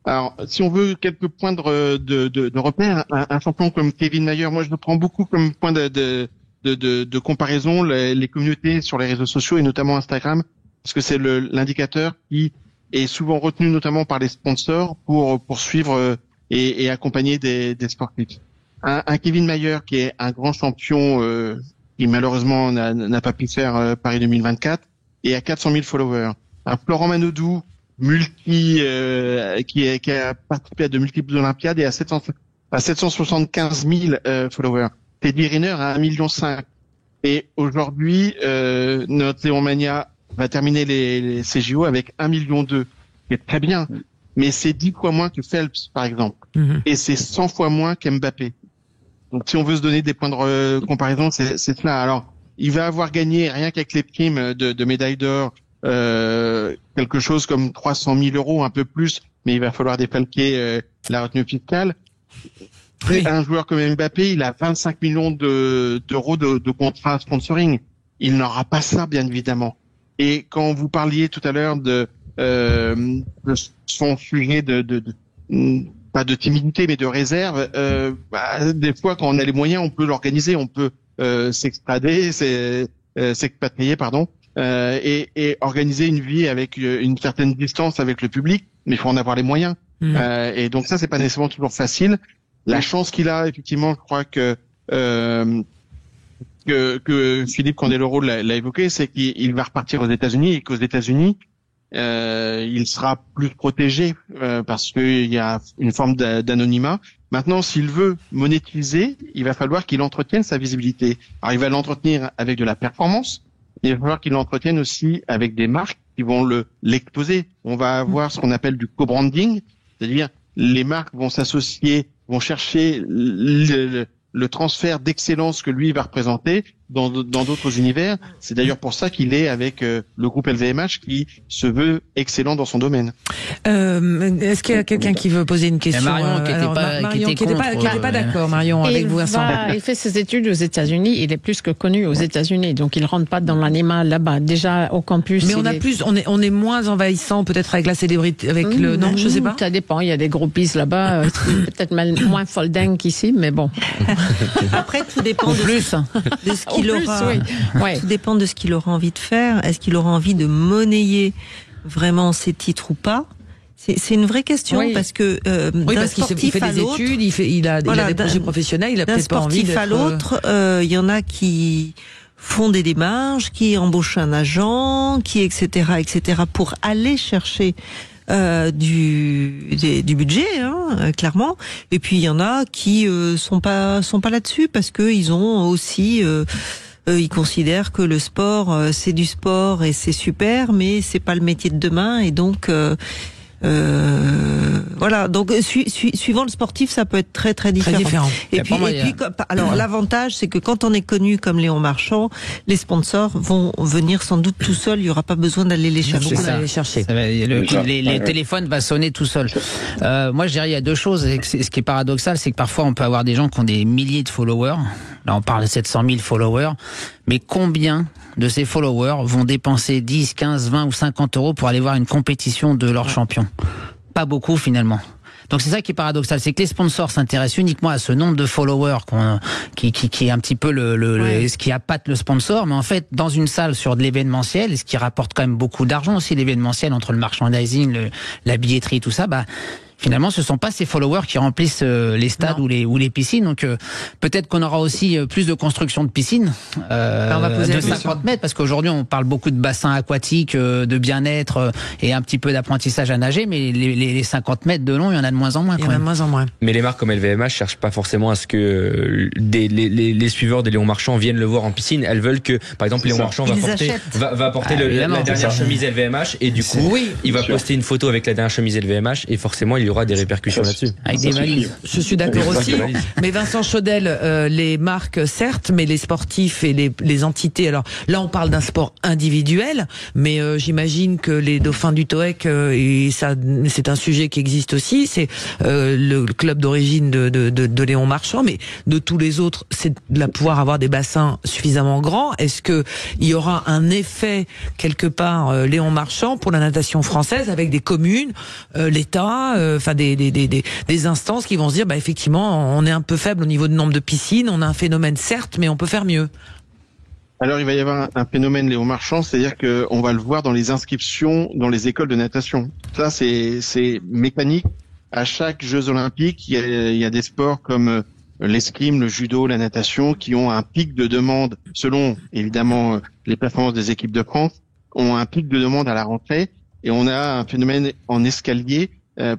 Alors, si on veut quelques points de repère, un champion comme Kevin Mayer, moi je le prends beaucoup comme point de comparaison, les communautés sur les réseaux sociaux et notamment Instagram, parce que c'est l'indicateur qui est souvent retenu notamment par les sponsors pour suivre et accompagner des sportifs. Un Kevin Mayer qui est un grand champion qui malheureusement n'a pas pu faire Paris 2024 et à 400 000 followers. Un Florent Manodou qui a participé à de multiples Olympiades et à 775 000 followers. Teddy Riner à 1,5 million. Et aujourd'hui, notre Léon Magna va terminer les CJO avec 1,2 million, qui est très bien. Mais c'est 10 fois moins que Phelps, par exemple. Et c'est 100 fois moins qu'Mbappé. Donc, si on veut se donner des points de comparaison, c'est cela. Alors, il va avoir gagné, rien qu'avec les primes de médaille d'or, quelque chose comme 300 000 €, un peu plus, mais il va falloir défalquer la retenue fiscale. Oui. Un joueur comme Mbappé, il a 25 millions d'euros de contrat sponsoring. Il n'aura pas ça, bien évidemment. Et quand vous parliez tout à l'heure de son sujet pas de timidité, mais de réserve, des fois, quand on a les moyens, on peut l'organiser, on peut s'expatrier, pardon. Et organiser une vie avec une certaine distance avec le public, mais il faut en avoir les moyens. Et donc ça, c'est pas nécessairement toujours facile. La chance qu'il a, effectivement, je crois que Philippe Candeloro l'a évoqué, c'est qu'il va repartir aux États-Unis et qu'aux États-Unis, il sera plus protégé parce qu'il y a une forme d'anonymat. Maintenant, s'il veut monétiser, il va falloir qu'il entretienne sa visibilité. Alors, il va l'entretenir avec de la performance. Il va falloir qu'il l'entretienne aussi avec des marques qui vont l'exposer. On va avoir ce qu'on appelle du co-branding, c'est-à-dire les marques vont s'associer, vont chercher le transfert d'excellence que lui va représenter dans d'autres univers. C'est d'ailleurs pour ça qu'il est avec le groupe LVMH qui se veut excellent dans son domaine. Est-ce qu'il y a quelqu'un qui veut poser une question? Marion qui n'était pas d'accord, Marion, avec vous, Vincent. Il fait ses études aux États-Unis. Il est plus que connu aux États-Unis, donc il rentre pas dans l'animal là-bas. Déjà au campus. Mais on est moins envahissant peut-être avec la célébrité, avec le. Non, je sais pas. Ça dépend. Il y a des groupies là-bas, peut-être moins folding qu'ici, mais bon. Après, tout dépend de ce qu'il aura. Tout dépend de ce qu'il aura envie de faire. Est-ce qu'il aura envie de monnayer vraiment ses titres ou pas? C'est une vraie question parce que parce qu'il fait des études, il a des projets professionnels, il a peut-être pas envie d'être. D'un sportif à l'autre, il y en a qui font des démarches, qui embauchent un agent, qui etc. pour aller chercher du budget, clairement. Et puis il y en a qui sont pas là-dessus parce que ils ont aussi ils considèrent que le sport c'est du sport et c'est super, mais c'est pas le métier de demain et donc voilà, donc suivant le sportif, ça peut être très très différent. Et puis alors l'avantage, c'est que quand on est connu comme Léon Marchand, les sponsors vont venir sans doute tout seuls. Il y aura pas besoin d'aller les chercher. Les téléphones va sonner tout seul. Moi, je dirais il y a deux choses. Ce qui est paradoxal, c'est que parfois on peut avoir des gens qui ont des milliers de followers. Là, on parle de 700 000 followers. Mais combien de ces followers vont dépenser 10, 15, 20 ou 50 € pour aller voir une compétition de leur champion? Pas beaucoup, finalement. Donc c'est ça qui est paradoxal, c'est que les sponsors s'intéressent uniquement à ce nombre de followers qui est un petit peu ce qui appâte le sponsor, mais en fait dans une salle sur de l'événementiel, ce qui rapporte quand même beaucoup d'argent aussi, l'événementiel entre le merchandising, la billetterie, tout ça, finalement, ce sont pas ces followers qui remplissent les stades ou les piscines. Donc peut-être qu'on aura aussi plus de construction de piscines on va poser de 50 mètres, parce qu'aujourd'hui on parle beaucoup de bassins aquatiques, de bien-être et un petit peu d'apprentissage à nager, mais les 50 mètres de long, il y en a de moins en moins. Il y en a de moins en moins. Mais les marques comme LVMH cherchent pas forcément à ce que les suiveurs de Léon Marchand viennent le voir en piscine. Elles veulent que, par exemple, Léon Marchand va porter la dernière chemise LVMH, et du coup, il va poster une photo avec la dernière chemise LVMH, et forcément, il y aura des répercussions là-dessus. Avec des valises. Je suis d'accord aussi. Mais Vincent Chaudel, les marques, certes, mais les sportifs et les entités. Alors là, on parle d'un sport individuel, mais j'imagine que les dauphins du TOEC, et ça, c'est un sujet qui existe aussi. C'est le club d'origine de Léon Marchand, mais de tous les autres, c'est de pouvoir avoir des bassins suffisamment grands. Est-ce que il y aura un effet quelque part Léon Marchand pour la natation française, avec des communes, l'État, enfin des instances qui vont se dire, bah effectivement, on est un peu faible au niveau du nombre de piscines, on a un phénomène certes, mais on peut faire mieux. Alors il va y avoir un phénomène Léon Marchand, c'est-à-dire que on va le voir dans les inscriptions dans les écoles de natation. Ça c'est mécanique. À chaque Jeux Olympiques, il y a des sports comme l'escrime, le judo, la natation, qui ont un pic de demande, selon évidemment les performances des équipes de France, ont un pic de demande à la rentrée, et on a un phénomène en escalier,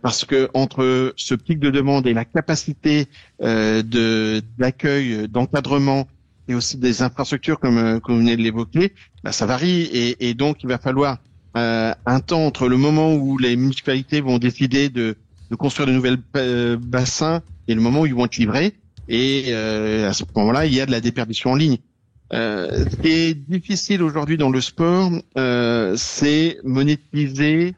parce que entre ce pic de demande et la capacité d'accueil, d'encadrement, et aussi des infrastructures comme vous venez de l'évoquer, bah, ça varie, et donc il va falloir un temps entre le moment où les municipalités vont décider de construire de nouvelles bassins et le moment où ils vont être livrés. Et à ce moment-là, il y a de la déperdition en ligne. Ce qui est difficile aujourd'hui dans le sport, c'est monétiser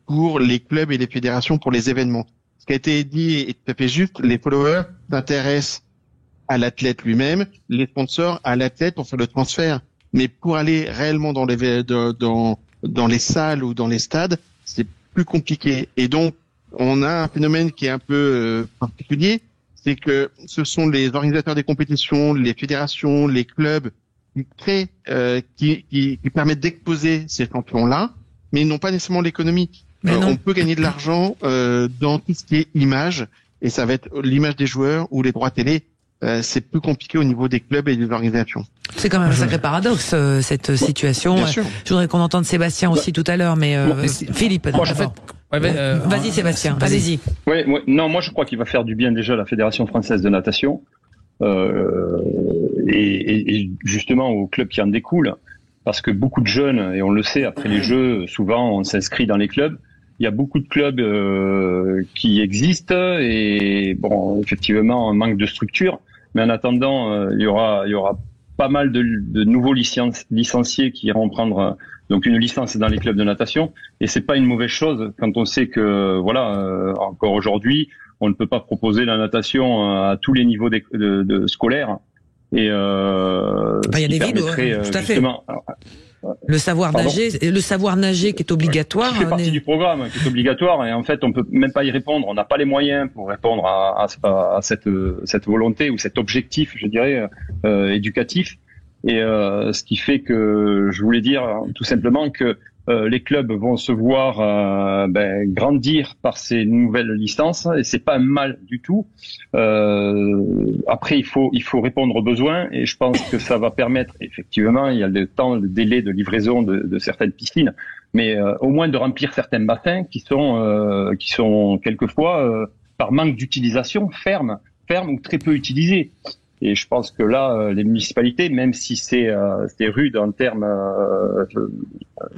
pour les clubs et les fédérations pour les événements. Ce qui a été dit est tout à fait juste. Les followers s'intéressent à l'athlète lui-même, les sponsors à l'athlète pour faire le transfert. Mais pour aller réellement dans les salles ou dans les stades, c'est plus compliqué. Et donc, on a un phénomène qui est un peu particulier, c'est que ce sont les organisateurs des compétitions, les fédérations, les clubs qui créent, qui permettent d'exposer ces champions-là, mais ils n'ont pas nécessairement l'économie. On peut gagner de l'argent dans tout ce qui est image, et ça va être l'image des joueurs ou les droits télé. C'est plus compliqué au niveau des clubs et des organisations. C'est quand même un sacré paradoxe, cette situation. Je voudrais qu'on entende Sébastien aussi tout à l'heure, mais Philippe. Vas-y Sébastien, allez-y. Moi je crois qu'il va faire du bien déjà à la Fédération française de natation et justement aux clubs qui en découlent, parce que beaucoup de jeunes, et on le sait, après les Jeux, souvent on s'inscrit dans les clubs. Il y a beaucoup de clubs qui existent, et bon, effectivement, un manque de structure. Mais en attendant, il y aura pas mal de nouveaux licenciés qui iront prendre donc une licence dans les clubs de natation. Et c'est pas une mauvaise chose quand on sait que encore aujourd'hui, on ne peut pas proposer la natation à tous les niveaux de scolaires. Et il y a des vidéos, tout à fait. Le savoir nager qui est obligatoire. Qui fait partie du programme, qui est obligatoire, et en fait, on peut même pas y répondre. On n'a pas les moyens pour répondre à cette volonté ou cet objectif, je dirais, éducatif. Et ce qui fait que je voulais dire tout simplement que les clubs vont se voir grandir par ces nouvelles licences, et c'est pas un mal du tout. Après, il faut répondre aux besoins, et je pense que ça va permettre, effectivement, il y a le délai de livraison de certaines piscines, mais au moins de remplir certains bassins qui sont quelquefois par manque d'utilisation fermes ou très peu utilisés. Et je pense que là, les municipalités, même si c'est rude en termes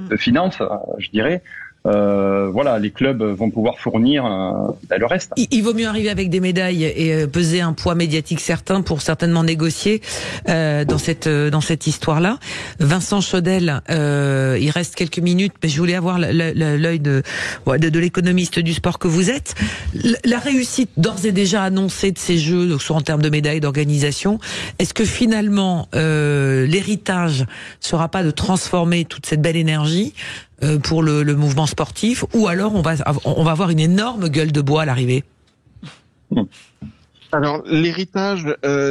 de finances, je dirais, les clubs vont pouvoir fournir le reste. Il vaut mieux arriver avec des médailles et peser un poids médiatique certain pour certainement négocier dans cette histoire-là. Vincent Chaudel, il reste quelques minutes, mais je voulais avoir l'œil de l'économiste du sport que vous êtes. La réussite d'ores et déjà annoncée de ces Jeux, donc soit en termes de médailles, d'organisation, est-ce que finalement l'héritage sera pas de transformer toute cette belle énergie pour le mouvement sportif, ou alors on va avoir une énorme gueule de bois à l'arrivée? Alors l'héritage,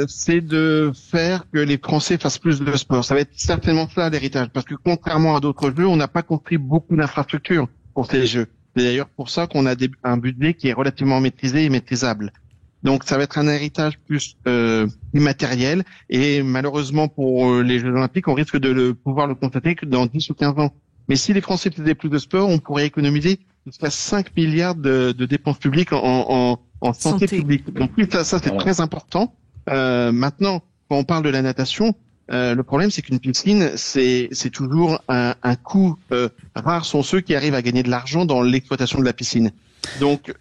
c'est de faire que les Français fassent plus de sport. Ça va être certainement ça l'héritage, parce que contrairement à d'autres jeux, on n'a pas construit beaucoup d'infrastructures pour ces jeux. C'est d'ailleurs pour ça qu'on a un budget qui est relativement maîtrisé et maîtrisable. Donc ça va être un héritage plus immatériel et malheureusement pour les Jeux Olympiques, on risque de pouvoir le constater que dans 10 ou 15 ans. Mais si les Français faisaient plus de sport, on pourrait économiser jusqu'à 5 milliards de dépenses publiques en santé publique. Donc oui, ça c'est très important. Maintenant, quand on parle de la natation, le problème c'est qu'une piscine, c'est toujours un coût. Rares sont ceux qui arrivent à gagner de l'argent dans l'exploitation de la piscine. Donc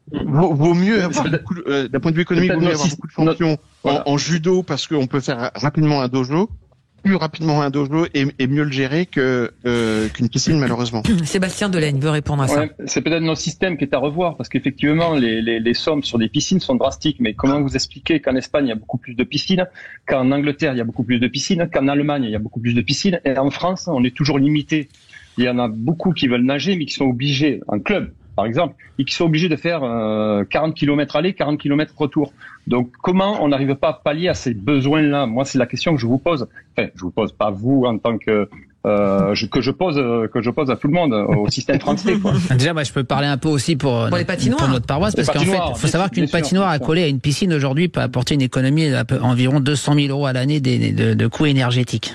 vaut mieux avoir d'un point de vue économique, vaut mieux avoir beaucoup de champions en judo parce qu'on peut faire rapidement un dojo. Plus rapidement un dojo et mieux le gérer qu'une piscine, malheureusement. Sébastien Delaine veut répondre à ça. C'est peut-être notre système qui est à revoir, parce qu'effectivement, les sommes sur des piscines sont drastiques. Mais comment vous expliquer qu'en Espagne, il y a beaucoup plus de piscines, qu'en Angleterre, il y a beaucoup plus de piscines, qu'en Allemagne, il y a beaucoup plus de piscines, et en France, on est toujours limité. Il y en a beaucoup qui veulent nager, mais qui sont obligés, en club, par exemple, et qui sont obligés de faire 40 km aller, 40 km retour. Donc, comment on n'arrive pas à pallier à ces besoins-là? Moi, c'est la question que je vous pose. Enfin, je vous pose pas vous en tant que que je pose à tout le monde, au système français, quoi. Déjà, moi, je peux parler un peu aussi pour notre paroisse, parce qu'en fait, il faut savoir qu'une patinoire accolée à une piscine aujourd'hui peut apporter une économie d'environ 200 000 € à l'année de coûts énergétiques.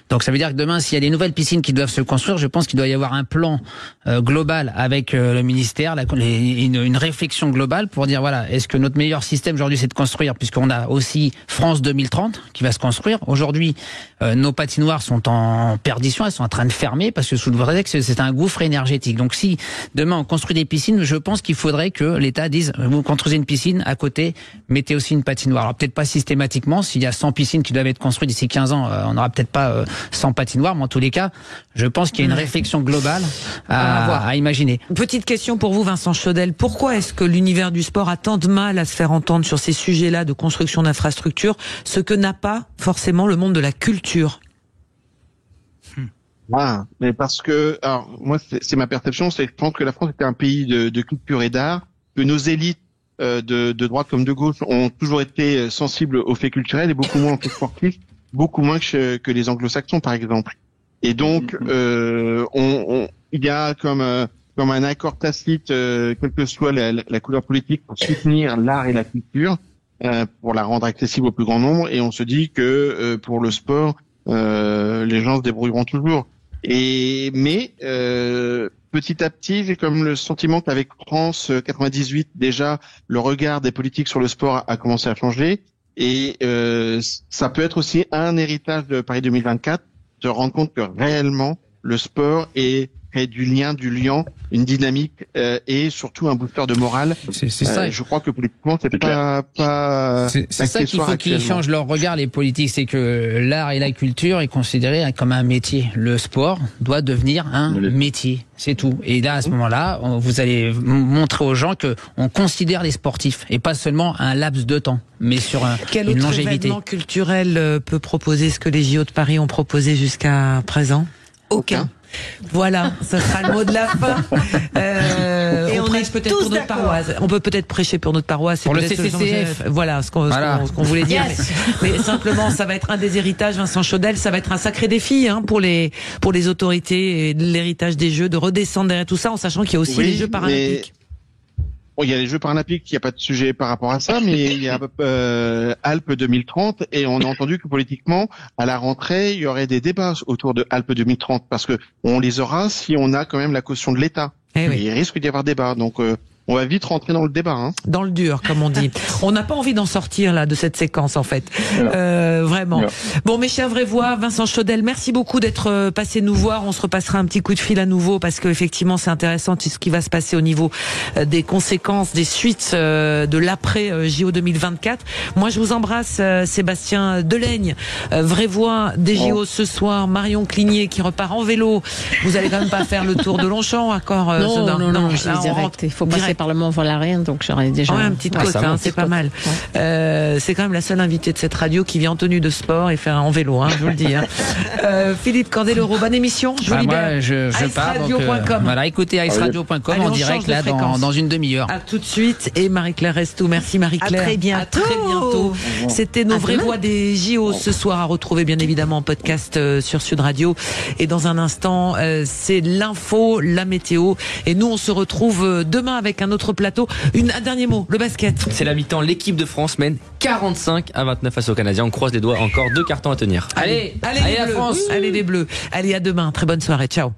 Donc ça veut dire que demain, s'il y a des nouvelles piscines qui doivent se construire, je pense qu'il doit y avoir un plan global avec le ministère, une réflexion globale pour dire voilà, est-ce que notre meilleur système aujourd'hui c'est de construire, puisqu'on a aussi France 2030 qui va se construire. Aujourd'hui, nos patinoires sont en perdition, elles sont en train de fermer parce que sous le prétexte c'est un gouffre énergétique. Donc si demain on construit des piscines, je pense qu'il faudrait que l'État dise vous construisez une piscine, à côté mettez aussi une patinoire. Alors peut-être pas systématiquement, s'il y a 100 piscines qui doivent être construites d'ici 15 ans, on n'aura peut-être pas 100 patinoires, mais en tous les cas, je pense qu'il y a une réflexion globale à imaginer. Petite question pour vous, Vincent Chaudel. Pourquoi est-ce que l'univers du sport a tant de mal à se faire entendre sur ces sujets-là de construction d'infrastructures, ce que n'a pas forcément le monde de la culture? Mais parce que, alors moi, c'est ma perception, c'est que je pense que la France était un pays de culture et d'art, que nos élites de droite comme de gauche ont toujours été sensibles aux faits culturels et beaucoup moins aux faits sportifs, beaucoup moins que les anglo-saxons, par exemple. Et donc, il y a comme un accord tacite, quelle que soit la couleur politique, pour soutenir l'art et la culture, pour la rendre accessible au plus grand nombre. Et on se dit que pour le sport, les gens se débrouilleront toujours. Mais petit à petit, j'ai comme le sentiment qu'avec France 98, déjà, le regard des politiques sur le sport a commencé à changer. Et ça peut être aussi un héritage de Paris 2024, de rendre compte que réellement le sport est du lien, une dynamique et surtout un booster de morale. C'est ça. Je crois que politiquement c'est pas. C'est ça qu'il faut qu'ils changent leur regard, les politiques, c'est que l'art et la culture est considéré comme un métier. Le sport doit devenir un métier, c'est tout. Et là, à ce moment-là, vous allez montrer aux gens que on considère les sportifs et pas seulement un laps de temps, mais sur Quel une autre longévité. événement culturel peut proposer ce que les JO de Paris ont proposé jusqu'à présent? Aucun. Voilà, ce sera le mot de la fin. Et on prêche peut-être pour notre paroisse. On peut peut-être prêcher pour notre paroisse. Pour le CCCF. Voilà ce qu'on voulait dire. Yes. Mais simplement, ça va être un des héritages, Vincent Chaudel. Ça va être un sacré défi pour les autorités et l'héritage des Jeux, de redescendre derrière tout ça, en sachant qu'il y a aussi les Jeux paralympiques. Bon, il y a les Jeux paralympiques, il n'y a pas de sujet par rapport à ça, mais il y a Alpes 2030 et on a entendu que politiquement, à la rentrée, il y aurait des débats autour de Alpes 2030 parce que on les aura si on a quand même la caution de l'État. Il risque d'y avoir débat, donc on va vite rentrer dans le débat. Dans le dur, comme on dit. On n'a pas envie d'en sortir là de cette séquence en fait. Vraiment. Non. Bon, mes chers Vrévois, Vincent Chaudel, merci beaucoup d'être passé nous voir. On se repassera un petit coup de fil à nouveau parce que effectivement c'est intéressant ce qui va se passer au niveau des conséquences, des suites de l'après JO 2024. Moi je vous embrasse, Sébastien Delaigne, Vrévois des JO ce soir, Marion Cligné qui repart en vélo. Vous allez quand même pas faire le tour de Longchamp encore? Non, je suis direct. Il faut passer par le Mont Valérien, donc j'aurais déjà... Ouais, une petite côte, c'est pas mal. C'est quand même la seule invitée de cette radio qui vient en tenue de sport et faire en vélo, je vous le dis. Philippe Candeloro, bonne émission, je vous libère. Moi, je pars, donc, voilà, écoutez iceradio.com en direct là dans une demi-heure. À tout de suite, et Marie-Claire Restou. Merci Marie-Claire. À très bientôt. C'était nos vraies voix des JO ce soir, à retrouver bien évidemment en podcast sur Sud Radio. Et dans un instant, c'est l'info, la météo. Et nous, on se retrouve demain avec un autre plateau. Un dernier mot, le basket. C'est la mi-temps, l'équipe de France mène 45-29 face aux Canadiens. On croise les doigts, encore 2 cartons à tenir. Allez la France. Allez les Bleus. Allez, à demain. Très bonne soirée. Ciao.